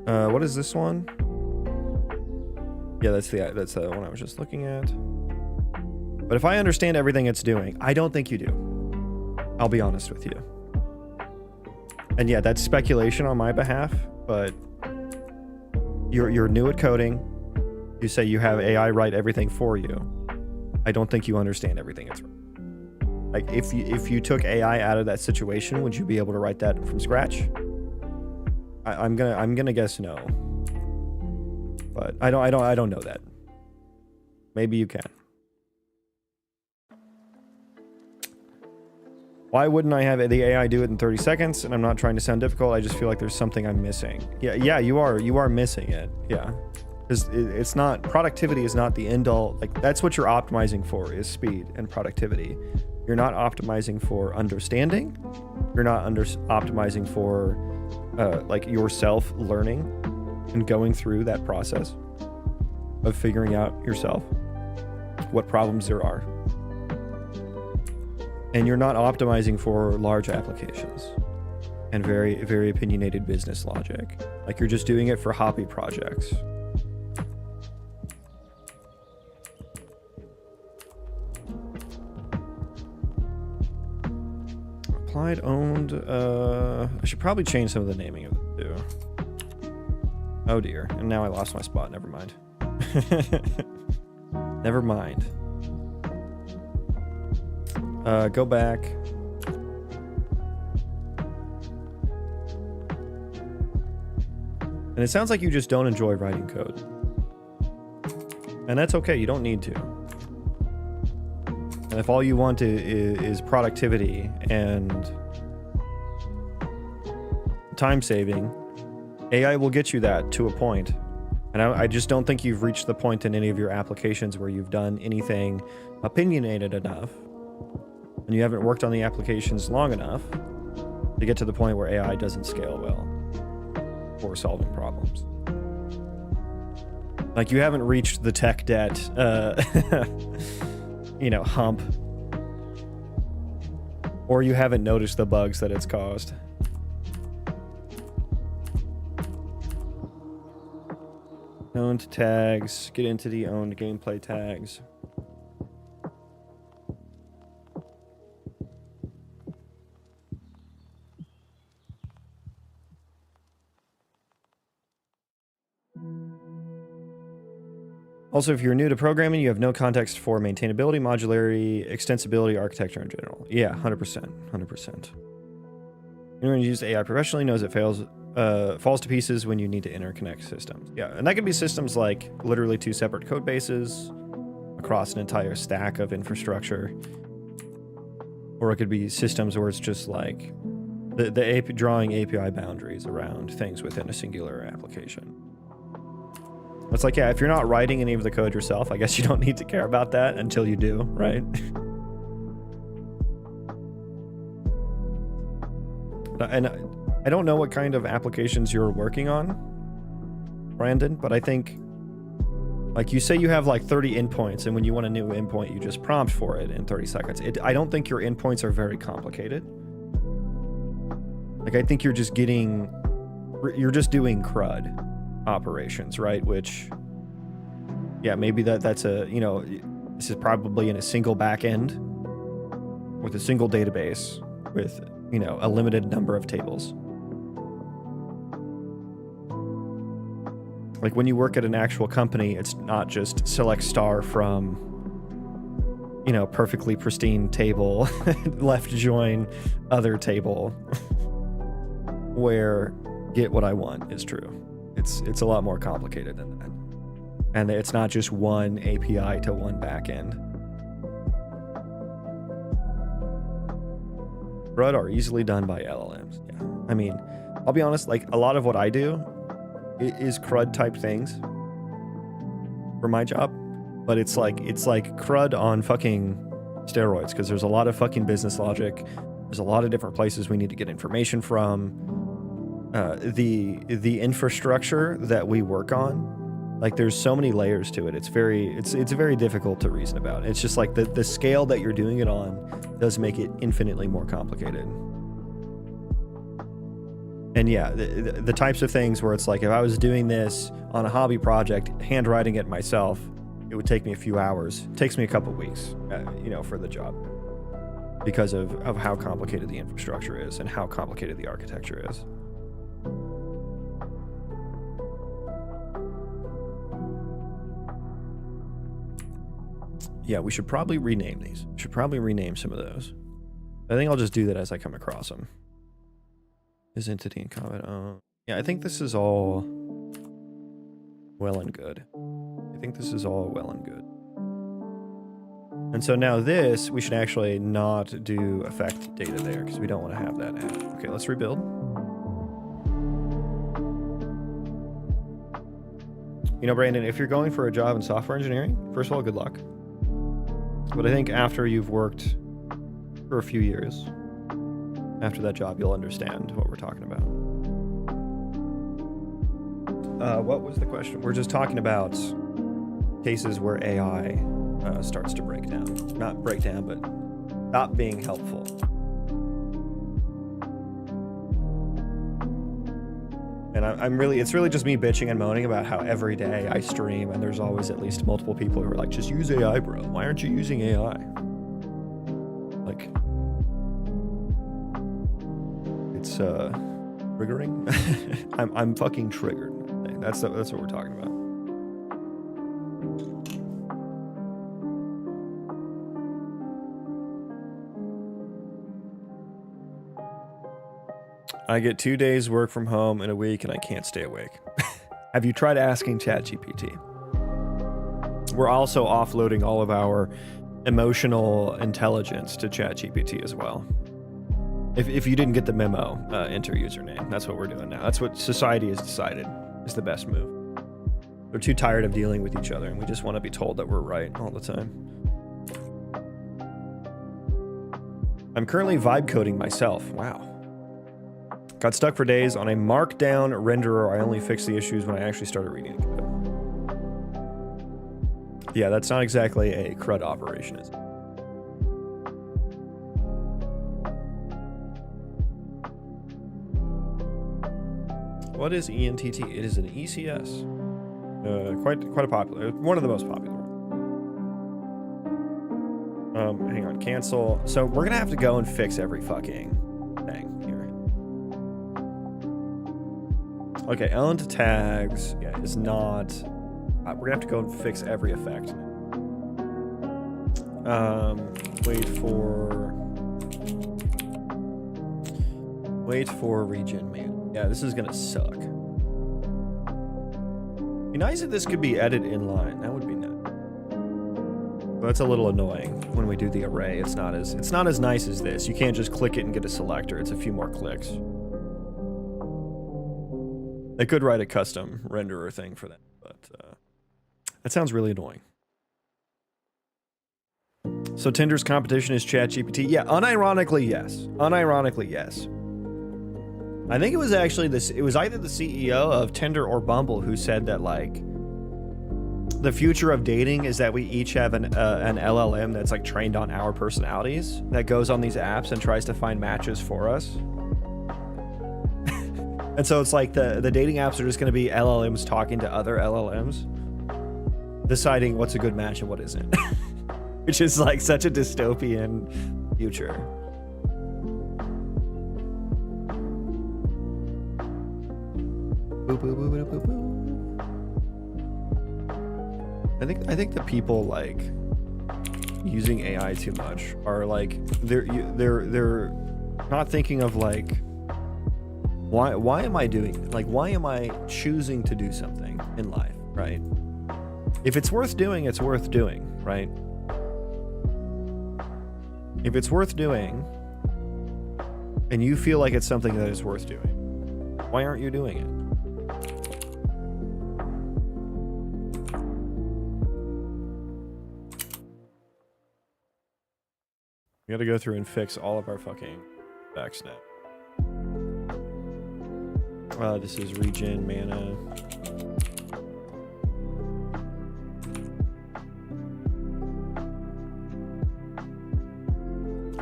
What is this one? Yeah, that's the one I was just looking at. But if I understand everything it's doing, I don't think you do. I'll be honest with you. And yeah, that's speculation on my behalf, but you're new at coding. You say you have AI write everything for you. I don't think you understand everything it's like. If you took AI out of that situation, would you be able to write that from scratch? I'm gonna guess no. But I don't know that. Maybe you can. Why wouldn't I have the AI do it in 30 seconds? And I'm not trying to sound difficult. I just feel like there's something I'm missing. Yeah, you are missing it. Yeah. Because it's not, productivity is not the end all. Like, that's what you're optimizing for, is speed and productivity. You're not optimizing for understanding. You're not optimizing for like yourself learning and going through that process of figuring out yourself what problems there are. And you're not optimizing for large applications and very, very opinionated business logic. Like, you're just doing it for hobby projects. Applied, owned, I should probably change some of the naming of it too. Oh dear, and now I lost my spot, never mind. Never mind. Go back. And it sounds like you just don't enjoy writing code. And that's okay, you don't need to. And if all you want is productivity and time saving, AI will get you that to a point. And I just don't think you've reached the point in any of your applications where you've done anything opinionated enough, and you haven't worked on the applications long enough to get to the point where AI doesn't scale well for solving problems. Like, you haven't reached the tech debt, you know, hump, or you haven't noticed the bugs that it's caused. Owned tags, get into the owned gameplay tags. Also, if you're new to programming, you have no context for maintainability, modularity, extensibility, architecture in general. Yeah, 100%. 100%. Anyone who uses AI professionally knows it falls to pieces when you need to interconnect systems. Yeah, and that could be systems like literally 2 separate code bases across an entire stack of infrastructure. Or it could be systems where it's just like drawing API boundaries around things within a singular application. It's like, yeah, if you're not writing any of the code yourself, I guess you don't need to care about that until you do, right? And I don't know what kind of applications you're working on, Brandon, but I think, like, you say you have like 30 endpoints, and when you want a new endpoint, you just prompt for it in 30 seconds. I don't think your endpoints are very complicated. Like, I think you're just doing CRUD operations, right? Which, yeah, maybe that's a, you know, this is probably in a single backend with a single database with, you know, a limited number of tables. Like, when you work at an actual company, it's not just select star from, you know, perfectly pristine table, left join other table, where get what I want is true. It's a lot more complicated than that. And it's not just one API to one backend. CRUD are easily done by LLMs. Yeah. I mean, I'll be honest, like, a lot of what I do is CRUD type things for my job, but it's like CRUD on fucking steroids, because there's a lot of fucking business logic. There's a lot of different places we need to get information from. The infrastructure that we work on, like, there's so many layers to it. It's very difficult to reason about. It's just like the scale that you're doing it on does make it infinitely more complicated. And yeah, the types of things where it's like, if I was doing this on a hobby project, handwriting it myself, it would take me a few hours. It takes me a couple weeks, you know, for the job, because of how complicated the infrastructure is and how complicated the architecture is. Yeah, we should probably rename these. We should probably rename some of those. I think I'll just do that as I come across them. Is entity and comment? Yeah, I think this is all well and good. I think this is all well and good. And so now this, we should actually not do affect data there because we don't want to have that add. Okay, let's rebuild. You know, Brandon, if you're going for a job in software engineering, first of all, good luck. But I think after you've worked for a few years, after that job, you'll understand what we're talking about. What was the question? We're just talking about cases where AI starts to break down. Not break down, but stop being helpful. And it's really just me bitching and moaning about how every day I stream and there's always at least multiple people who are like, just use AI, bro. Why aren't you using AI? Like, it's triggering. I'm fucking triggered. That's what we're talking about. I get 2 days work from home in a week and I can't stay awake. Have you tried asking ChatGPT? We're also offloading all of our emotional intelligence to ChatGPT as well. If you didn't get the memo, enter username. That's what we're doing now. That's what society has decided is the best move. We're too tired of dealing with each other and we just want to be told that we're right all the time. I'm currently vibe coding myself. Wow. Got stuck for days on a markdown renderer. I only fixed the issues when I actually started reading the code. Yeah, that's not exactly a CRUD operation, is it? What is EnTT? It is an ECS. Quite a popular, one of the most popular. Hang on, cancel. So we're gonna have to go and fix every fucking thing here. Okay, owned tags. Yeah, is not. We're gonna have to go and fix every effect. Wait for region, man. Yeah, this is gonna suck. Be nice if this could be edited inline. That would be nice. But that's a little annoying when we do the array. It's not as nice as this. You can't just click it and get a selector. It's a few more clicks. They could write a custom renderer thing for that, but that sounds really annoying. So Tinder's competition is ChatGPT. Yeah, unironically, yes. Unironically, yes. I think it was actually this. It was either the CEO of Tinder or Bumble who said that, like, the future of dating is that we each have an LLM that's like trained on our personalities that goes on these apps and tries to find matches for us. And so it's like the dating apps are just going to be LLMs talking to other LLMs, deciding what's a good match and what isn't, which is like such a dystopian future. Boo, boo, boo, boo, boo, boo. I think the people like using AI too much are like they're not thinking of like why am I doing it? Like, why am I choosing to do something in life, right? If it's worth doing, it's worth doing, right? If it's worth doing and you feel like it's something that is worth doing, why aren't you doing it? We gotta go through and fix all of our fucking backsnap. This is regen, mana.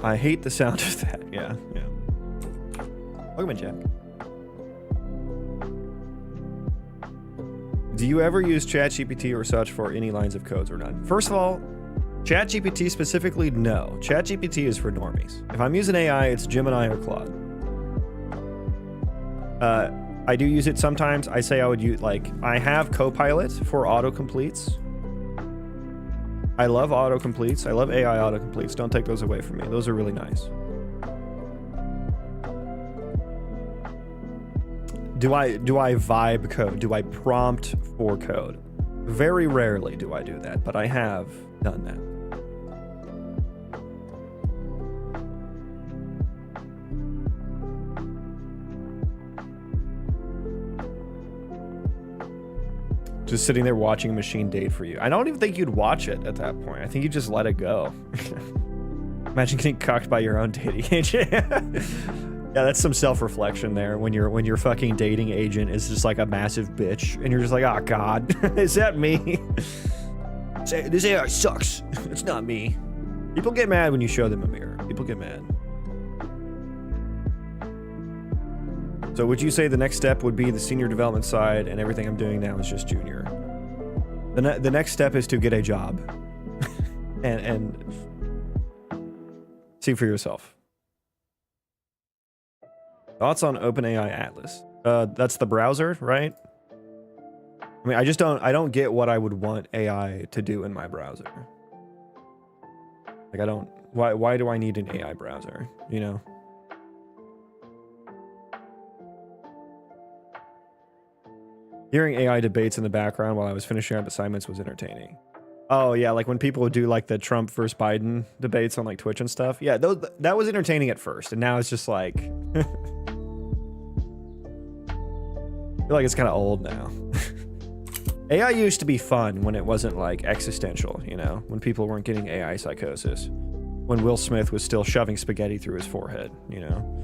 I hate the sound of that. Yeah, yeah. Welcome in, Jack. Do you ever use ChatGPT or such for any lines of codes or none? First of all, ChatGPT specifically, no. ChatGPT is for normies. If I'm using AI, it's Gemini or Claude. I do use it sometimes. I say I would use, like, I have Copilot for autocompletes. I love autocompletes. I love AI autocompletes. Don't take those away from me. Those are really nice. Do I vibe code? Do I prompt for code? Very rarely do I do that, but I have done that. Just sitting there watching a machine date for you. I don't even think you'd watch it at that point. I think you just let it go. Imagine getting cucked by your own dating agent. Yeah, that's some self-reflection there when your fucking dating agent is just like a massive bitch and you're just like, oh god, is that me? This AI sucks. It's not me. People get mad when you show them a mirror. People get mad. So would you say the next step would be the senior development side and everything I'm doing now is just junior? The next step is to get a job and see for yourself. Thoughts on OpenAI Atlas? That's the browser, right? I mean, I don't get what I would want AI to do in my browser. Like, why do I need an AI browser, you know? Hearing AI debates in the background while I was finishing up assignments was entertaining. Oh yeah, like when people would do like the Trump versus Biden debates on like Twitch and stuff. Yeah, that was entertaining at first, and now it's just like I feel like it's kind of old now. AI used to be fun when it wasn't like existential, you know, when people weren't getting AI psychosis, when Will Smith was still shoving spaghetti through his forehead, you know.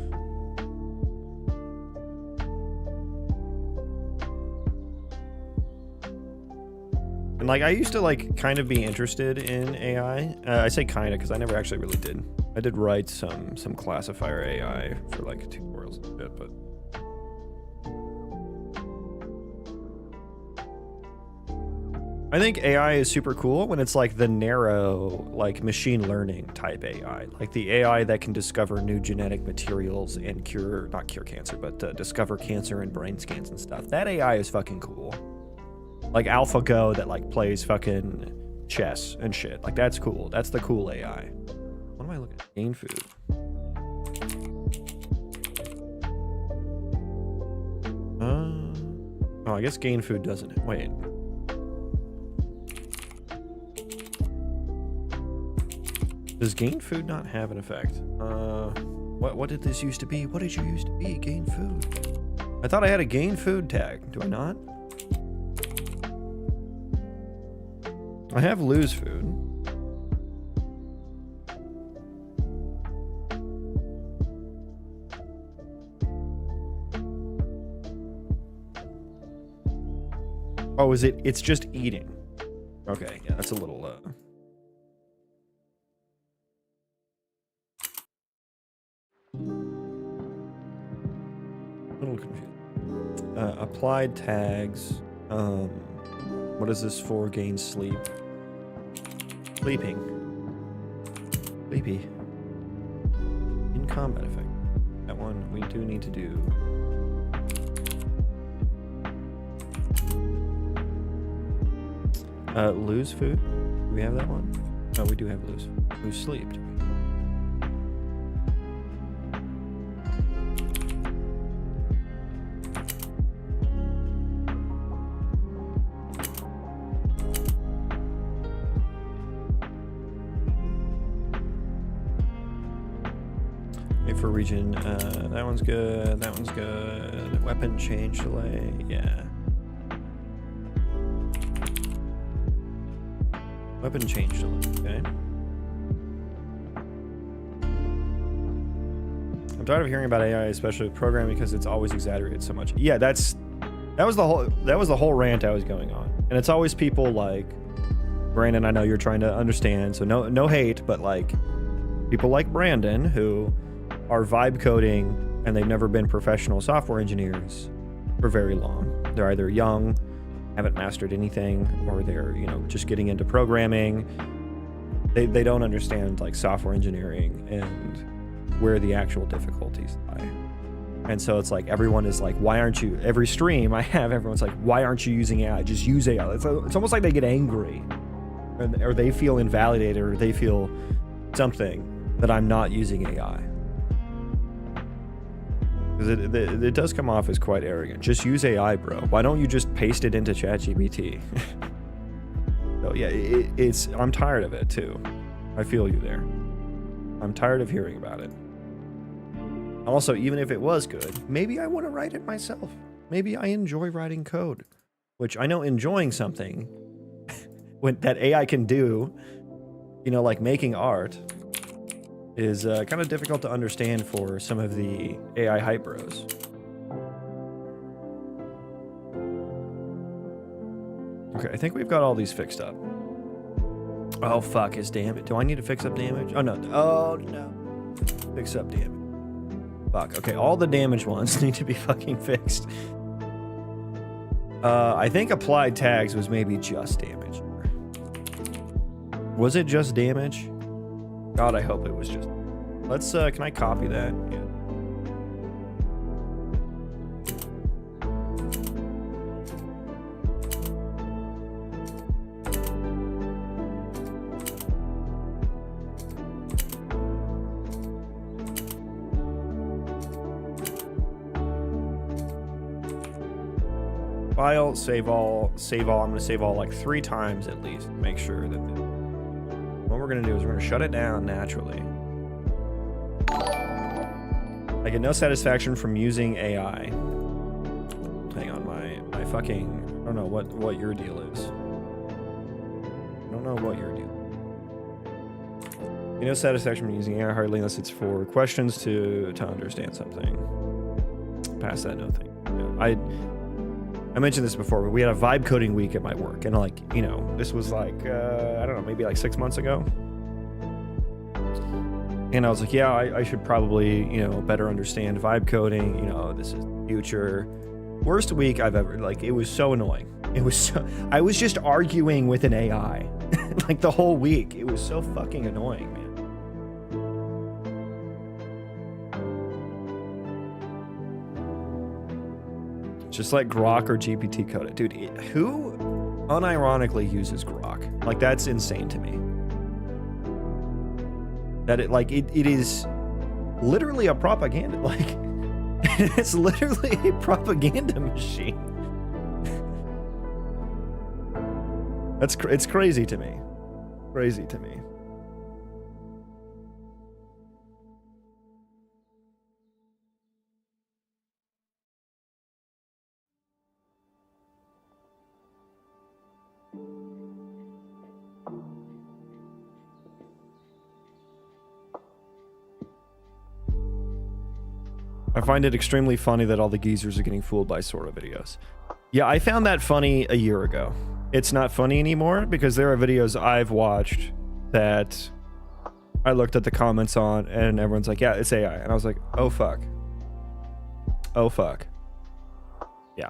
And like I used to like kind of be interested in AI. I say kind of because I never actually really did. I did write some classifier AI for like tutorials and shit, but I think AI is super cool when it's like the narrow, like machine learning type AI, like the AI that can discover new genetic materials and not cure cancer, but discover cancer in brain scans and stuff. That AI is fucking cool. Like AlphaGo that like plays fucking chess and shit. Like that's cool. That's the cool AI. What am I looking at? Gain food. Oh, I guess gain food doesn't. Wait. Does gain food not have an effect? What did this used to be? What did you used to be? Gain food. I thought I had a gain food tag. Do I not? I have lose food. Oh, is it? It's just eating. Okay, yeah, that's a little confused. Applied tags. What is this for? Gain sleep. Sleeping. Sleepy. In combat effect. That one we do need to do. Lose food. Do we have that one? Oh, we do have lose. Lose sleep. For region, that one's good, that one's good. Weapon change delay, yeah. Weapon change delay, okay. I'm tired of hearing about AI, especially with programming, because it's always exaggerated so much. Yeah, that was the whole rant I was going on. And it's always people like Brandon, I know you're trying to understand, so no hate, but like people like Brandon who are vibe coding and they've never been professional software engineers for very long. They're either young haven't mastered anything, or they're, you know, just getting into programming. They don't understand like software engineering and where the actual difficulties lie. And so it's like everyone is like, why aren't you, every stream I have, everyone's like, why aren't you using AI? Just use AI. It's almost like they get angry, or they feel invalidated, or they feel something that I'm not using AI. Because it does come off as quite arrogant. Just use AI, bro. Why don't you just paste it into ChatGPT? So yeah, I'm tired of it too. I feel you there. I'm tired of hearing about it. Also, even if it was good, maybe I want to write it myself. Maybe I enjoy writing code, which I know enjoying something that AI can do, you know, like making art, is kind of difficult to understand for some of the AI hype bros. Okay, I think we've got all these fixed up. Oh fuck, is damage. Do I need to fix up damage? Oh no. Oh no. Fix up damage. Fuck. Okay, all the damage ones need to be fucking fixed. I think applied tags was maybe just damage. Was it just damage? God, I hope it was just. Let's, can I copy that? Yeah. File, save all, save all. I'm going to save all like 3 times at least. Make sure that what we're going to do is we're going to shut it down naturally. I get no satisfaction from using AI. Hang on, my fucking, I don't know what your deal is. I don't know what your deal is. You know, satisfaction from using AI hardly unless it's for questions to understand something. Past that, no thing. Yeah, I mentioned this before, but we had a vibe coding week at my work, and like, you know, this was like, I don't know, maybe like 6 months ago. And I was like, yeah, I should probably, you know, better understand vibe coding. You know, this is the future. Worst week I've ever, like, it was so annoying. It was so, I was just arguing with an AI, like the whole week. It was so fucking annoying, man. Just like Grok or GPT code it. Dude, who unironically uses Grok? Like, that's insane to me. That it is literally a propaganda, like, it's literally a propaganda machine. It's crazy to me. Crazy to me. I find it extremely funny that all the geezers are getting fooled by Sora videos. Yeah, I found that funny a year ago. It's not funny anymore because there are videos I've watched that I looked at the comments on and everyone's like, yeah, it's AI. And I was like, oh fuck. Oh fuck. Yeah.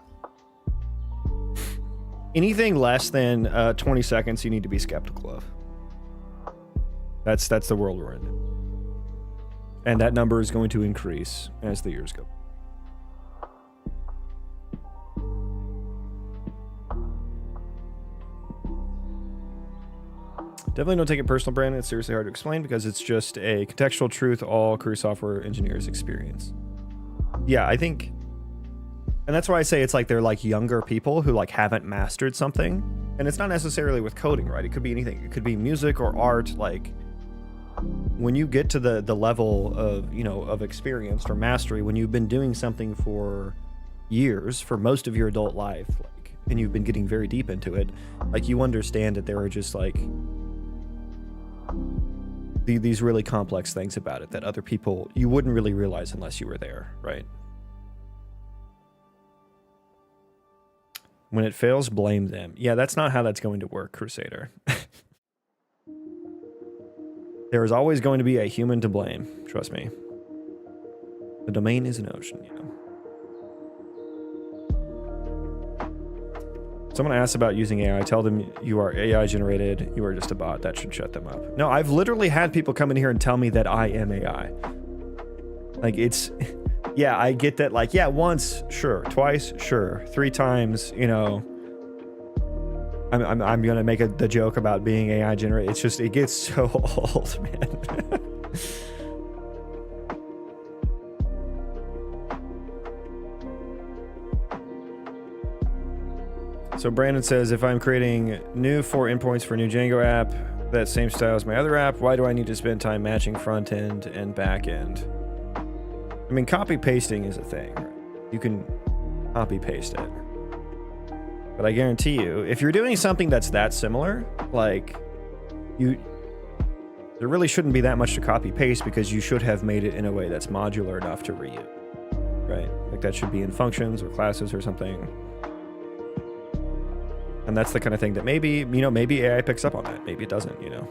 Anything less than 20 seconds you need to be skeptical of. That's the world we're in. And that number is going to increase as the years go. Definitely don't take it personal, Brandon. It's seriously hard to explain because it's just a contextual truth all career software engineers experience. Yeah, I think, and that's why I say it's like they're like younger people who like haven't mastered something. And it's not necessarily with coding, right? It could be anything. It could be music or art. Like, when you get to the level of, you know, of experience or mastery, when you've been doing something for years, for most of your adult life, like, and you've been getting very deep into it, like, you understand that there are just like these really complex things about it that other people, you wouldn't really realize unless you were there, right? When it fails, blame them. Yeah, that's not how that's going to work, Crusader. There is always going to be a human to blame. Trust me. The domain is an ocean, yeah. Someone asks about using AI. Tell them you are AI generated. You are just a bot. That should shut them up. No, I've literally had people come in here and tell me that I am AI. Like, it's... Yeah, I get that. Like, yeah, once, sure. Twice, sure. 3 times, you know... I'm gonna make the joke about being AI generated. It's just, it gets so old, man. So Brandon says, if I'm creating new 4 endpoints for a new Django app, that same style as my other app, why do I need to spend time matching front end and back end? I mean, copy pasting is a thing. You can copy paste it. But I guarantee you, if you're doing something that's that similar, like, there really shouldn't be that much to copy paste, because you should have made it in a way that's modular enough to reuse, right? Like, that should be in functions or classes or something. And that's the kind of thing that maybe, you know, maybe AI picks up on that. Maybe it doesn't, you know.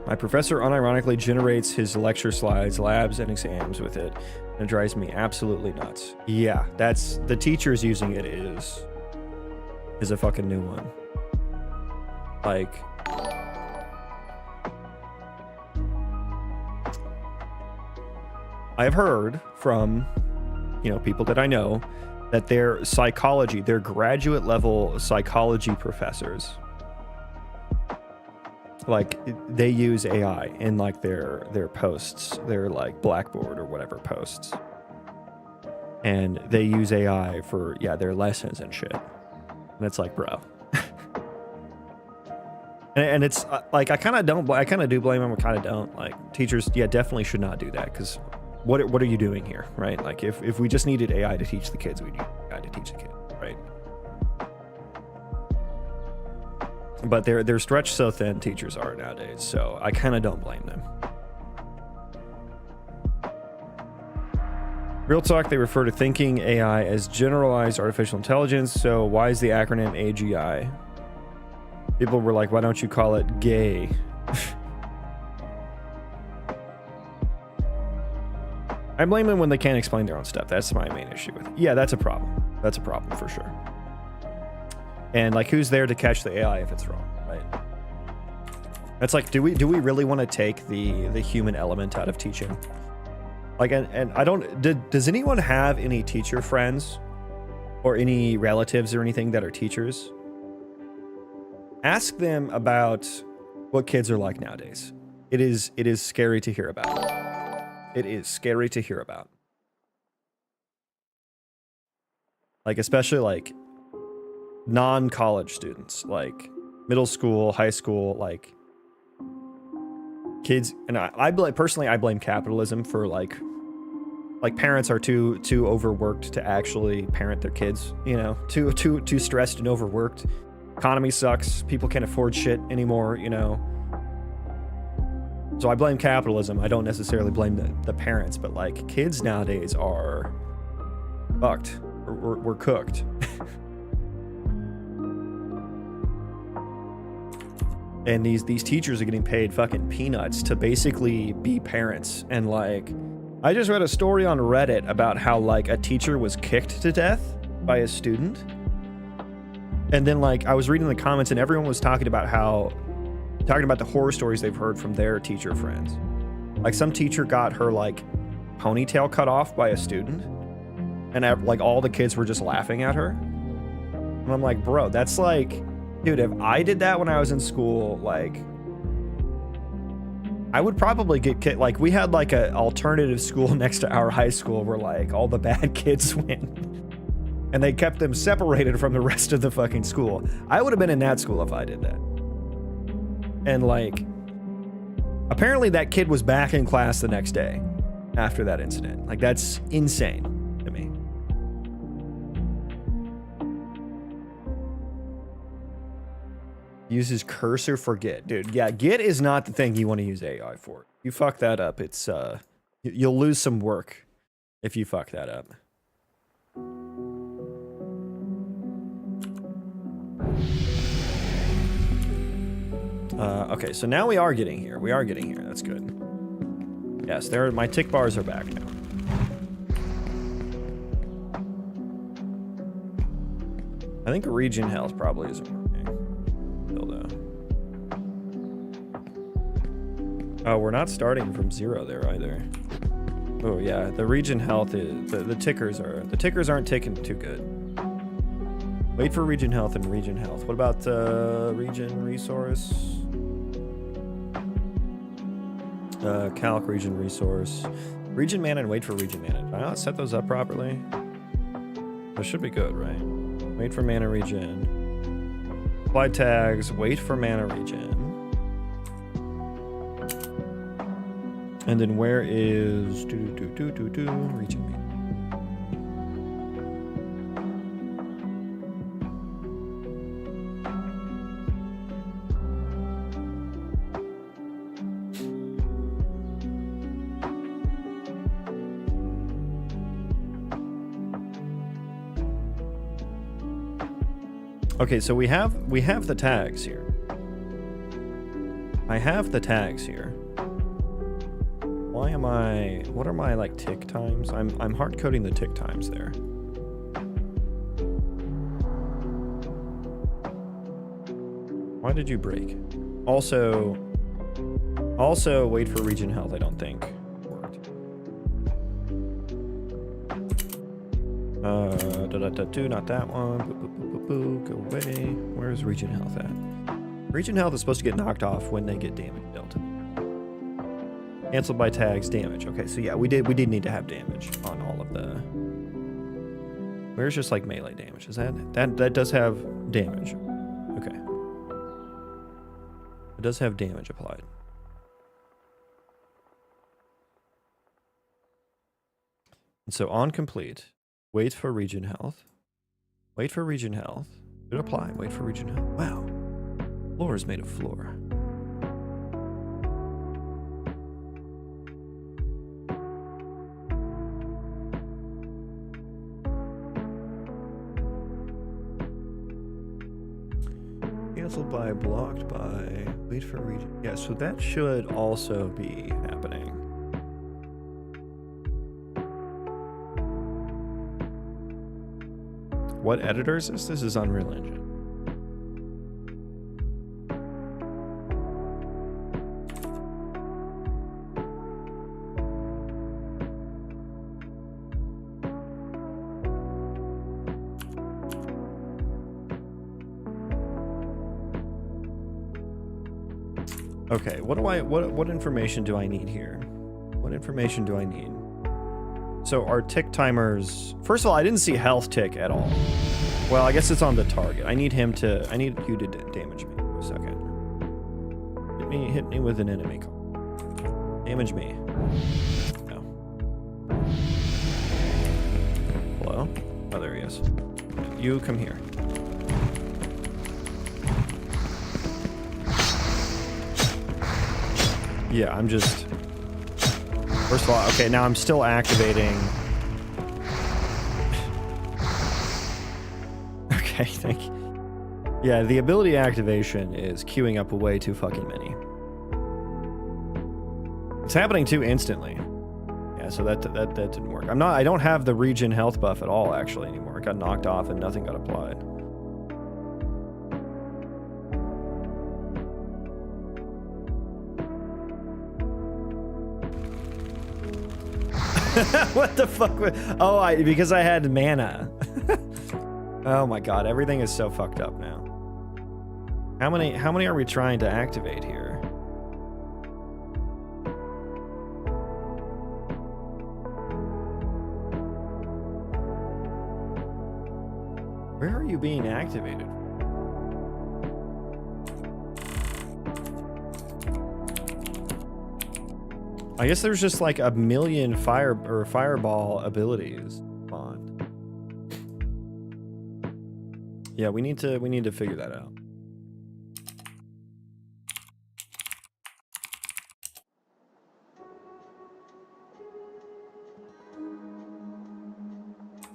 My professor unironically generates his lecture slides, labs, and exams with it, and it drives me absolutely nuts. Yeah, that's, the teachers using it is a fucking new one. Like, I've heard from, you know, people that I know that their psychology, their graduate level psychology professors, like, they use AI in like their posts, their like Blackboard or whatever posts, and they use AI for, yeah, their lessons and shit. And it's like, bro. And it's like, I kind of do blame them, I kind of don't. Like, teachers, yeah, definitely should not do that, because what are you doing here, right? Like, if we just needed AI to teach the kids, we need AI to teach the kids, right? But they're stretched so thin, teachers are nowadays, so I kind of don't blame them. Real talk, they refer to thinking AI as generalized artificial intelligence, so why is the acronym AGI? People were like, why don't you call it gay? I blame them when they can't explain their own stuff. That's my main issue with it. Yeah, that's a problem. That's a problem for sure. And like, who's there to catch the AI if it's wrong, right? That's like, do we really want to take the human element out of teaching? Like, and I don't, does anyone have any teacher friends or any relatives or anything that are teachers? Ask them about what kids are like nowadays. It is scary to hear about. It is scary to hear about. Like, especially like non-college students, like middle school, high school, like kids. And I blame capitalism for like parents are too overworked to actually parent their kids, you know, too stressed and overworked. Economy sucks. People can't afford shit anymore, you know. So I blame capitalism. I don't necessarily blame the parents, but like, kids nowadays are fucked. We're cooked. And these teachers are getting paid fucking peanuts to basically be parents. And like, I just read a story on Reddit about how like a teacher was kicked to death by a student. And then like, I was reading the comments and everyone was talking about the horror stories they've heard from their teacher friends. Like, some teacher got her like ponytail cut off by a student, and like all the kids were just laughing at her. And I'm like, bro, that's like, dude, if I did that when I was in school, like, I would probably get kicked. Like, we had like an alternative school next to our high school where like all the bad kids went. And they kept them separated from the rest of the fucking school. I would have been in that school if I did that. And like, apparently that kid was back in class the next day after that incident. Like, that's insane to me. Uses cursor for Git. Dude, yeah, Git is not the thing you want to use AI for. You fuck that up, it's you'll lose some work if you fuck that up. Okay, so now we are getting here. That's good. Yes, my tick bars are back now. I think region health probably isn't working. Oh, we're not starting from 0 there either. Oh yeah, the region health is the tickers aren't ticking too good. Wait for region health and region health. What about region resource? Calc region resource. Region mana and wait for region mana. Did I not set those up properly? Those should be good, right? Wait for mana region. Apply tags, wait for mana region. And then where is region mana? Okay, so we have the tags here. I have the tags here. What are my like tick times? I'm hard coding the tick times there. Why did you break? Also wait for region health, I don't think worked. Not that one. Go away. Where's region health at? Region health is supposed to get knocked off when they get damage dealt. Cancelled by tags, damage. Okay, so yeah, we did need to have damage on all of the. Where's just like melee damage? Is that does have damage? Okay. It does have damage applied. And so on complete, wait for region health. Wait for region health. Should apply. Wait for region health. Wow. Floor is made of floor. Cancelled by, blocked by, wait for region. Yeah, so that should also be happening. What editor is this? This is Unreal Engine. Okay, what information do I need here? What information do I need? So our tick timers, first of all, I didn't see health tick at all. Well, I guess it's on the target. I need you to damage me for a second. Hit me with an enemy call. Damage me. No. Hello? Oh, there he is. You come here. Yeah, I'm just... First of all, okay, now I'm still activating... Okay, thank you. Yeah, the ability activation is queuing up way too fucking many. It's happening too instantly. Yeah, so that didn't work. I don't have the region health buff at all, actually, anymore. It got knocked off and nothing got applied. What the fuck? Oh, because I had mana. Oh my god, everything is so fucked up now. How many are we trying to activate here? Where are you being activated? I guess there's just like a million fireball abilities spawned. Yeah, we need to figure that out.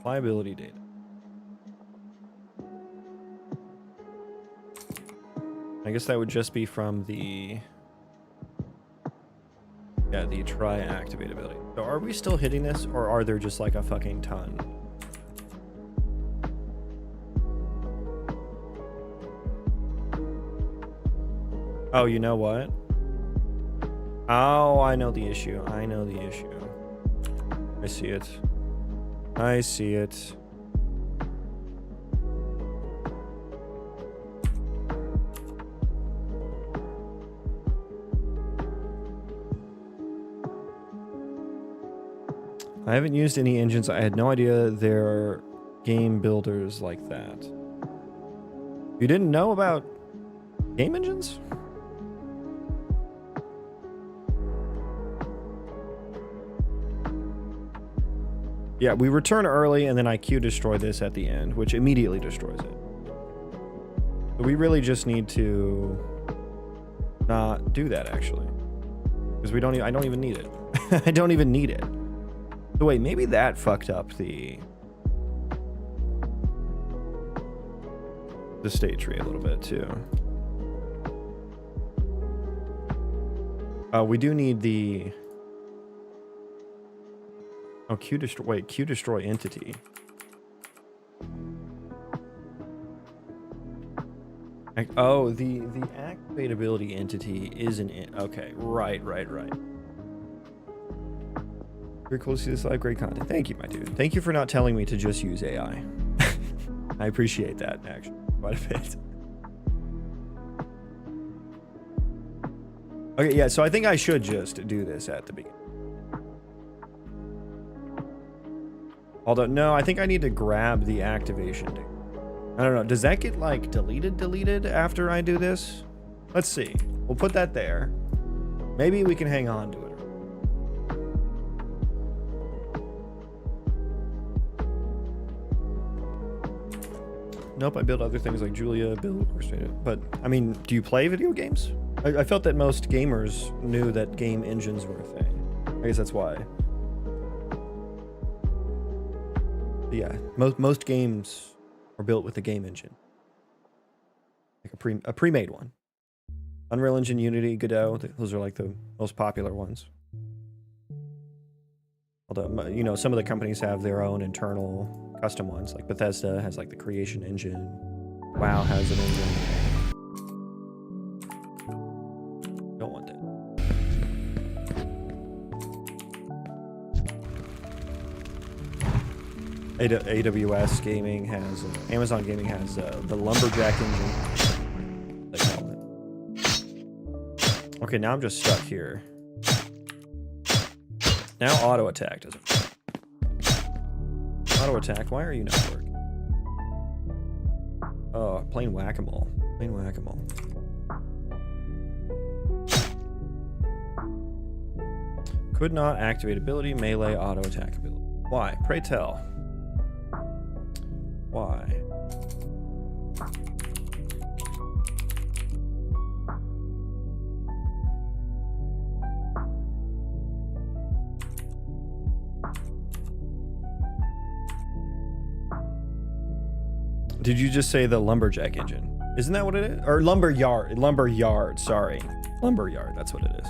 Liability data. I guess that would just be from the... Yeah, the try activate ability. So are we still hitting this, or are there just like a fucking ton? Oh, you know what? Oh, I know the issue. I know the issue. I see it. I see it. I haven't used any engines. I had no idea there are game builders like that. You didn't know about game engines? Yeah, we return early and then I Q destroy this at the end, which immediately destroys it. So we really just need to not do that actually. Because I don't even need it. I don't even need it. So wait, maybe that fucked up the state tree a little bit too. We do need the Q destroy. Wait, Q destroy entity. Oh, the activatability entity is okay. Right. Very cool to see this live. Great content. Thank you, my dude. Thank you for not telling me to just use AI. I appreciate that actually quite a bit. Okay, yeah. So I think I should just do this at the beginning. Although, no, I think I need to grab the activation. I don't know. Does that get, like, deleted after I do this? Let's see. We'll put that there. Maybe we can hang on to it. Nope, I build other things like Julia, but, I mean, do you play video games? I felt that most gamers knew that game engines were a thing. I guess that's why. Yeah, most games are built with a game engine, like a pre-made one. Unreal Engine, Unity, Godot, those are like the most popular ones. Although, you know, some of the companies have their own internal custom ones, like Bethesda has like the creation engine, WoW has an engine. Don't want that. AWS Gaming has, Amazon Gaming has the Lumberjack engine, they call it. Okay, now I'm just stuck here. Now auto attack doesn't work. Auto attack, why are you not working? Oh, plain whack-a-mole. Plain whack-a-mole. Could not activate ability, melee auto attack ability. Why? Pray tell. Why? Did you just say the lumberjack engine? Isn't that what it is? Or lumberyard, sorry. Lumberyard, that's what it is.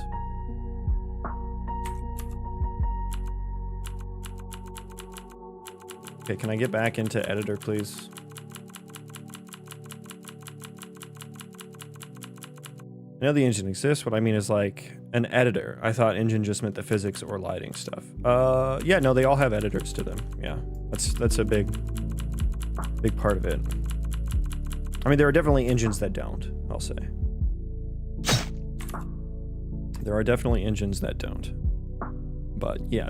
Okay, can I get back into editor, please? I know the engine exists. What I mean is like an editor. I thought engine just meant the physics or lighting stuff. Yeah, no, they all have editors to them. Yeah, that's a big part of it. I mean, there are definitely engines that don't, I'll say. There are definitely engines that don't. But yeah,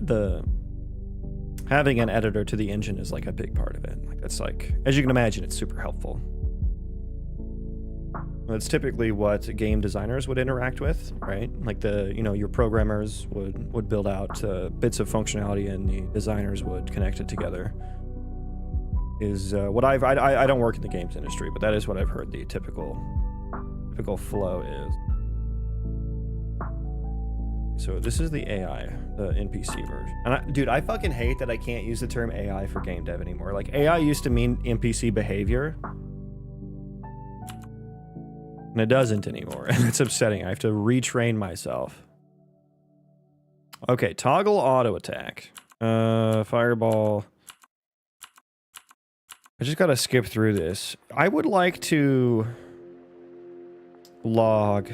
having an editor to the engine is like a big part of it. Like that's like, as you can imagine, it's super helpful. That's typically what game designers would interact with, right? Like your programmers would build out bits of functionality and the designers would connect it together. Is what I don't work in the games industry, but that is what I've heard the typical flow is. So this is the AI, the NPC version. And dude, I fucking hate that I can't use the term AI for game dev anymore. Like AI used to mean NPC behavior. And it doesn't anymore. And it's upsetting. I have to retrain myself. Okay, toggle auto attack. Fireball. I just gotta skip through this. I would like to log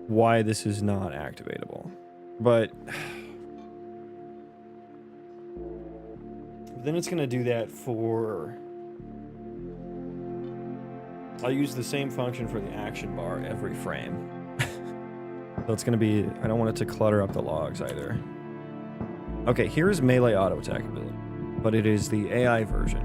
why this is not activatable. But then it's going to do that for... I'll use the same function for the action bar every frame. So it's going to be... I don't want it to clutter up the logs either. Okay, here's melee auto attack ability, but it is the AI version.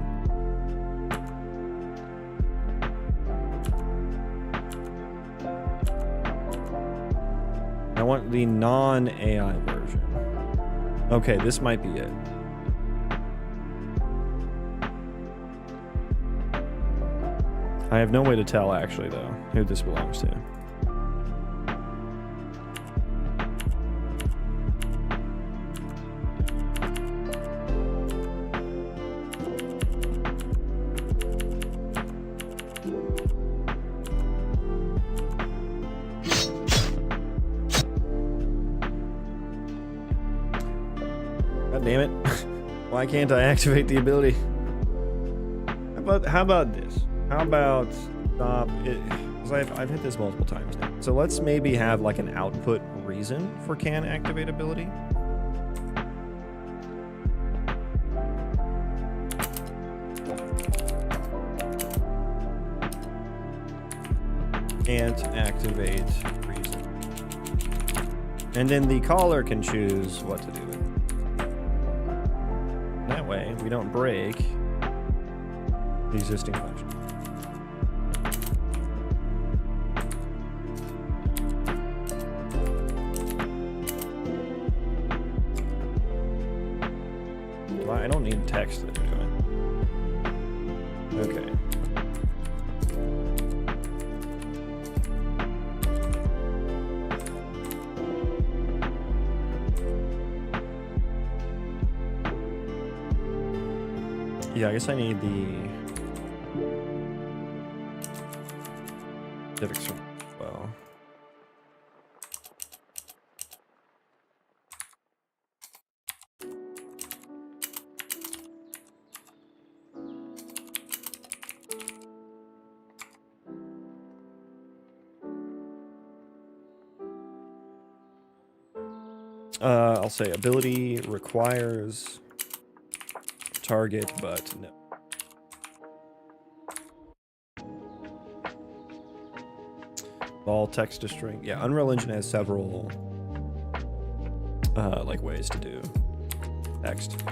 I want the non-AI version. Okay, this might be it. I have no way to tell, actually, though, who this belongs to. God damn it. Why can't I activate the ability? How about this? How about stop it? Because I've hit this multiple times now. So let's maybe have like an output reason for can activate ability. Can't activate reason. And then the caller can choose what to do with it. That way we don't break the existing function. Well, I don't need text that you're doing. Okay. Yeah, I guess I need the civics as well. I'll say ability requires target, but no. All text to string. Yeah, Unreal Engine has several like ways to do text.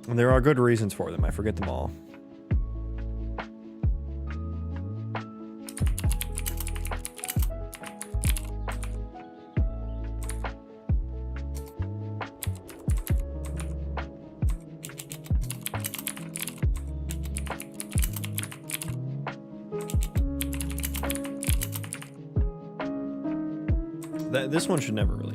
And there are good reasons for them. I forget them all. This one should never really.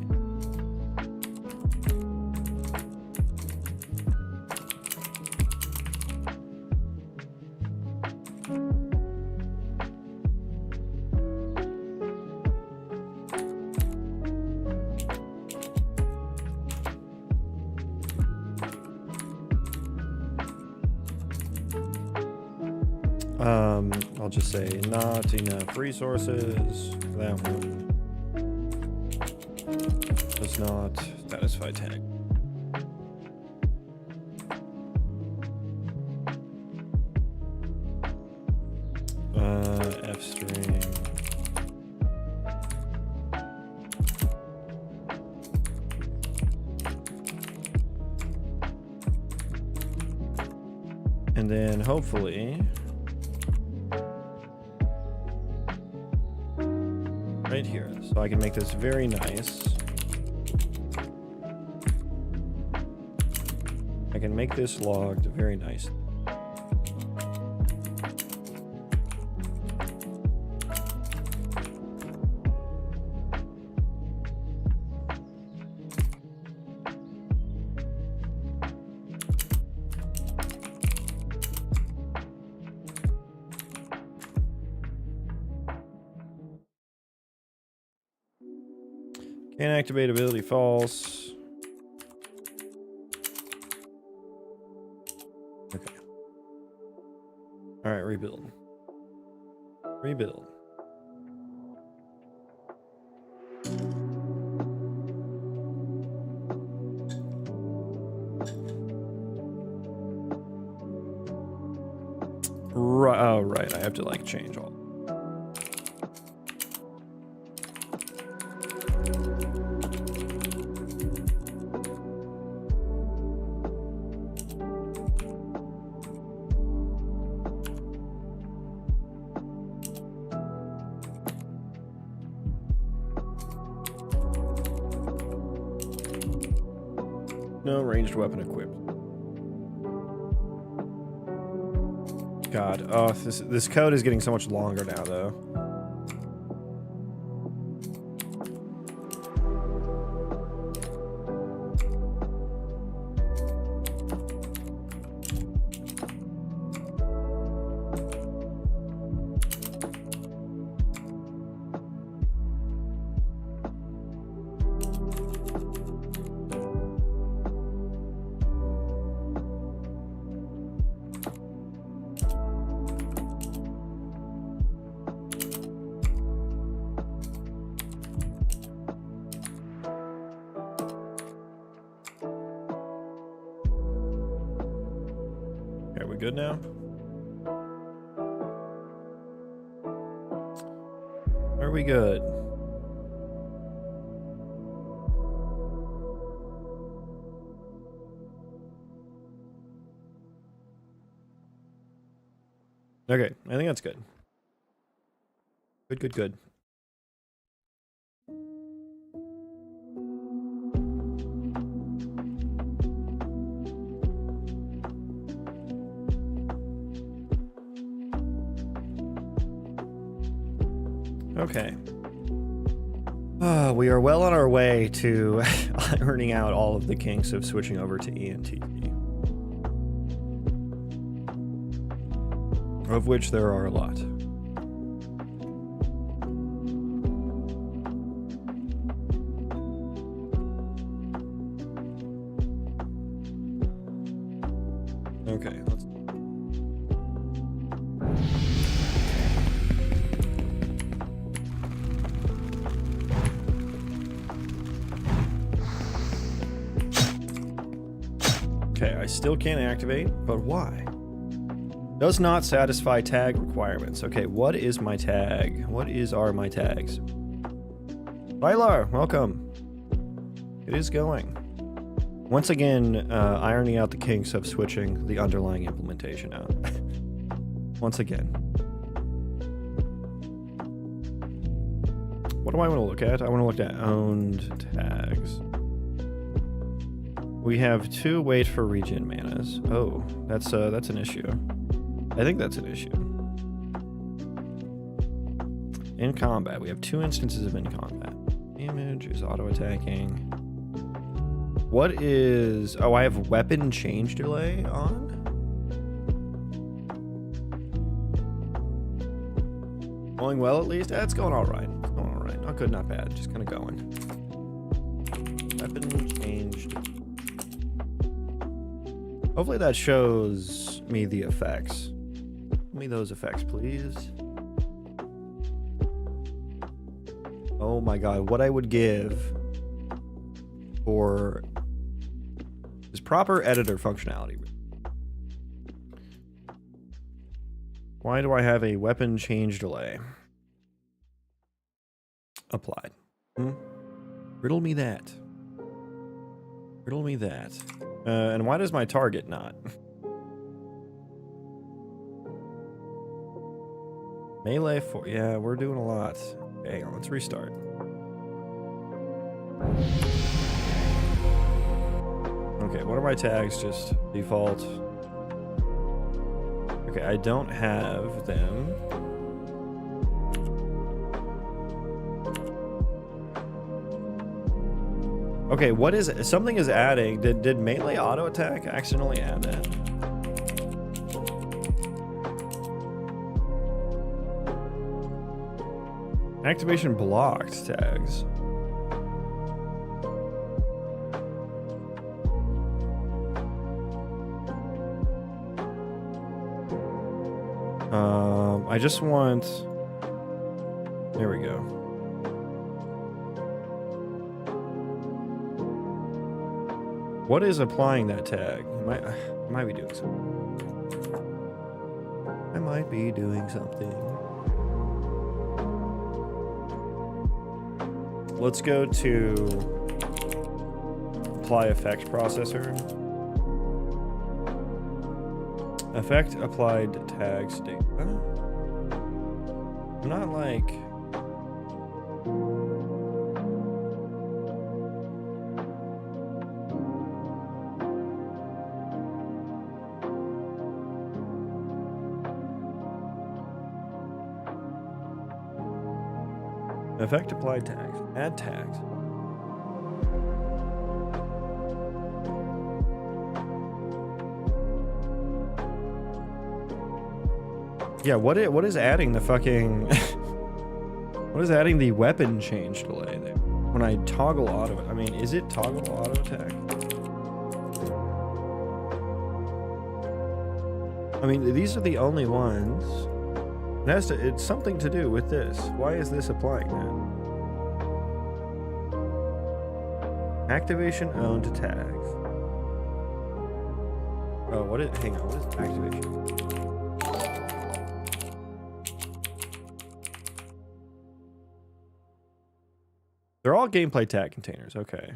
I'll just say not enough resources. That one does not satisfy tag. F string. And then hopefully right here, so I can make this very nice. I can make this logged very nice. Can't activate ability false. Okay. All right, rebuild. Rebuild. Right. Oh, right. I have to like change all. No ranged weapon equipped. God, oh, this code is getting so much longer now, though. Are we good now? Are we good? Okay, I think that's good. Good. Okay. We are well on our way to ironing out all of the kinks of switching over to EnTT. Of which there are a lot. Okay, let's... Okay, I still can't activate, but why? Does not satisfy tag requirements. Okay, what is my tag? What are my tags? Tyler, welcome. It is going. Once again, ironing out the kinks of switching the underlying implementation out. Once again. What do I want to look at? I want to look at owned tags. We have 2 wait for regen manas. Oh, that's an issue. I think that's an issue. In combat, we have 2 instances of in combat. Damage is auto-attacking. What is... Oh, I have weapon change delay on? Going well, at least? It's going alright. It's going alright. Not good, not bad. Just kind of going. Weapon changed. Hopefully that shows me the effects. Give me those effects, please. Oh my god, what I would give for this proper editor functionality. Why do I have a weapon change delay applied? Riddle me that. Riddle me that. And why does my target not? Melee for... Yeah, we're doing a lot. Okay, hang on, let's restart. Okay, what are my tags? Just default. Okay, I don't have them. Okay, what is it? Something is adding. Did melee auto attack accidentally add that? Activation blocked tags. I just want... There we go. What is applying that tag? I might be doing something. I might be doing something. Let's go to apply effect processor. Effect applied tags data. I'm not like. Effect applied tags. Add tags. Yeah, what is adding the fucking what is adding the weapon change delay there? When I toggle auto, I mean, is it toggle auto attack? I mean, these are the only ones. It's something to do with this. Why is this applying that? Activation owned tags. Oh, hang on, what is activation? They're all gameplay tag containers, okay.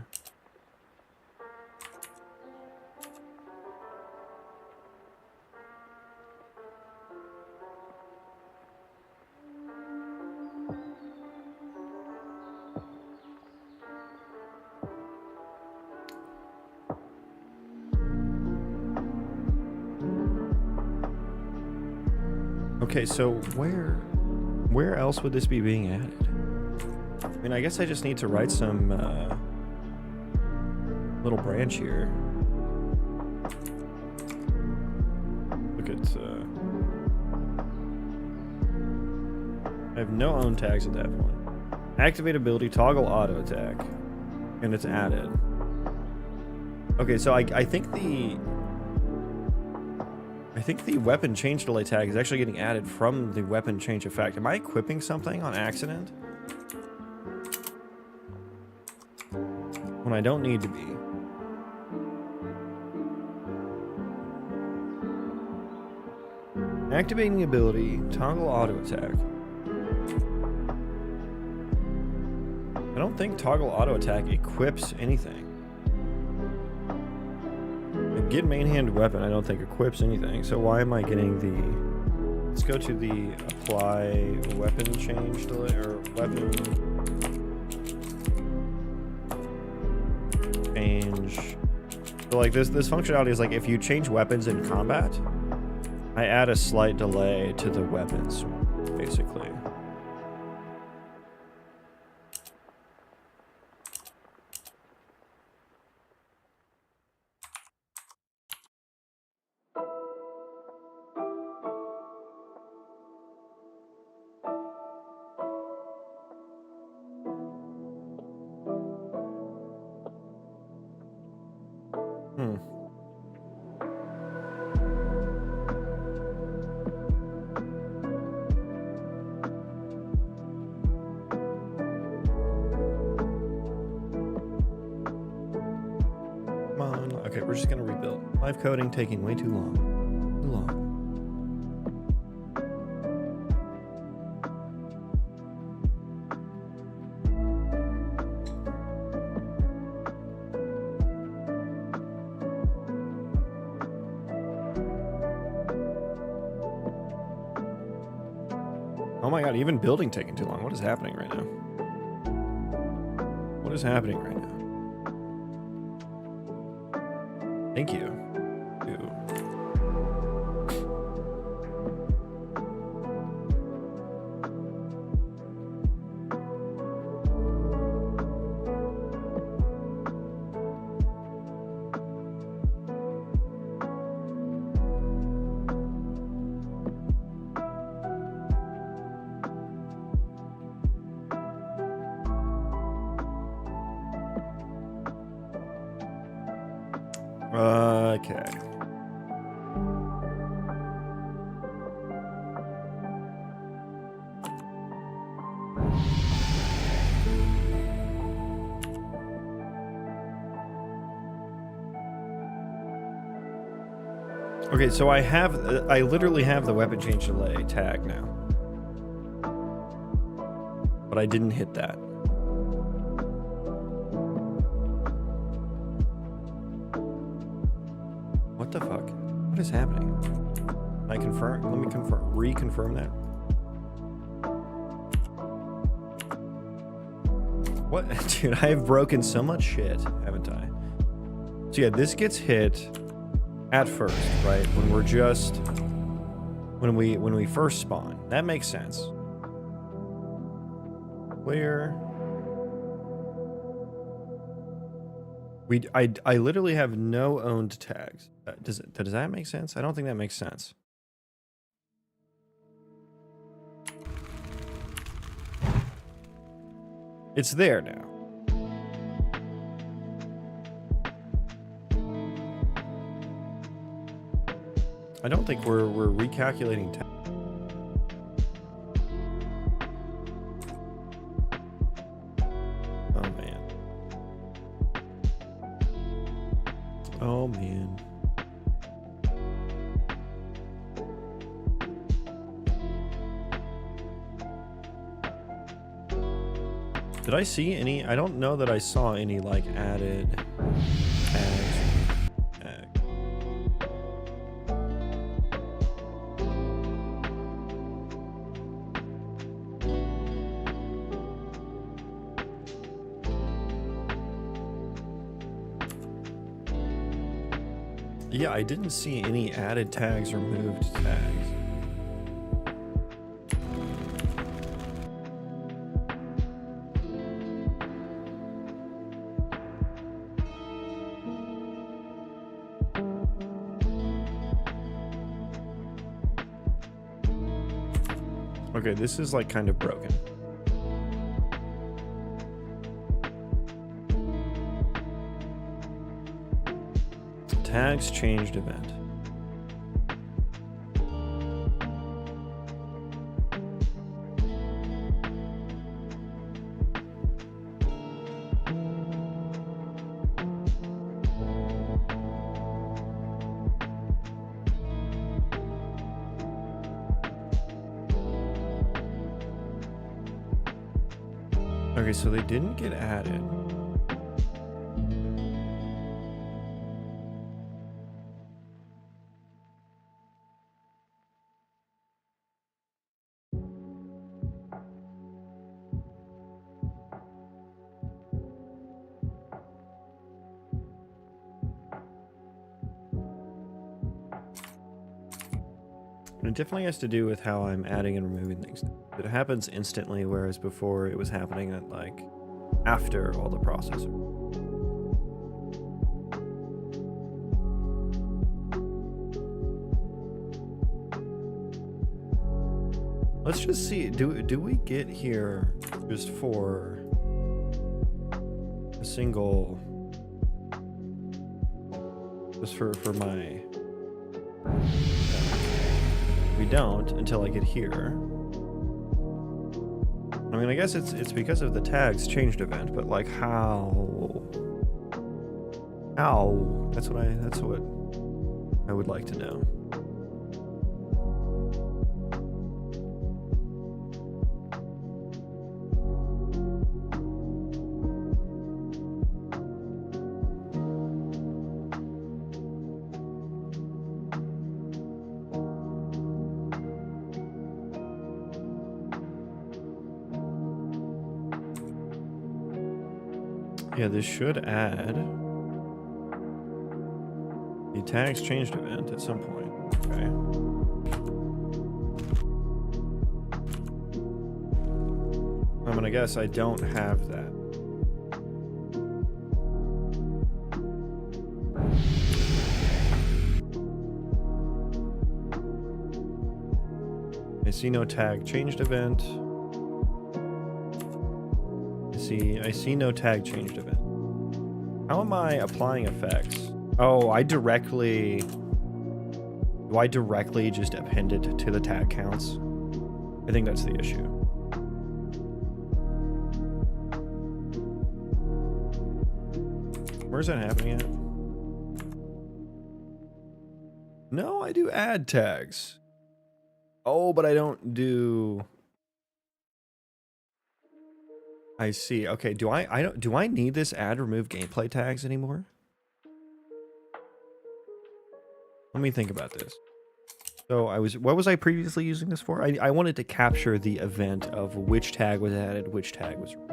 Okay, so where else would this be being added? I mean, I guess I just need to write some little branch here. Look at I have no own tags at that point. Activate ability, toggle auto attack, and it's added. Okay, so I think the weapon change delay tag is actually getting added from the weapon change effect. Am I equipping something on accident? When I don't need to be. Activating the ability, toggle auto attack. I don't think toggle auto attack equips anything. Get main hand weapon, I don't think equips anything. So why am I getting the... Let's go to the apply weapon change delay, or weapon change. So like this functionality is like if you change weapons in combat, I add a slight delay to the weapons, basically. Okay, we're just gonna rebuild. Live coding taking way too long. Too long. Oh my god, even building taking too long. What is happening right now? What is happening right now? Thank you. Ew. Okay. Okay, so I literally have the weapon change delay tag now. But I didn't hit that. What the fuck? What is happening? I confirm, let me reconfirm that. What? Dude, I have broken so much shit, haven't I? So yeah, this gets hit at first, right? When we're just, when we first spawn. That makes sense. Where? I literally have no owned tags. Does that make sense? I don't think that makes sense. It's there now. I don't think we're recalculating tags. Oh man. Oh man. Did I see any? I don't know that I saw any like added tags. Yeah, I didn't see any added tags or moved tags. Okay, this is like kind of broken. Tags changed event. Okay, so they didn't get added. And it definitely has to do with how I'm adding and removing things. It happens instantly, whereas before it was happening at like after all the processor. Let's just see. Do we get here just for a single? Just for my. We don't until I get here. I mean, I guess it's because of the tags changed event, but like how? How? That's what I would like to know. Yeah, this should add the tags changed event at some point. Okay. I'm gonna guess I don't have that. I see no tag changed event. I see no tag changed event. How am I applying effects? Oh, do I directly just append it to the tag counts? I think that's the issue. Where's that happening at? No, I do add tags. Oh, but I don't do... I see. Okay, do I need this add remove gameplay tags anymore? Let me think about this. So what was I previously using this for? I wanted to capture the event of which tag was added, which tag was removed.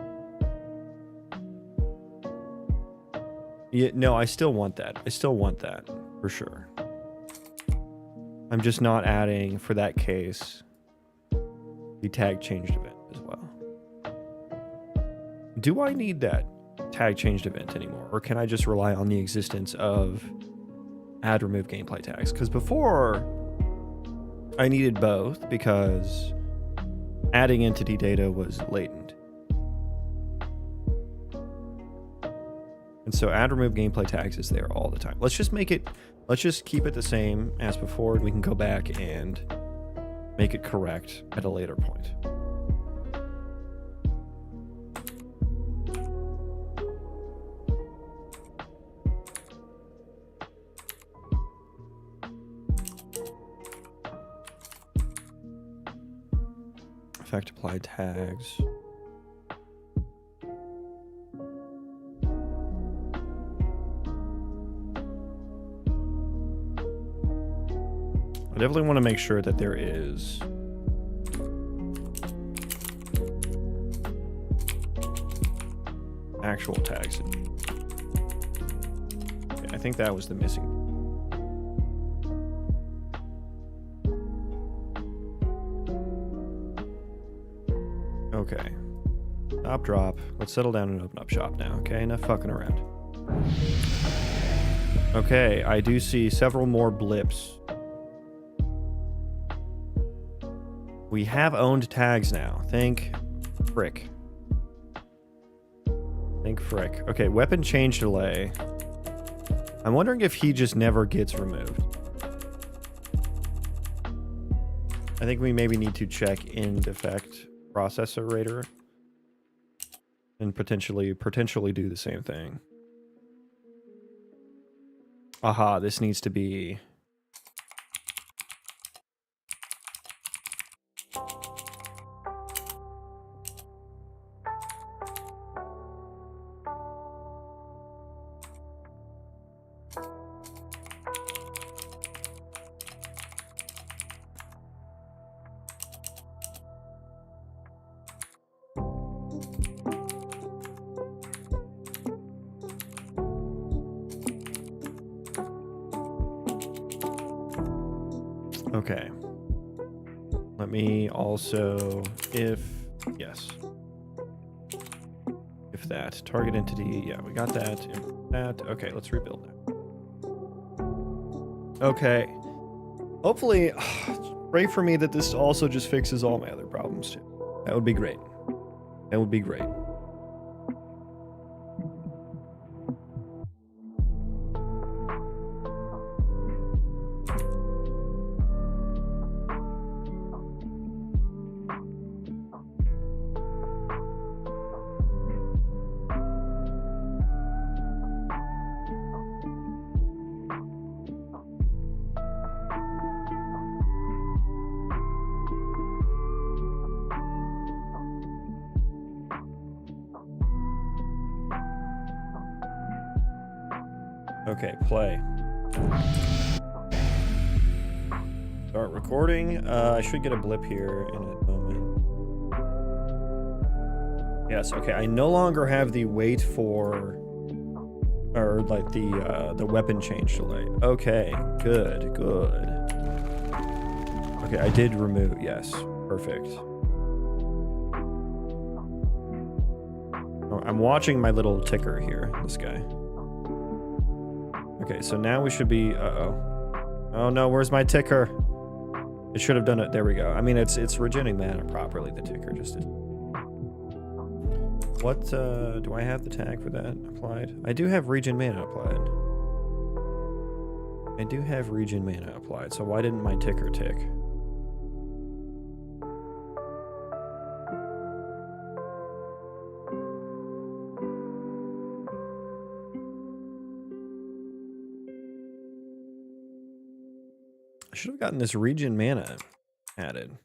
Yeah, no, I still want that. I still want that for sure. I'm just not adding, for that case, the tag changed event as well. Do I need that tag changed event anymore? Or can I just rely on the existence of add remove gameplay tags? Because before, I needed both because adding entity data was latent. And so add remove gameplay tags is there all the time. Let's just keep it the same as before, and we can go back and make it correct at a later point. Effect apply tags. I definitely want to make sure that there is actual tags. Okay, I think that was the missing. Okay. Stop, drop. Let's settle down and open up shop now, okay? Enough fucking around. Okay, I do see several more blips. We have owned tags now. Thank frick. Thank frick. Okay, weapon change delay. I'm wondering if he just never gets removed. I think we maybe need to check in defect processor rater and potentially do the same thing. Aha, this needs to be... Okay. Let me also, if that target entity, yeah, we got that. Okay, let's rebuild that. Okay. Hopefully, pray for me that this also just fixes all my other problems too. That would be great. That would be great. Okay, play. Start recording. I should get a blip here in a moment. Yes, okay. I no longer have the wait for, or like the weapon change delay. Okay, good. Okay, I did remove, yes, perfect. Oh, I'm watching my little ticker here, this guy. Okay, so now we should be, oh no, where's my ticker? It should have done it, there we go. I mean, it's regenerating mana properly, the ticker just did. What, do I have the tag for that applied? I do have regen mana applied. So why didn't my ticker tick? I should have gotten this region mana added.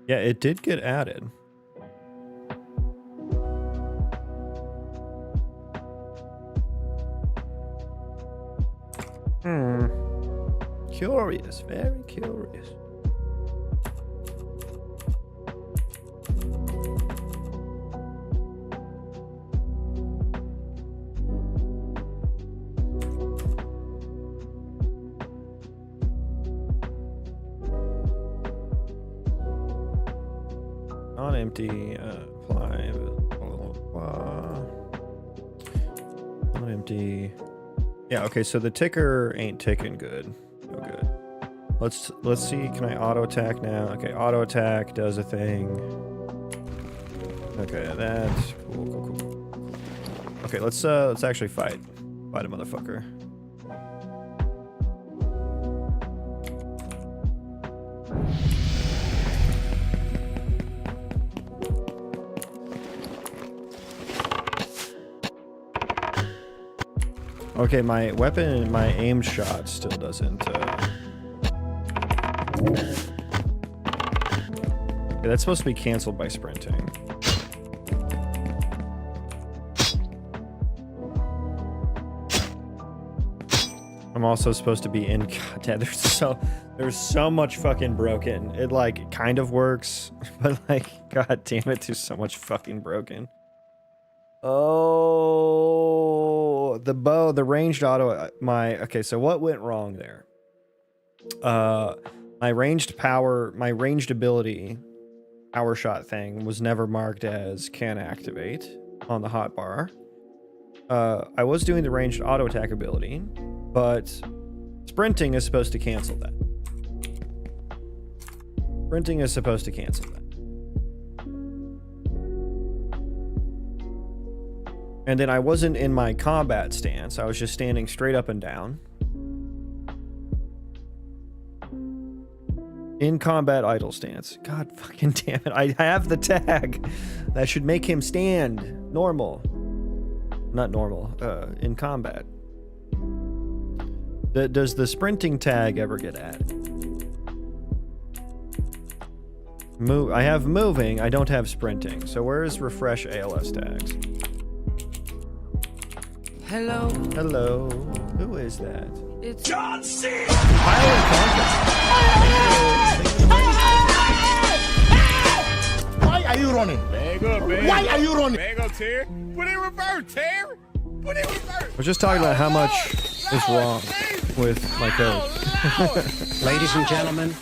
Yeah, it did get added. Curious, very curious. On empty, apply, blah, blah, blah. On empty. Yeah, okay, so the ticker ain't ticking good. No good. Let's see, can I auto attack now? Okay, auto attack does a thing. Okay, that's cool. Okay, let's actually fight. Fight a motherfucker. Okay, my weapon, my aim shot still doesn't. Okay, that's supposed to be canceled by sprinting. I'm also supposed to be in. God damn, there's so much fucking broken. It like kind of works, but like, god damn it, there's so much fucking broken. Oh, the bow, the ranged auto, okay, so what went wrong there? My ranged ability, power shot thing was never marked as can activate on the hotbar. I was doing the ranged auto attack ability, but sprinting is supposed to cancel that. Sprinting is supposed to cancel that. And then I wasn't in my combat stance. I was just standing straight up and down. In combat idle stance. God fucking damn it. I have the tag. That should make him stand normal. Not normal. In combat. Does the sprinting tag ever get added? I have moving. I don't have sprinting. So where is refresh ALS tags? Hello. Hello. Who is that? It's John C. Why are you running? Bag up, bag Why up. are you running? Bag up, Terry. Put it in reverse, Terry. Put it in reverse. We're just talking about how much is wrong with my code. Ladies and gentlemen,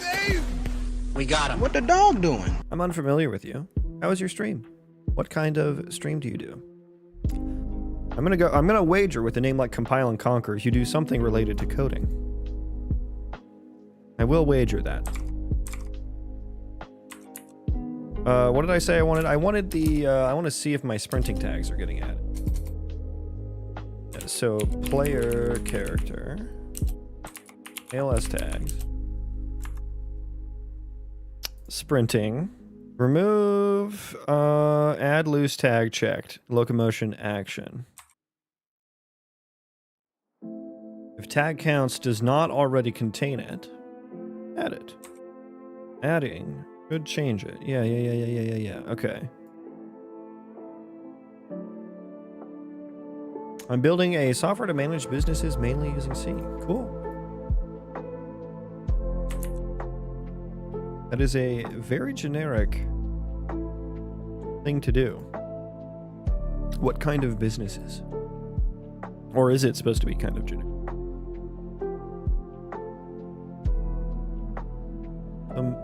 we got him. What the dog doing? I'm unfamiliar with you. How was your stream? What kind of stream do you do? I'm gonna wager with a name like Compile and Conquer, you do something related to coding. I will wager that. What did I say I wanted? I want to see if my sprinting tags are getting added. Yeah, so player character, ALS tags, sprinting, remove, add loose tag checked, locomotion action. If tag counts does not already contain it, add it. Adding could change it. Yeah. Okay. I'm building a software to manage businesses mainly using C. Cool. That is a very generic thing to do. What kind of businesses? Or is it supposed to be kind of generic?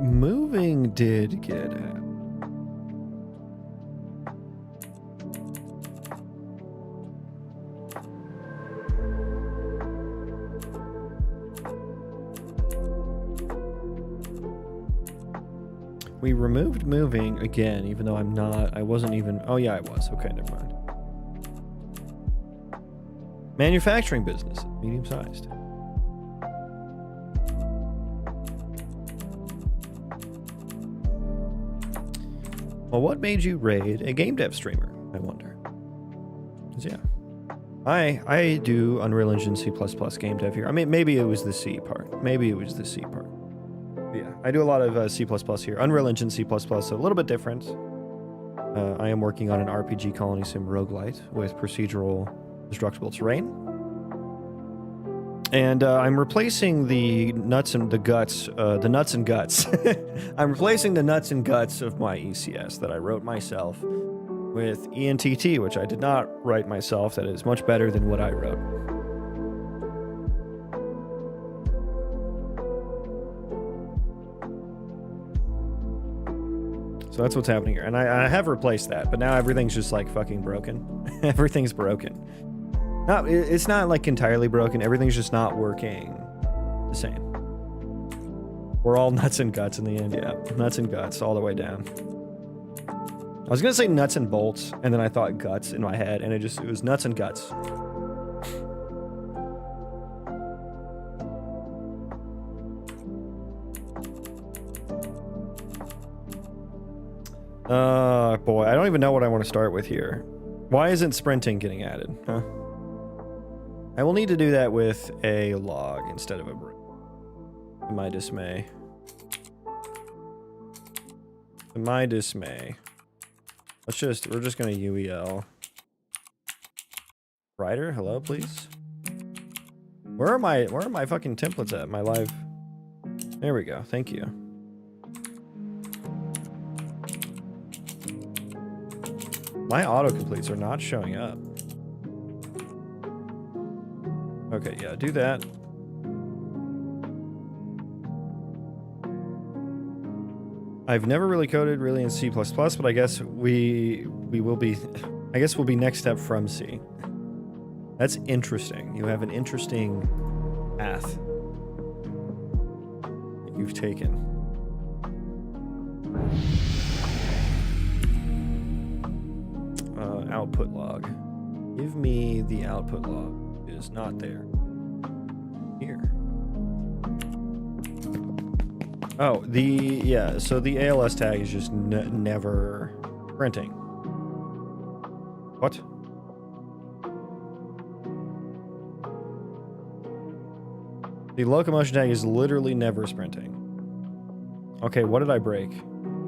Moving did get added. We removed moving again, even though I wasn't even, oh yeah, I was. Okay, never mind. Manufacturing business, medium-sized. Well, what made you raid a game dev streamer, I wonder? 'Cause yeah. I do Unreal Engine C++ game dev here. I mean, maybe it was the C part. Maybe it was the C part. But yeah, I do a lot of C++ here. Unreal Engine C++, so a little bit different. I am working on an RPG Colony Sim Roguelite with procedural destructible terrain. And I'm replacing the nuts and guts. I'm replacing the nuts and guts of my ECS that I wrote myself with EnTT, which I did not write myself. That is much better than what I wrote. So that's what's happening here. And I have replaced that, but now everything's just like fucking broken. Everything's broken. No, it's not like entirely broken. Everything's just not working the same. We're all nuts and guts in the end, yeah. Nuts and guts all the way down. I was gonna say nuts and bolts, and then I thought guts in my head, and it was nuts and guts. Boy, I don't even know what I want to start with here. Why isn't sprinting getting added, huh? I will need to do that with a log instead of a break. To my dismay. To my dismay. We're just gonna UEL. Writer, hello, please. Where are my fucking templates at? My live. There we go. Thank you. My autocompletes are not showing up. Okay, yeah, do that. I've never really coded really in C++, but I guess we will be, I guess we'll be next step from C. That's interesting. You have an interesting path that you've taken. Output log. Give me the output log. It is not there. Here. Oh, so the ALS tag is just never printing. What? The locomotion tag is literally never sprinting. Okay, what did I break?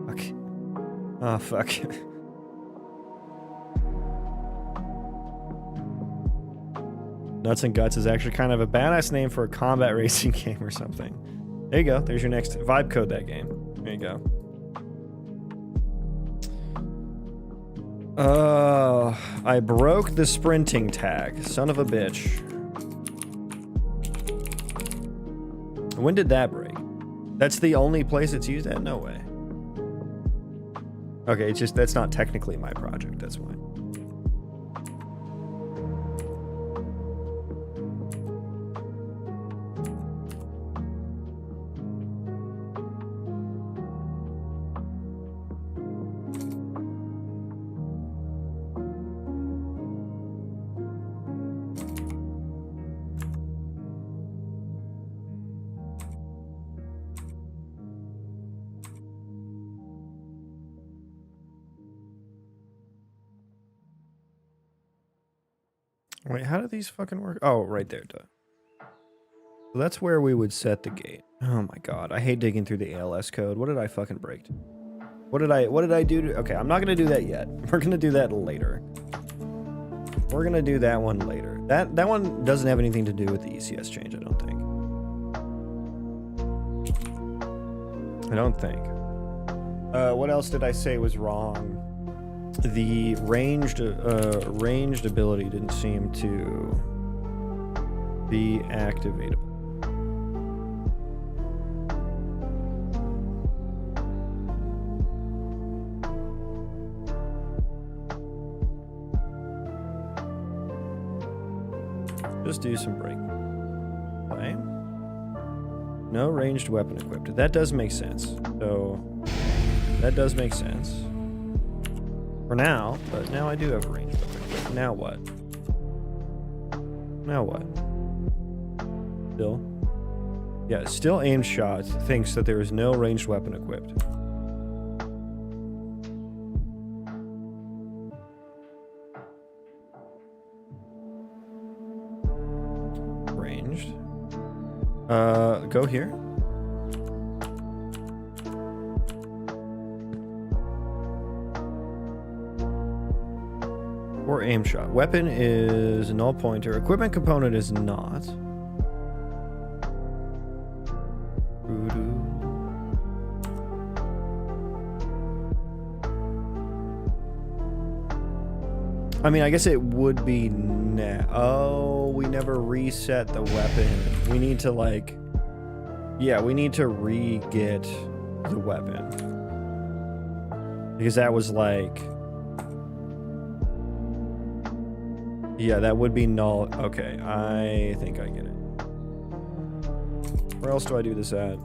Okay. Oh, fuck. Nuts and Guts is actually kind of a badass name for a combat racing game or something. There you go. There's your next vibe code that game. There you go. I broke the sprinting tag. Son of a bitch. When did that break? That's the only place it's used at? No way. Okay, it's just, that's not technically my project. That's why. Wait, how do these fucking work? Oh, right there. Duh. So that's where we would set the gate. Oh my god, I hate digging through the ALS code. What did I fucking break? What did I do to... Okay, I'm not gonna do that yet. We're gonna do that later. We're gonna do that one later. That one doesn't have anything to do with the ECS change, I don't think. What else did I say was wrong? The ranged ability didn't seem to be activatable. Just do some break. Play. No ranged weapon equipped. That does make sense. So that does make sense. For now, but now I do have a ranged weapon. Now what? Now what? Still? Yeah, still aimed shot thinks that there is no ranged weapon equipped. ranged. Go here. Or aim shot. Weapon is null pointer. Equipment component is not. I mean, I guess it would be oh, we never reset the weapon. We need to like, yeah, we need to re-get the weapon. Because that was like, yeah, that would be null. Okay, I think I get it. Where else do I do this at?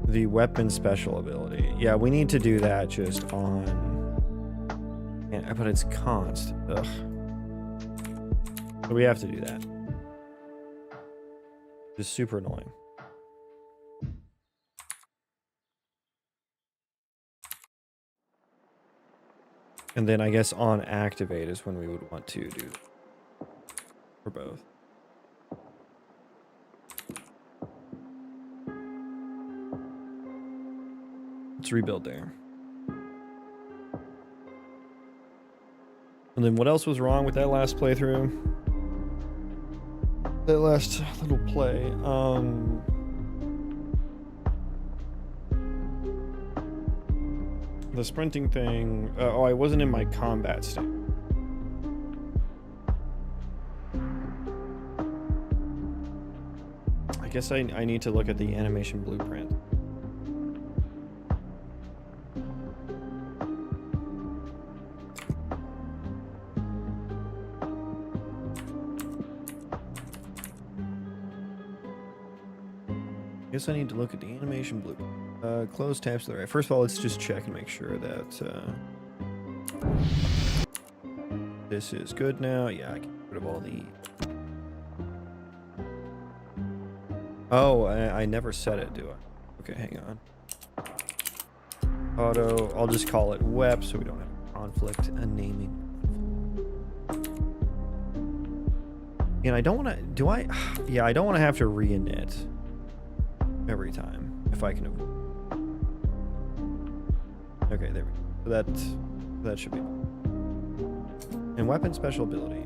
The weapon special ability. Yeah, we need to do that just on... Yeah, but it's const. Ugh. So we have to do that. Just super annoying. And then I guess on activate is when we would want to do for both. Let's rebuild there. And then what else was wrong with that last playthrough? That last little play. The sprinting thing. Oh, I wasn't in my combat state. I guess I need to look at the animation blueprint. I need to look at the animation blueprint. Close tabs to the right. First of all, let's just check and make sure that this is good now. Yeah, I can get rid of all the... Oh, I never set it, do I? Okay, hang on. Auto, I'll just call it WEP so we don't have conflict in naming. And I don't want to... Do I... Yeah, I don't want to have to re-init every time, if I can avoid. Okay, there we go. So that should be. And weapon special ability.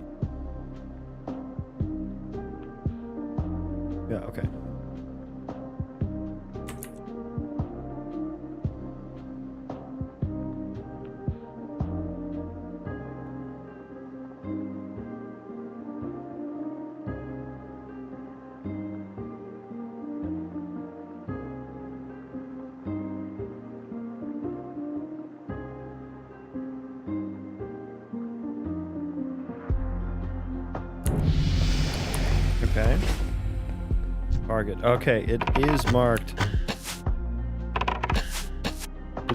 Yeah, okay. Okay. Target. Okay, it is marked.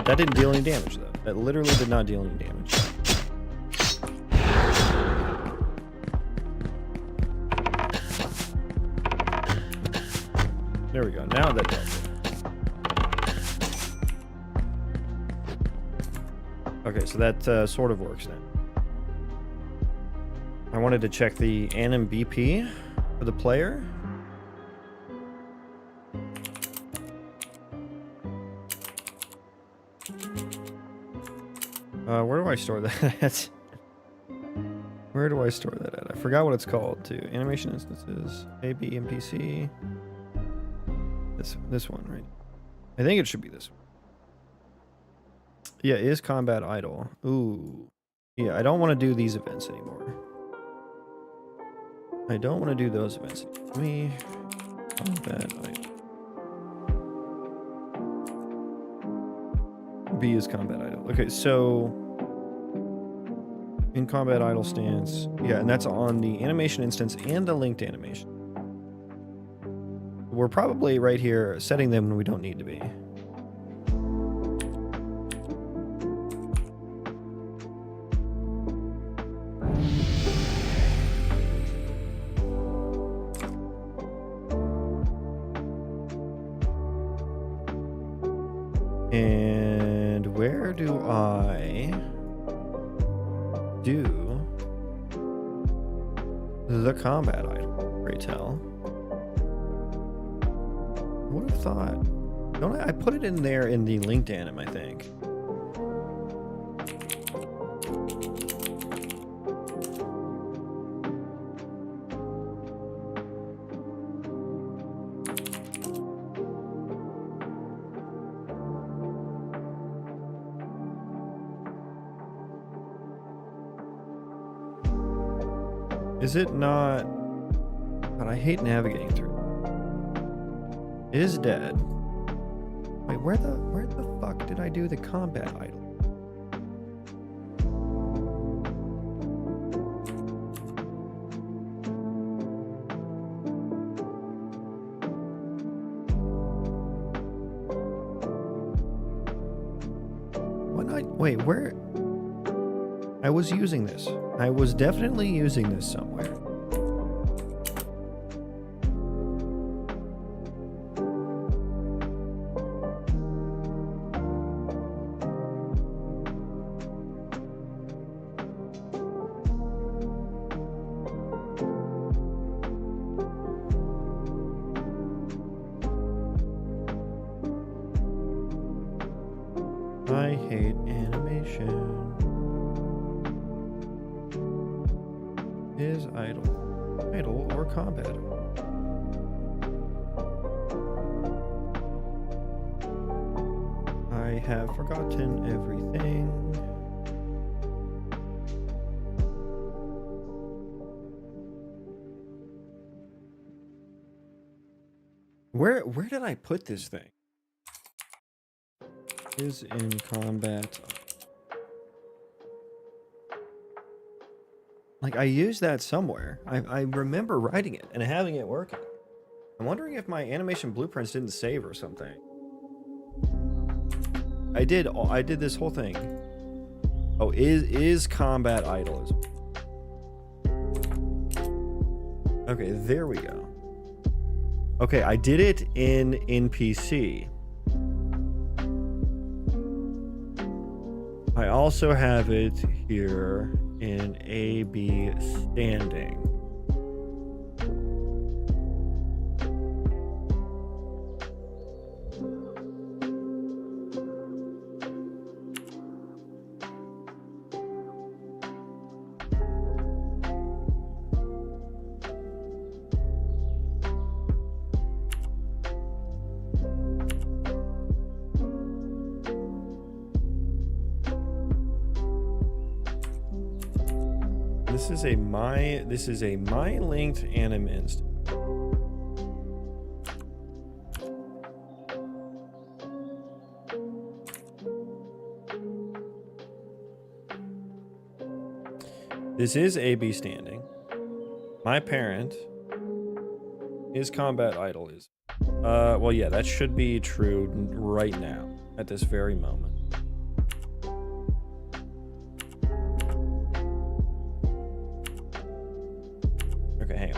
That didn't deal any damage, though. That literally did not deal any damage. There we go. Now that dealt it. Okay, so that sort of works now. I wanted to check the anim BP for the player. Where do I store that at? Where do I store that at? I forgot what it's called too. Animation instances, AB and PC. This one, right? I think it should be this one. Yeah, is combat idle. Ooh. Yeah, I don't want to do these events anymore. I don't want to do those events. Me, combat idle. B is combat idle. Okay, so in combat idle stance, yeah, and that's on the animation instance and the linked animation. We're probably right here setting them when we don't need to be. And where do I do The combat idol. Pray tell. I would have thought. Don't I put it in there in the linked anim, I think. Is it not? But I hate navigating through. It is dead. Wait, where the fuck did I do the combat idol? Wait, where? I was using this. I was definitely using this somewhere. I hate animation. Is idle or combat? I have forgotten everything. Where did I put this thing? Is in combat. Like, I used that somewhere. I remember writing it and having it working. I'm wondering if my animation blueprints didn't save or something. I did this whole thing. Oh, is combat idle. Okay, there we go. Okay, I did it in NPC. I also have it here in AB standing. This is a my linked anim instance. This is AB standing. My parent is combat idle is. Well, yeah, that should be true right now at this very moment.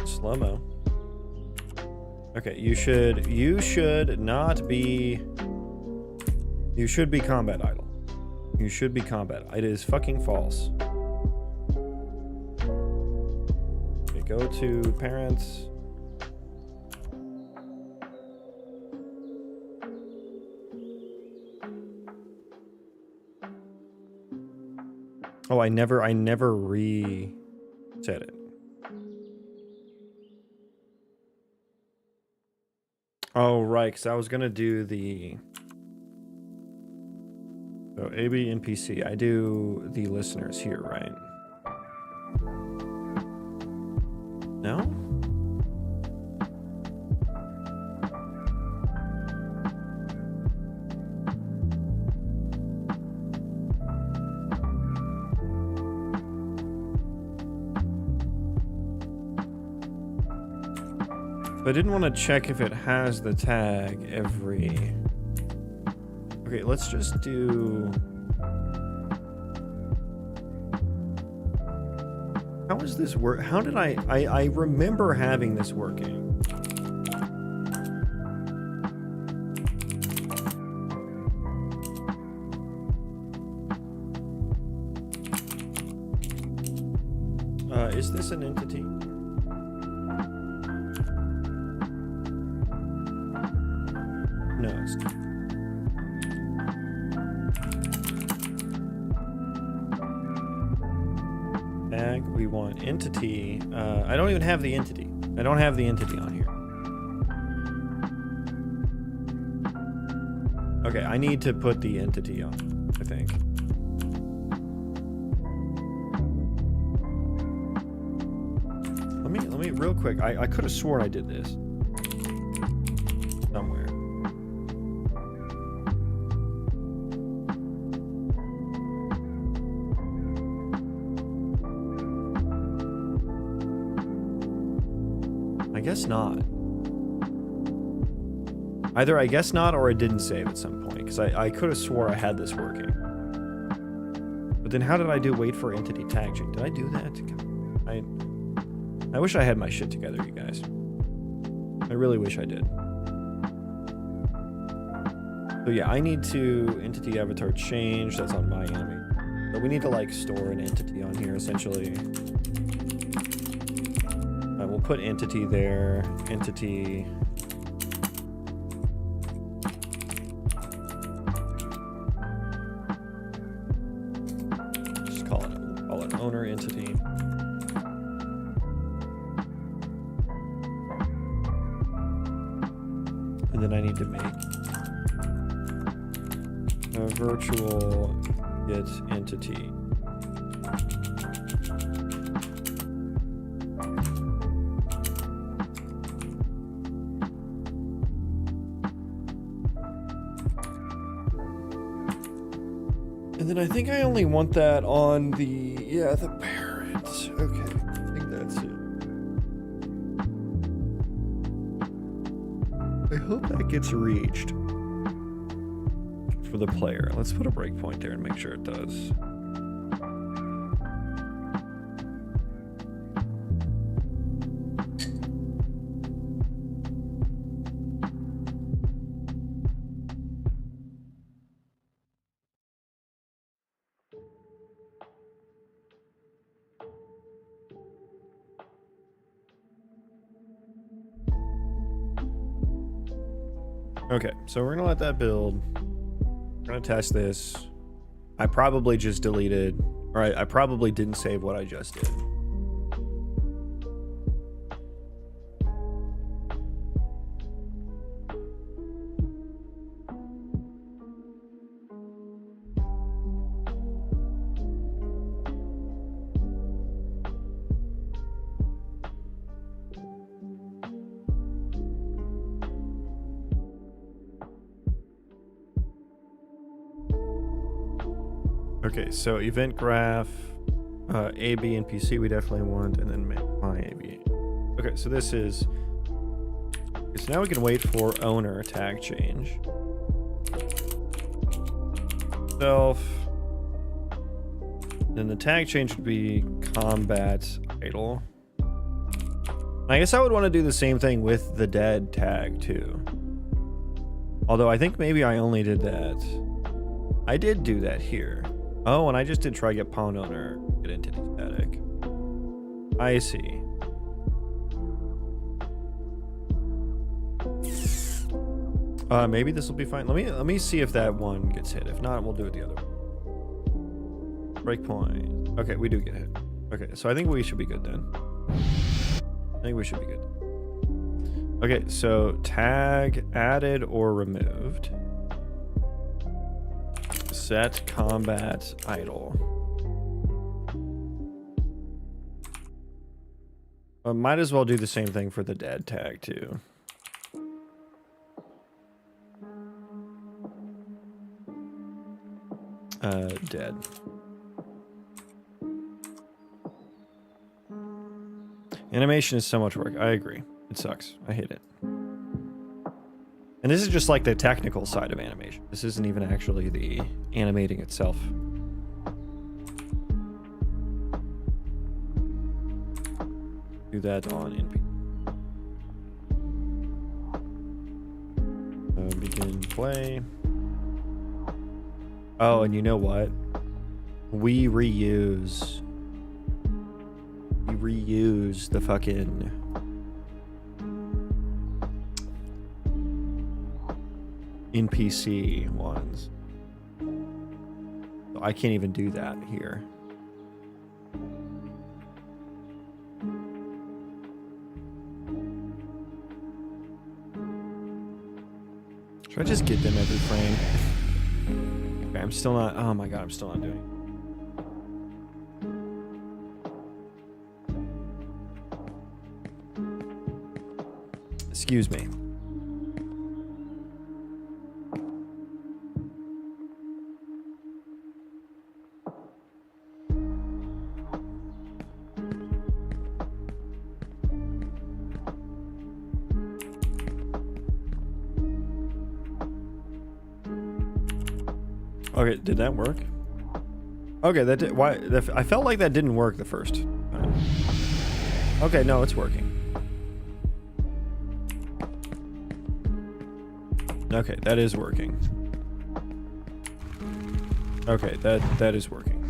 Slow-mo. Okay, you should not be. You should be combat idle. You should be combat. It is fucking false. Okay, go to parents. Oh, I never reset it. Oh, right, because I was going to do the... So, AB NPC, I do the listeners here, right? No? I didn't want to check if it has the tag every... Okay, let's just do... How does this work? How did I remember having this working. Is this an entity? No, it's not. Tag, we want entity. I don't even have the entity. I don't have the entity on here. Okay, I need to put the entity on, I think. Let me real quick. I could have sworn I did this somewhere. I guess not. Either I guess not, or it didn't save at some point, because I could have swore I had this working. But then how did I do wait for entity tag change? Did I do that? I wish I had my shit together, you guys. I really wish I did. So yeah, I need to entity avatar change. That's on my enemy. But we need to like store an entity on here essentially. We'll put entity there. Entity. Just call it owner entity. And then I need to make a virtual get entity. And then I think I only want that on the parent. Okay, I think that's it. I hope that gets reached for the player. Let's put a breakpoint there and make sure it does. Okay, so we're gonna let that build. We're gonna test this. I probably just deleted, or I probably didn't save what I just did. Okay, so event graph, AB and PC we definitely want, and then my AB. Okay, so this is, okay, so now we can wait for owner tag change. Self. Then the tag change would be combat idle. I guess I would want to do the same thing with the dead tag too. Although I think maybe I only did that. I did do that here. Oh, and I just did try get pawn owner, get entity static. I see. Maybe this will be fine. Let me see if that one gets hit. If not, we'll do it the other way. Breakpoint. Okay, we do get hit. Okay, so I think we should be good then. I think we should be good. Okay, so tag added or removed. Set combat idle. Might as well do the same thing for the dead tag too. Dead. Animation is so much work. I agree. It sucks. I hate it. And this is just like the technical side of animation. This isn't even actually the animating itself. Do that on NP. Begin play. Oh, and you know what? We reuse the fucking NPC ones. So I can't even do that here. Should I just get them every frame? Okay, I'm still not. Oh my god, I'm still not doing it. Excuse me. Okay, did that work? Okay, that did. Why? I felt like that didn't work the first time. Okay, no, it's working. Okay, that is working. Okay, that is working.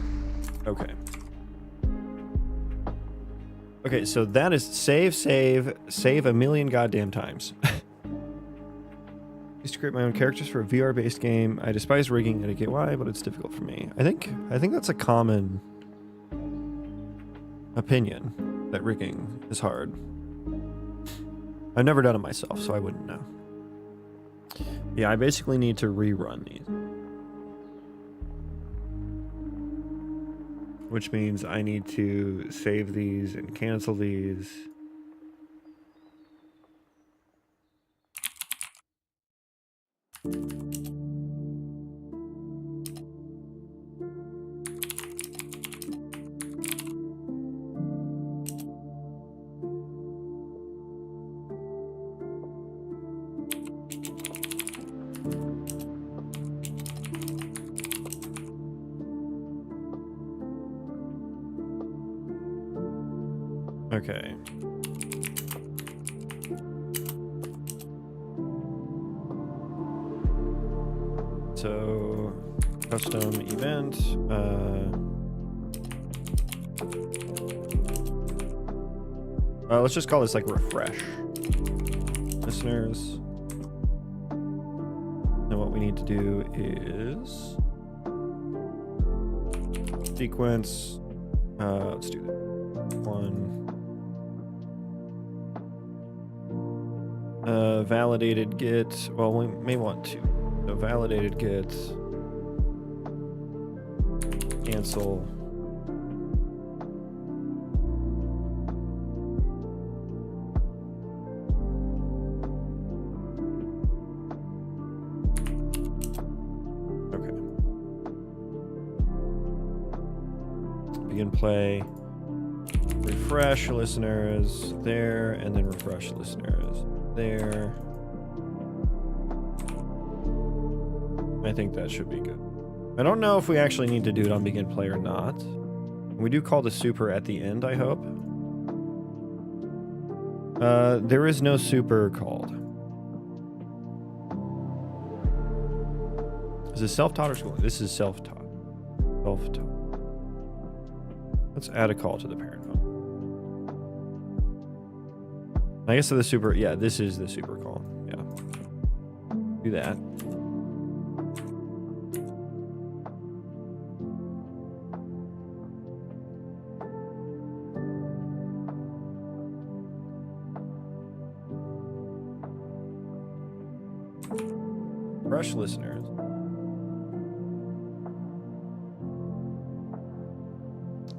Okay. Okay, so that is save a million goddamn times. Used to create my own characters for a VR-based game. I despise rigging, and I get why, but it's difficult for me. I think that's a common opinion, that rigging is hard. I've never done it myself, so I wouldn't know. Yeah, I basically need to rerun these. Which means I need to save these and cancel these. Okay. So, custom event, let's just call this like refresh. Listeners. Now what we need to do is sequence, let's do that. One. Validated get, well, we may want two. So validated get, cancel. Okay. Begin play. Refresh listeners there, and then refresh listeners there. I think that should be good. I don't know if we actually need to do it on begin play or not. We do call the super at the end, I hope. There is no super called. Is this self-taught or school? This is self-taught. Self-taught. Let's add a call to the parent phone. I guess to the super, yeah, this is the super call. Yeah. Do that. Fresh listeners.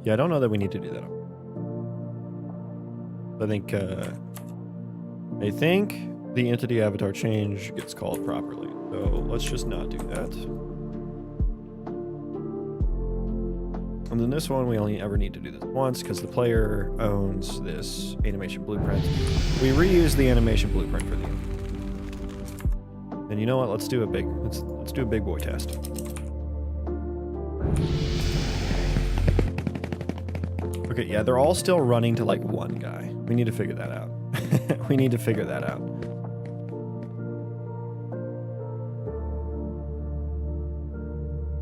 Yeah, I don't know that we need to do that. I think the entity avatar change gets called properly. So let's just not do that. And then this one, we only ever need to do this once because the player owns this animation blueprint. We reuse the animation blueprint for the end. And you know what? Let's do a big boy test. Okay, yeah, they're all still running to like one guy. We need to figure that out. We need to figure that out.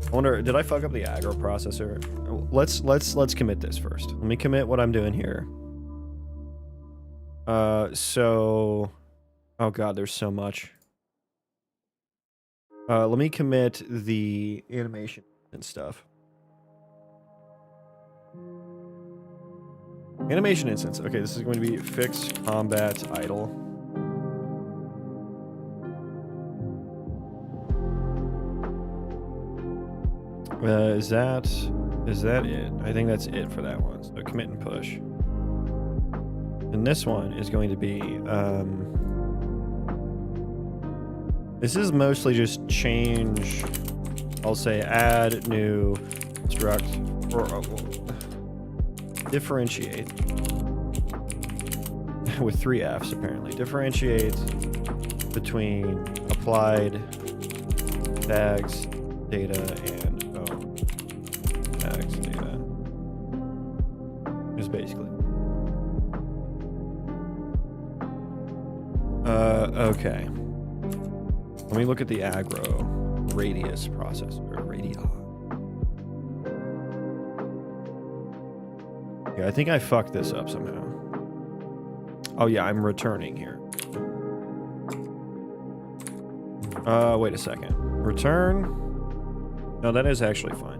I wonder, did I fuck up the aggro processor? Let's commit this first. Let me commit what I'm doing here. Oh god, there's so much. Let me commit the animation and stuff. Animation instance. Okay, this is going to be fix combat idle. Is that it? I think that's it for that one. So commit and push. And this one is going to be this is mostly just change. I'll say add new struct or differentiate with 3 F's apparently. Differentiate between applied tags data and tags data is basically. Okay. Let me look at the aggro radius processor. Radii. Yeah, I think I fucked this up somehow. Oh yeah, I'm returning here. Wait a second. Return? No, that is actually fine.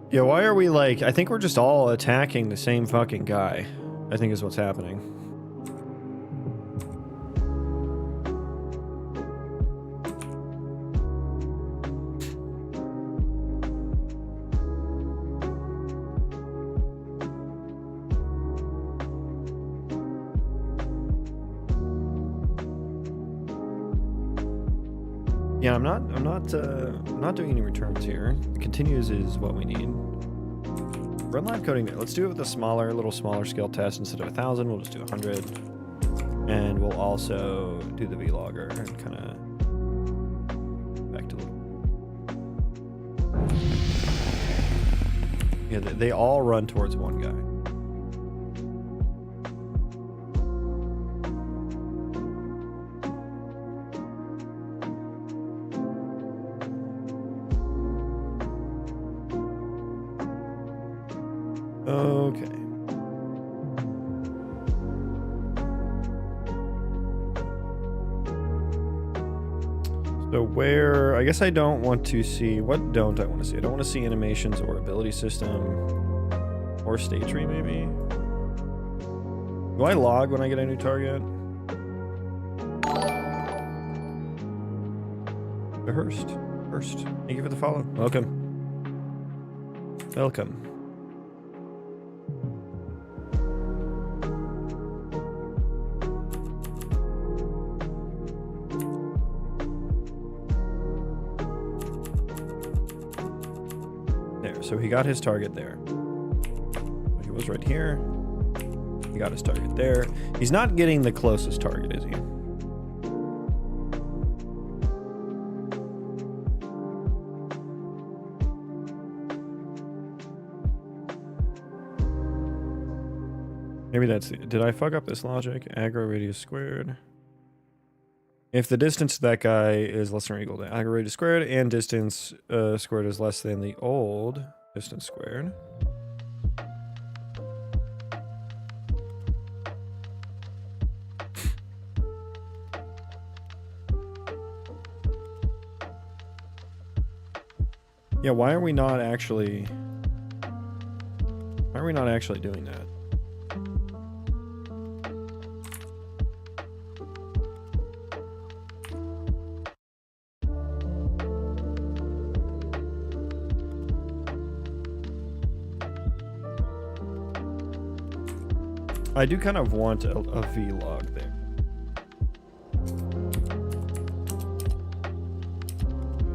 Yeah, why are we like... I think we're just all attacking the same fucking guy. I think is what's happening. Yeah, I'm not doing any returns here. Continues is what we need. Run live coding there. Let's do it with a little smaller scale test. Instead of 1,000, we'll just do 100. And we'll also do the vlogger and kind of back to the... Yeah, they all run towards one guy. Okay. So where, I guess I don't want to see, what don't I want to see? I don't want to see animations or ability system or state tree maybe. Do I log when I get a new target? The Hurst. Thank you for the follow. Welcome. So he got his target there. He was right here. He got his target there. He's not getting the closest target, is he? Maybe that's... Did I fuck up this logic? Aggro radius squared. If the distance to that guy is less than or equal to aggro radius squared and distance squared is less than the old distance squared. Yeah, why are we not actually doing that? I do kind of want a vlog there.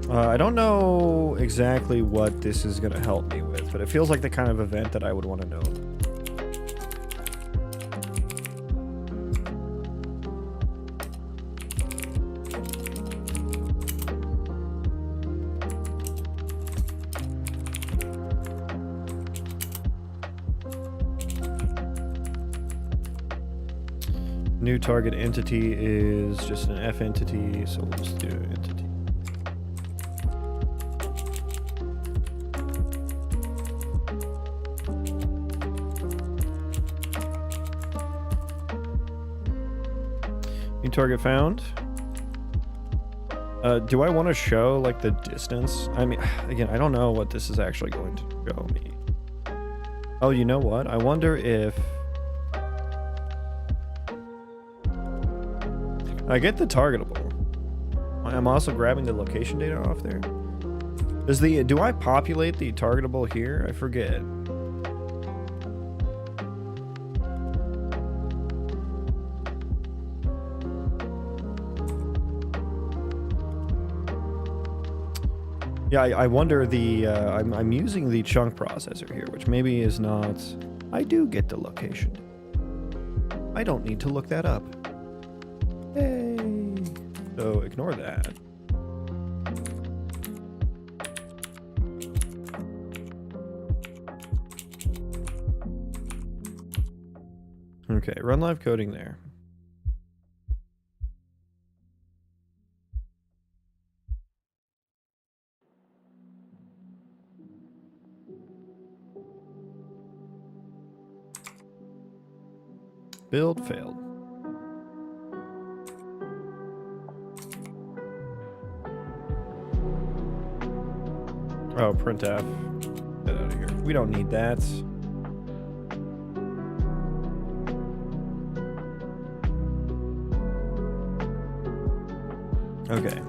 I don't know exactly what this is going to help me with, but it feels like the kind of event that I would want to know. New target entity is just an F entity, so we'll just do entity. New target found. Do I want to show like the distance? I mean, again, I don't know what this is actually going to show me. Oh, you know what? I wonder if I get the targetable. I'm also grabbing the location data off there. Do I populate the targetable here? I forget. Yeah, I wonder I'm using the chunk processor here, which maybe is not. I do get the location. I don't need to look that up. Hey. So ignore that. Okay, run live coding there. Build failed. Oh, printf. Get out of here. We don't need that. Okay.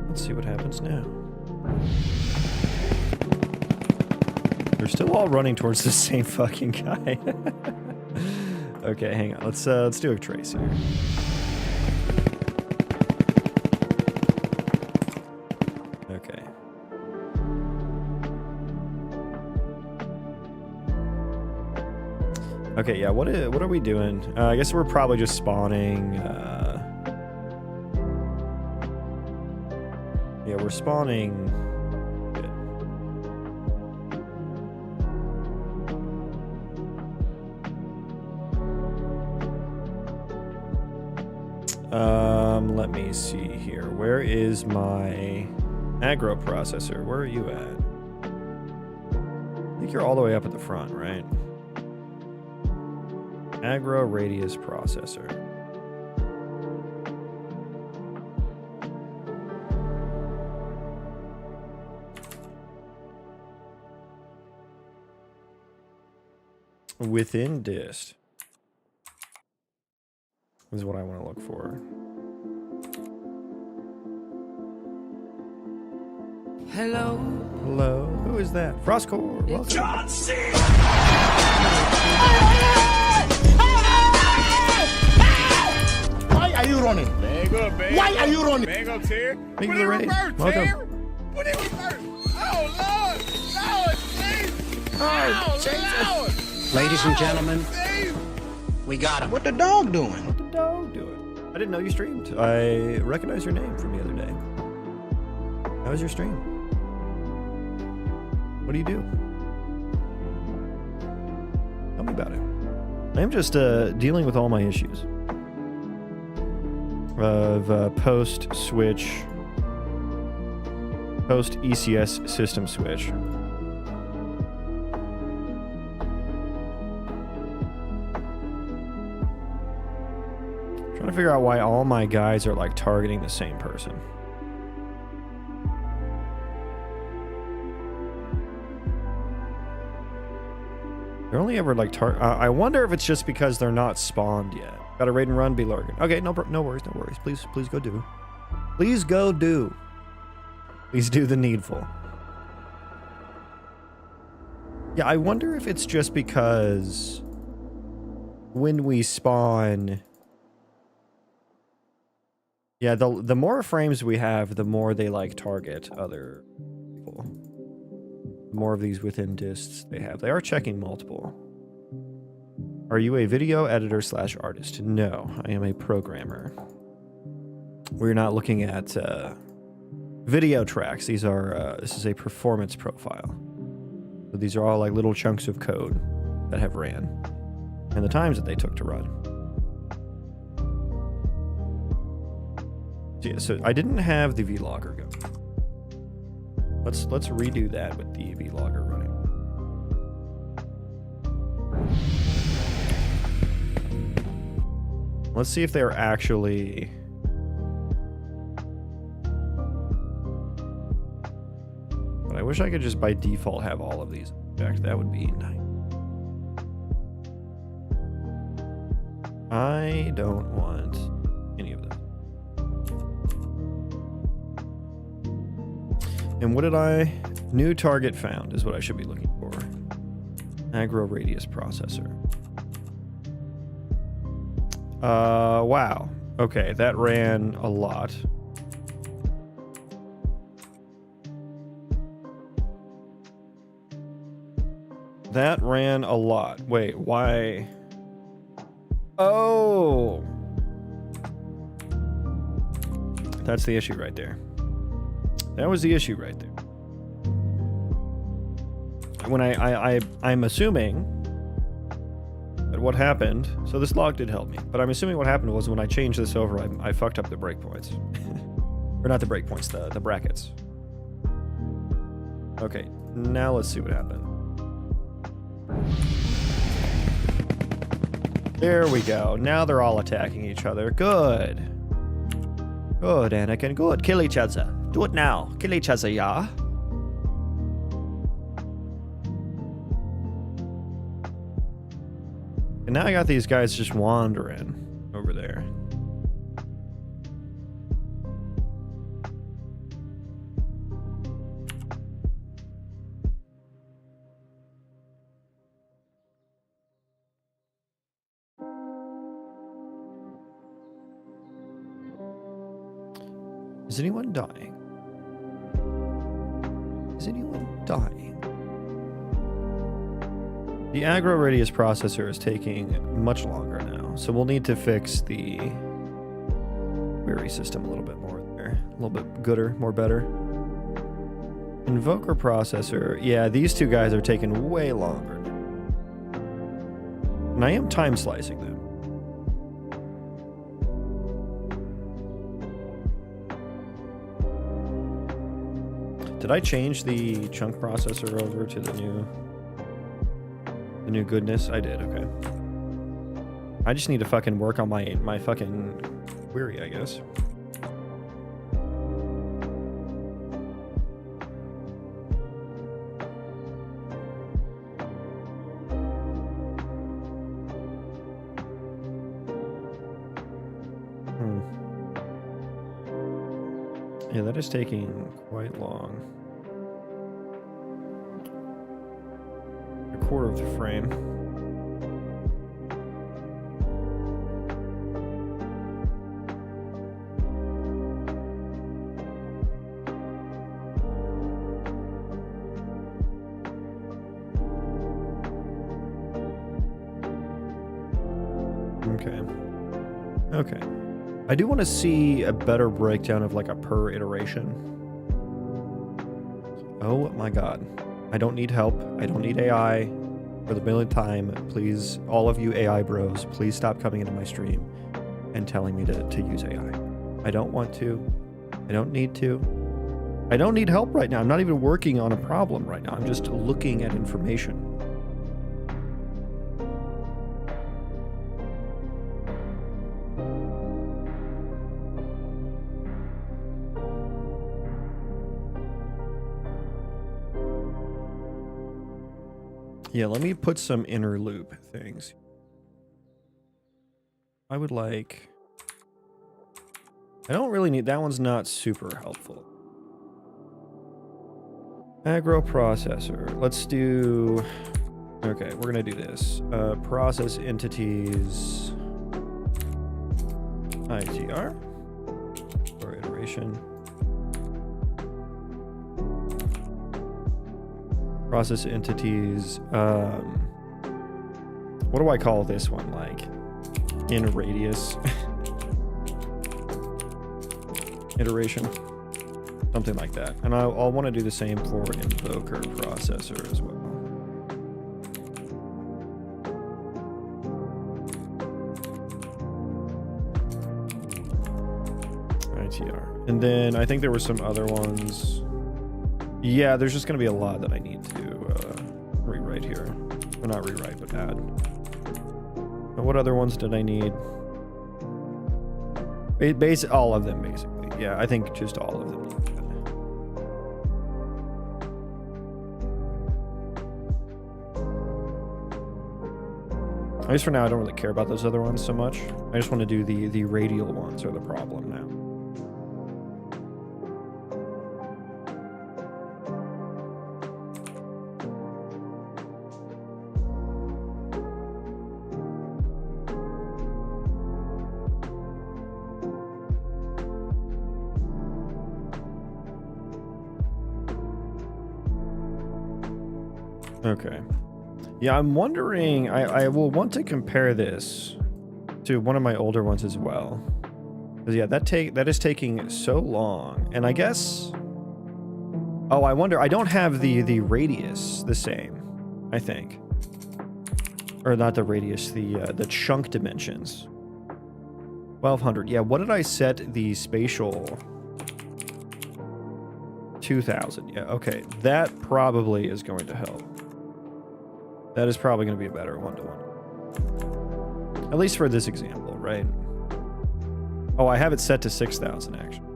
Let's see what happens now. They're still all running towards the same fucking guy. Okay, hang on. Let's do a trace here. Okay. Okay, yeah. What are we doing? I guess we're probably just spawning. Yeah, we're spawning. Let me see here. Where is my aggro processor? Where are you at? I think you're all the way up at the front, right? Aggro radius processor. Within dist is what I want to look for. Hello. Hello. Who is that? Frostcore. Welcome. John C. Why are you running? Bang up, baby. Why are you running? Bang up, Terry. Thank you Put for it the raid. reverse, Welcome. Terry. Put it reverse. Oh, Lord. Lord, Jesus. Oh, Lord. Ladies and gentlemen, Steve. we got him. What the dog doing? What the dog doing? I didn't know you streamed. I recognize your name from the other day. How was your stream? What do you do? Tell me about it. I'm just dealing with all my issues of post ECS system switch. Trying to figure out why all my guys are like targeting the same person. They're only ever like I wonder if it's just because they're not spawned yet. Got a raid and run, be lurking. Okay, no worries, no worries. Please go do. Please go do. Please do the needful. Yeah, I wonder if it's just because when we spawn. Yeah, the more frames we have, the more they like target other people. The more of these within disks they have. They are checking multiple. Are you a video editor / artist? No, I am a programmer. We're not looking at video tracks. These are this is a performance profile. So these are all like little chunks of code that have ran and the times that they took to run. So, yeah, so I didn't have the vlogger go. Let's redo that with the vlogger running. Let's see if they're actually. But I wish I could just by default have all of these checked. That would be nice. I don't want any of them. And what did I... New target found is what I should be looking for. Aggro radius processor. Wow. Okay, that ran a lot. That ran a lot. Wait, why? Oh! That's the issue right there. That was the issue right there. When I'm assuming that what happened, so this log did help me, but I'm assuming what happened was when I changed this over, I fucked up the breakpoints. Or not the breakpoints, the brackets. Okay, now let's see what happened. There we go. Now they're all attacking each other. Good. Good, Anakin. Good. Kill each other. Do it now. Kill each other, yeah? And now I got these guys just wandering over there. Is anyone dying? Is anyone dying? The aggro radius processor is taking much longer now, so we'll need to fix the query system a little bit more there. A little bit gooder, more better. Invoker processor, yeah, these two guys are taking way longer. And I am time slicing them. Did I change the chunk processor over to the new goodness? I did, okay. I just need to fucking work on my fucking query, I guess. Yeah, that is taking quite long. A quarter of the frame. Okay. Okay. I do want to see a better breakdown of like a per iteration. Oh my god. I don't need help. I don't need AI for the millionth time. Please, all of you AI bros, please stop coming into my stream and telling me to use AI. I don't want to. I don't need to. I don't need help right now. I'm not even working on a problem right now. I'm just looking at information. Yeah, let me put some inner loop things. I would like... I don't really need... That one's not super helpful. Aggro processor. Let's do... Okay, we're gonna do this. Process entities ITR or iteration. Process entities. What do I call this one? Like in radius iteration, something like that. And I'll want to do the same for invoker processor as well. ITR. And then I think there were some other ones. Yeah, there's just going to be a lot that I need to rewrite here. Or not rewrite, but add. And what other ones did I need? All of them, basically. Yeah, I think just all of them need that. At least for now, I don't really care about those other ones so much. I just want to do the radial ones are the problem now. Okay. Yeah, I'm wondering, I will want to compare this to one of my older ones as well. Because yeah, that is taking so long. And I guess, oh, I wonder, I don't have the radius the same, I think. Or not the radius, the chunk dimensions. 1200. Yeah, what did I set the spatial? 2000. Yeah, okay. That probably is going to help. That is probably going to be a better one-to-one. At least for this example, right? Oh, I have it set to 6,000, actually.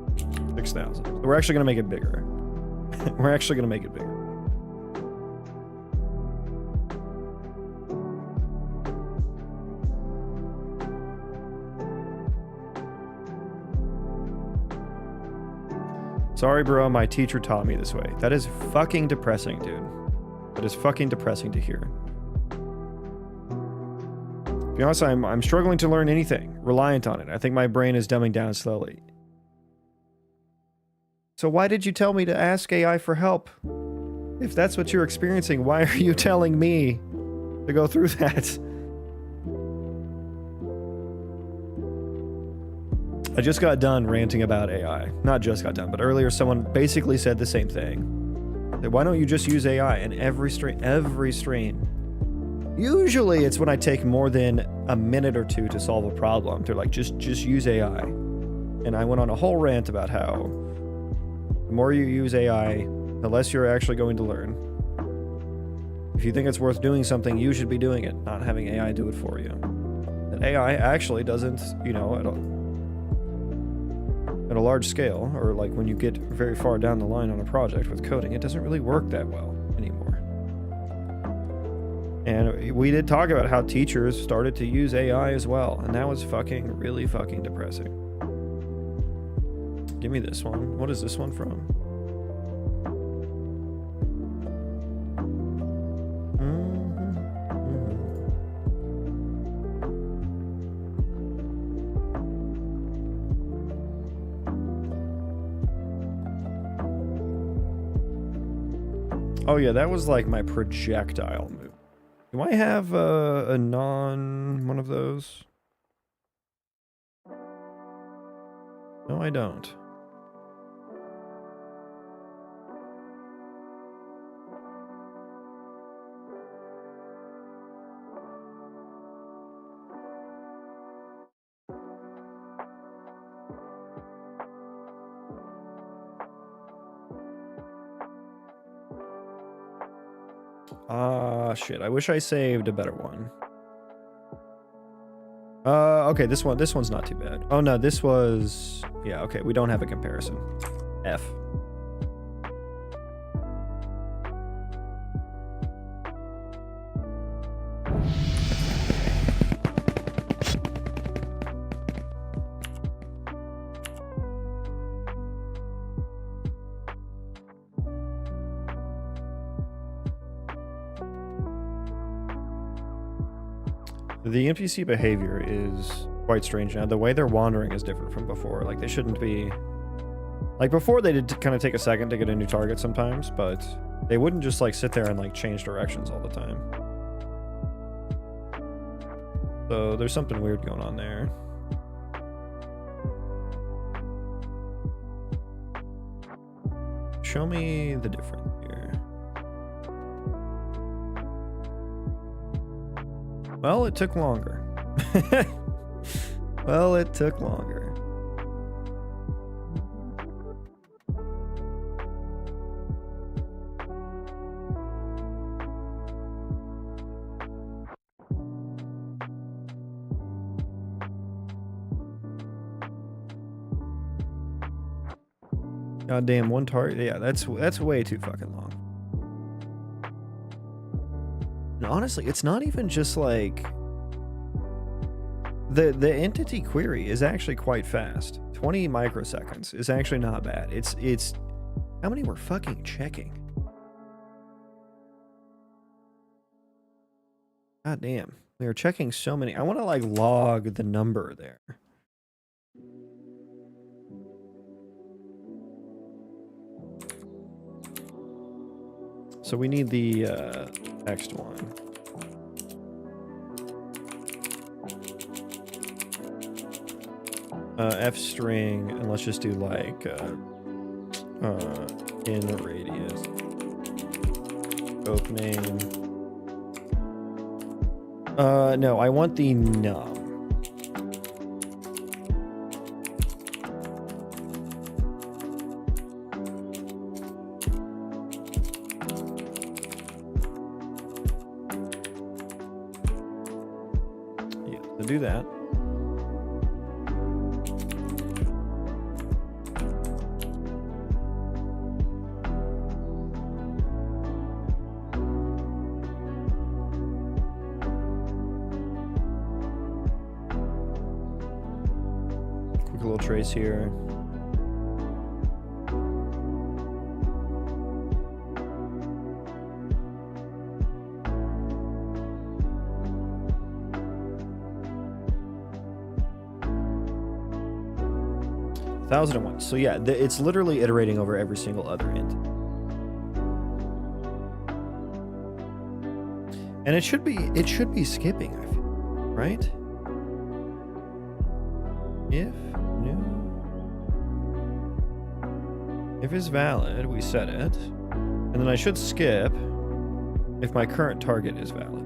6,000. So we're actually going to make it bigger. We're actually going to make it bigger. Sorry, bro, my teacher taught me this way. That is fucking depressing, dude. That is fucking depressing to hear. To be honest, I'm struggling to learn anything, reliant on it. I think my brain is dumbing down slowly. So why did you tell me to ask AI for help? If that's what you're experiencing, why are you telling me to go through that? I just got done ranting about AI. Not just got done, but earlier someone basically said the same thing. Why don't you just use AI in every stream? Usually it's when I take more than a minute or two to solve a problem. They're like, just use AI. And I went on a whole rant about how the more you use AI, the less you're actually going to learn. If you think it's worth doing something, you should be doing it, not having AI do it for you. And AI actually doesn't, you know, at a large scale, or like when you get very far down the line on a project with coding, it doesn't really work that well anymore. And we did talk about how teachers started to use AI as well, and that was really fucking depressing. Give me this one. What is this one from? Oh yeah, that was like my projectile move. Do I have a one of those? No, I don't. Shit. I wish I saved a better one. Okay, this one's not too bad. Oh no, this was... Yeah, okay, we don't have a comparison. F. The NPC behavior is quite strange now. The way they're wandering is different from before. Like, they shouldn't be... Like, before they did kind of take a second to get a new target sometimes, but they wouldn't just, like, sit there and, like, change directions all the time. So there's something weird going on there. Show me the difference here. Well, it took longer. Well, it took longer. God damn, one target. Yeah, that's way too fucking long. And honestly, it's not even just like the entity query is actually quite fast. 20 microseconds is actually not bad. It's how many we're fucking checking. God damn. We are checking so many. I want to like log the number there. So we need the next one. F string, and let's just do like in radius. Opening. No, I want the num. Do that. Quick little trace here. Thousand and one. So yeah, it's literally iterating over every single other int. And it should be skipping, I feel, right? If is valid, we set it. And then I should skip if my current target is valid.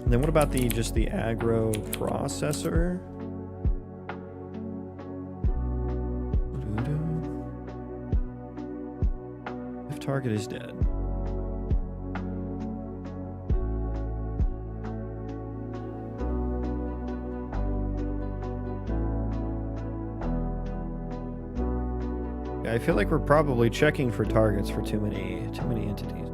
And then what about just the aggro processor? If target is dead. I feel like we're probably checking for targets for too many entities.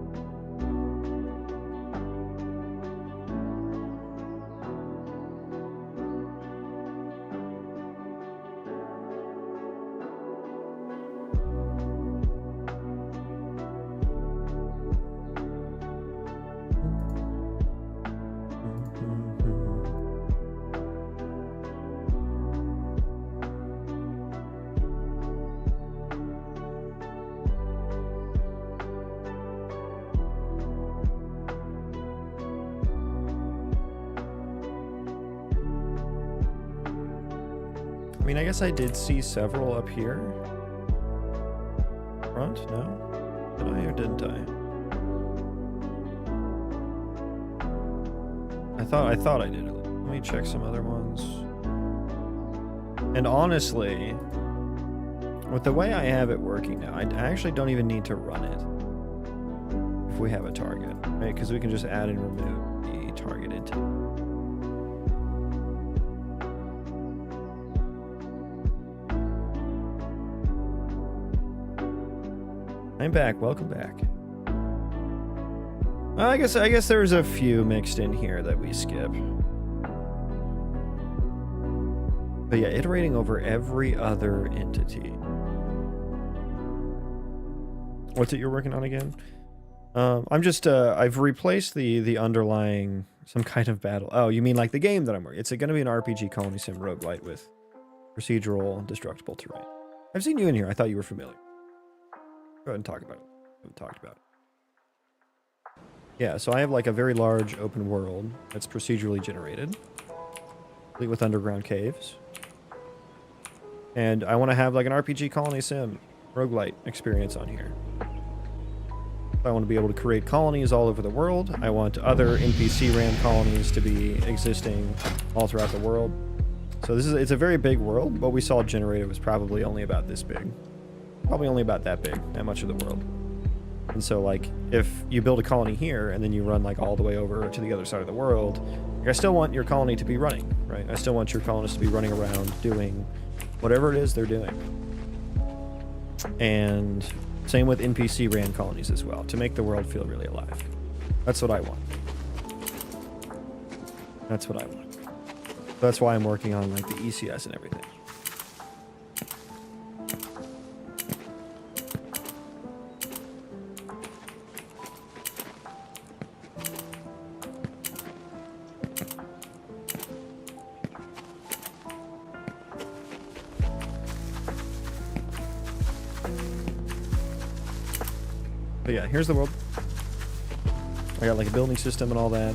I mean, I guess I did see several up here. Front? No? Did I or didn't I? I thought I did. Let me check some other ones. And honestly, with the way I have it working now, I actually don't even need to run it if we have a target, right? Because we can just add and remove the target entity. I'm back. Welcome back. I guess there's a few mixed in here that we skip. But yeah, iterating over every other entity. What's it you're working on again? I'm just I've replaced the underlying some kind of battle. Oh, you mean like the game that I'm working? It's going to be an RPG Colony Sim Roguelite with procedural destructible terrain. I've seen you in here. I thought you were familiar. Go ahead and talk about it. We haven't talked about it. Yeah, so I have like a very large open world that's procedurally generated, complete with underground caves. And I want to have like an RPG Colony Sim Roguelite experience on here. I want to be able to create colonies all over the world. I want other NPC ran colonies to be existing all throughout the world. So it's a very big world. What we saw generated was probably only about this big. Probably only about that big, that much of the world. And so like if you build a colony here and then you run like all the way over to the other side of the world, like, I still want your colony to be running, right? I still want your colonists to be running around doing whatever it is they're doing. And same with NPC ran colonies as well, to make the world feel really alive. That's what I want. That's what I want. That's why I'm working on like the ECS and everything. But yeah, here's the world. I got like a building system and all that.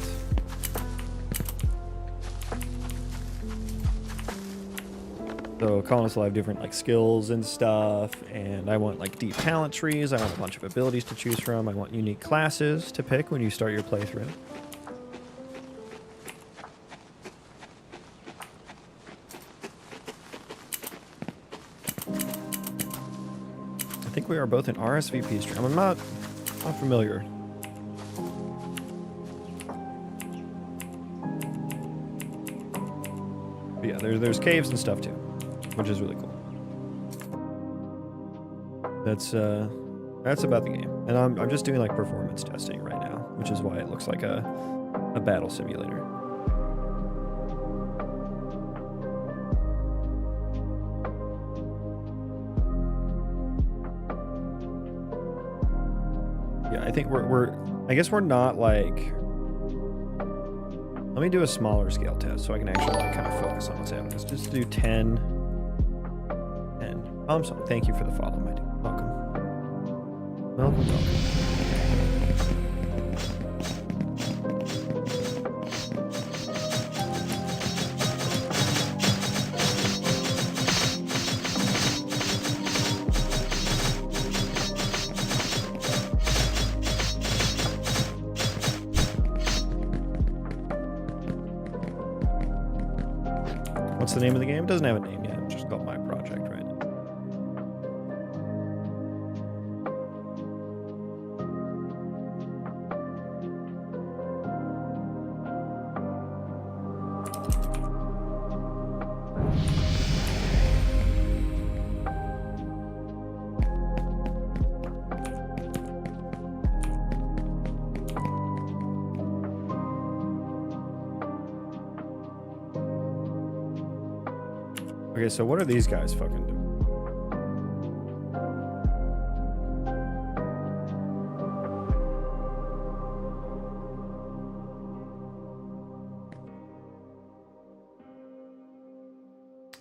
So colonists will have different like skills and stuff, and I want like deep talent trees. I want a bunch of abilities to choose from. I want unique classes to pick when you start your playthrough. I think we are both in RSVP stream. I'm not familiar. But yeah, there's caves and stuff too, which is really cool. That's about the game, and I'm just doing like performance testing right now, which is why it looks like a battle simulator. Yeah, I think I guess we're not like, let me do a smaller scale test so I can actually like kind of focus on what's happening. Let's just do 10. So thank you for the follow, my dude. Welcome. What's the name of the game? It doesn't have a name yet. It's just called My Project right now. Okay, so what are these guys fucking doing?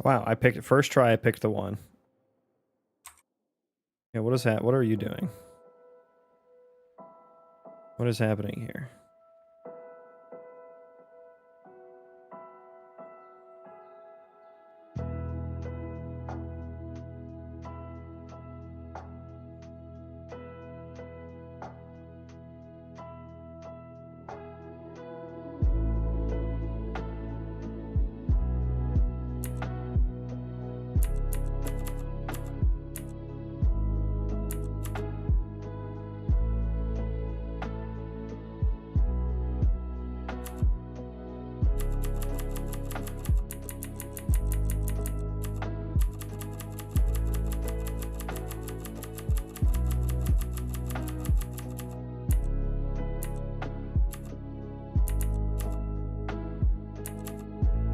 Wow, I picked it first try. I picked the one. Yeah, what is that? What are you doing? What is happening here?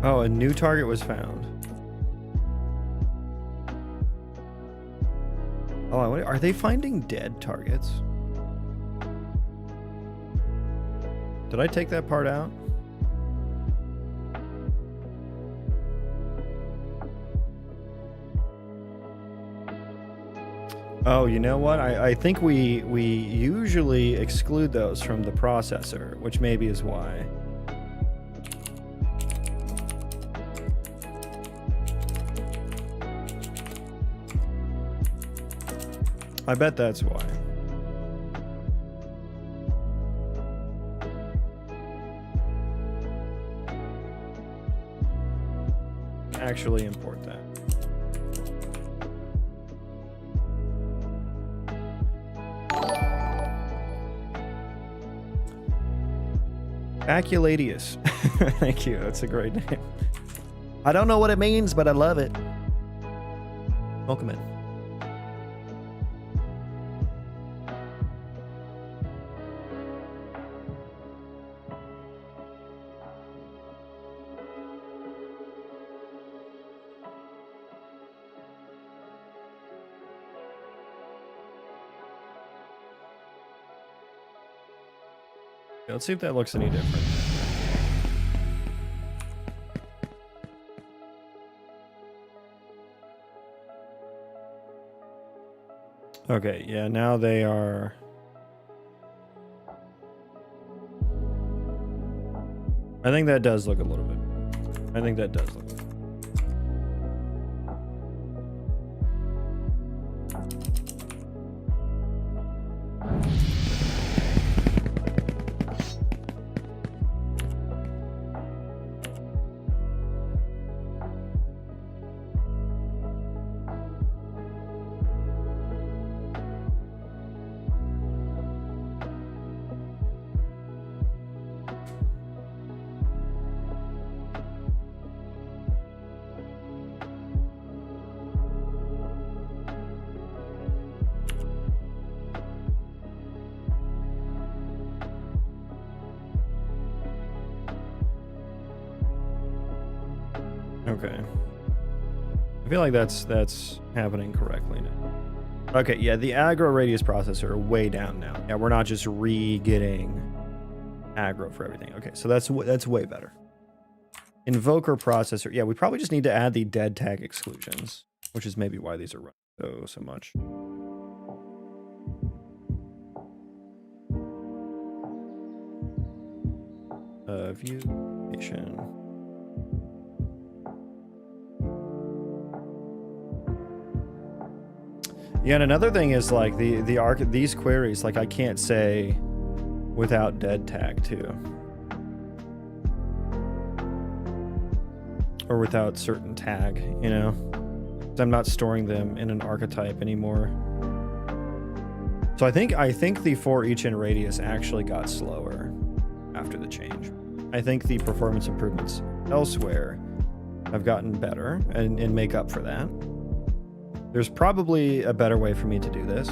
Oh, a new target was found. Oh, are they finding dead targets? Did I take that part out? Oh, you know what? I think we usually exclude those from the processor, which maybe is why. I bet that's why. Actually import that. Aculadius. Thank you. That's a great name. I don't know what it means, but I love it. Welcome in. Let's see if that looks any different. Okay, yeah, now they are... I think that does look a little bit. I think that does look. Okay. I feel like that's happening correctly now. Okay, yeah, the aggro radius processor are way down now. Yeah, we're not just re-getting aggro for everything. Okay, so that's way better. Invoker processor. Yeah, we probably just need to add the dead tag exclusions, which is maybe why these are running so much. View nation. Yeah, and another thing is like these queries, like I can't say without dead tag too. Or without certain tag, you know? 'Cause I'm not storing them in an archetype anymore. So I think the for each in radius actually got slower after the change. I think the performance improvements elsewhere have gotten better and make up for that. There's probably a better way for me to do this.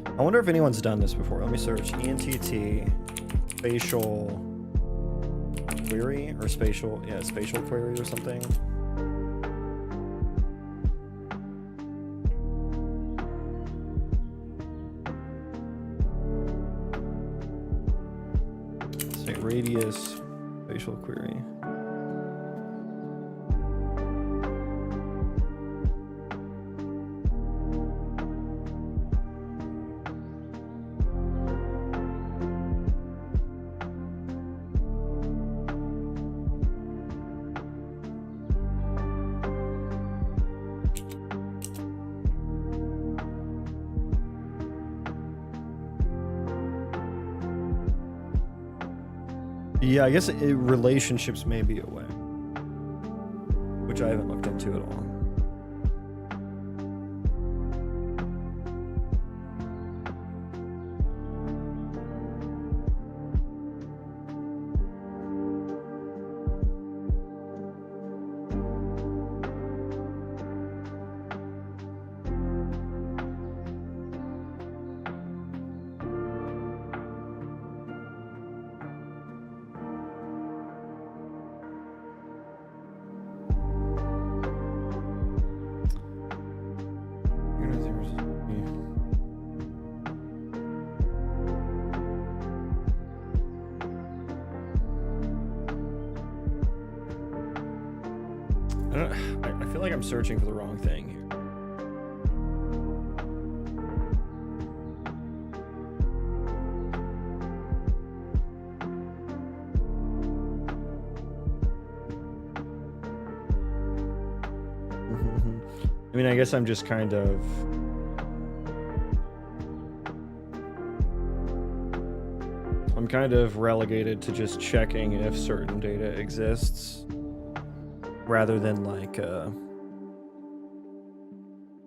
I wonder if anyone's done this before. Let me search EnTT spatial query or spatial query or something. Let's say radius spatial query. Yeah, I guess relationships may be a way, which I haven't looked into at all. I'm searching for the wrong thing here. I mean, I guess I'm just kind of... I'm kind of relegated to just checking if certain data exists, rather than like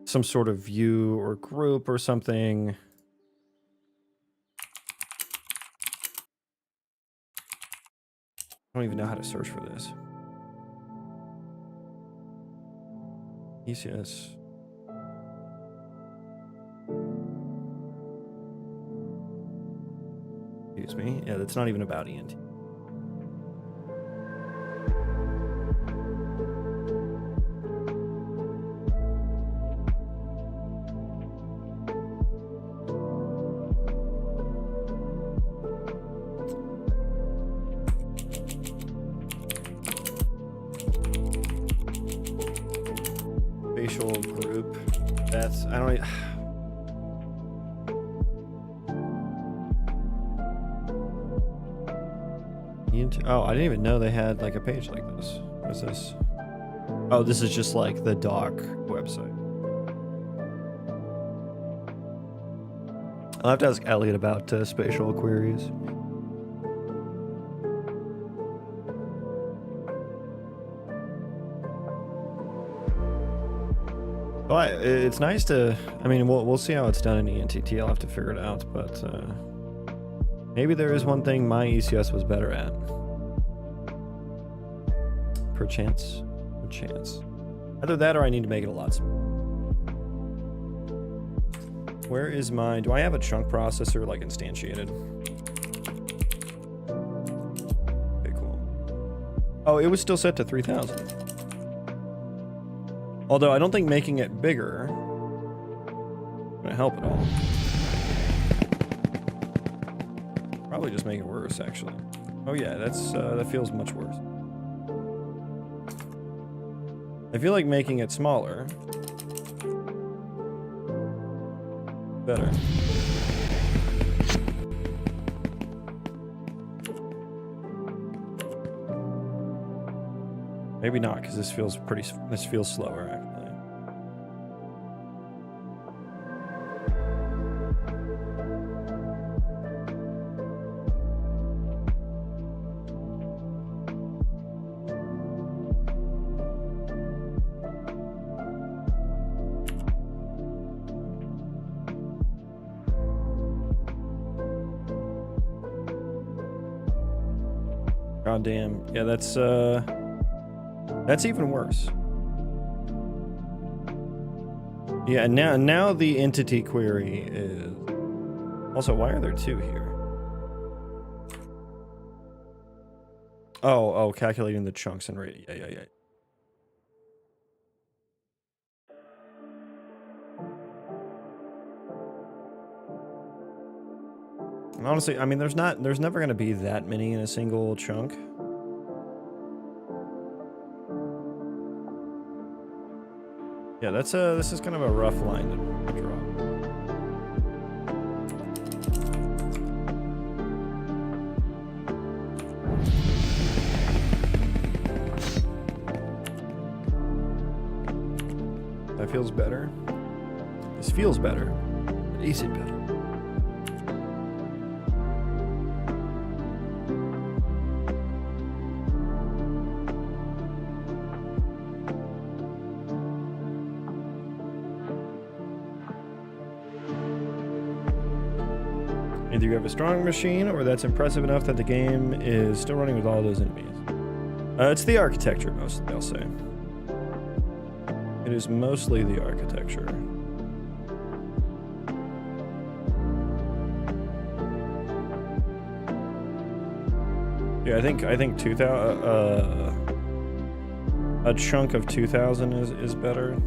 some sort of view or group or something. I don't even know how to search for this. ECS. Excuse me. Yeah, that's not even about ENT. Spatial group. That's, I don't. Oh, I didn't even know they had like a page like this. What is this? Oh, this is just like the doc website. I'll have to ask Elliot about spatial queries. Well, it's nice to. I mean, we'll see how it's done in ENTT. I'll have to figure it out, but maybe there is one thing my ECS was better at. Perchance. Either that or I need to make it a lot smaller. Where is my... Do I have a chunk processor like instantiated? Okay, cool. Oh, it was still set to 3000. Although I don't think making it bigger gonna help at all. Probably just make it worse, actually. Oh yeah, that feels much worse. I feel like making it smaller better. Maybe not, because this feels slower actually. God damn. Yeah, that's even worse. Yeah, now the entity query is... Also, why are there two here? Oh, calculating the chunks and rate. Yeah. And honestly, I mean, there's never going to be that many in a single chunk. Yeah, this is kind of a rough line to draw. That feels better. This feels better. But is it better? Either you have a strong machine, or that's impressive enough that the game is still running with all those enemies. It's the architecture, mostly, I'll say. It is mostly the architecture. Yeah, I think 2000. A chunk of 2000 is better.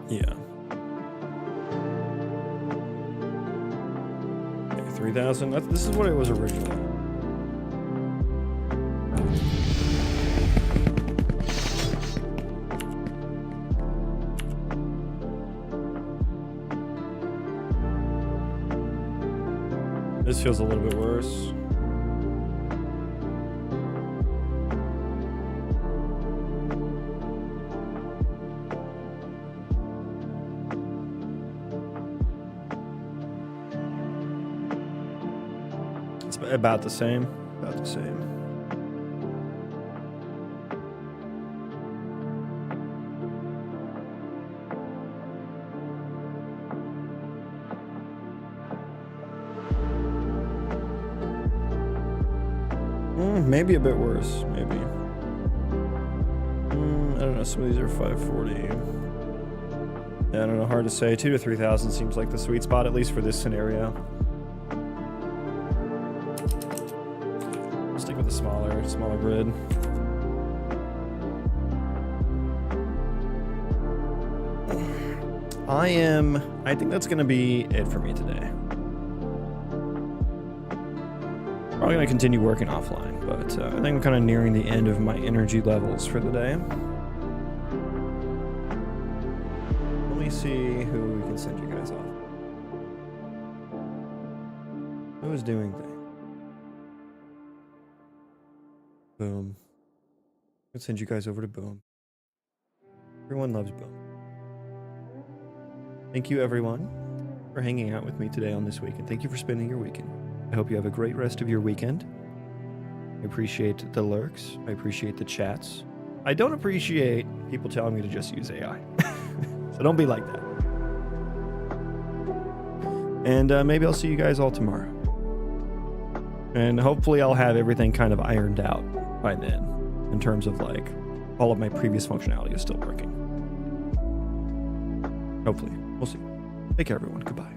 Yeah. 3000. This is what it was originally. This feels a little bit worse. It's about the same. About the same. Maybe a bit worse. Maybe. I don't know. Some of these are 540. Yeah, I don't know. Hard to say. 2,000 to 3,000 seems like the sweet spot, at least for this scenario. Stick with the smaller grid. I think that's gonna be it for me today. Probably gonna continue working offline, but I think I'm kind of nearing the end of my energy levels for the day. Let me see who we can send you guys off. Who is doing things? Boom. Let's send you guys over to Boom. Everyone loves Boom. Thank you, everyone, for hanging out with me today on this weekend. Thank you for spending your weekend. I hope you have a great rest of your weekend. I appreciate the lurks. I appreciate the chats. I don't appreciate people telling me to just use AI. So don't be like that. And maybe I'll see you guys all tomorrow. And hopefully I'll have everything kind of ironed out by then, in terms of like all of my previous functionality is still working. Hopefully. We'll see. Take care, everyone. Goodbye.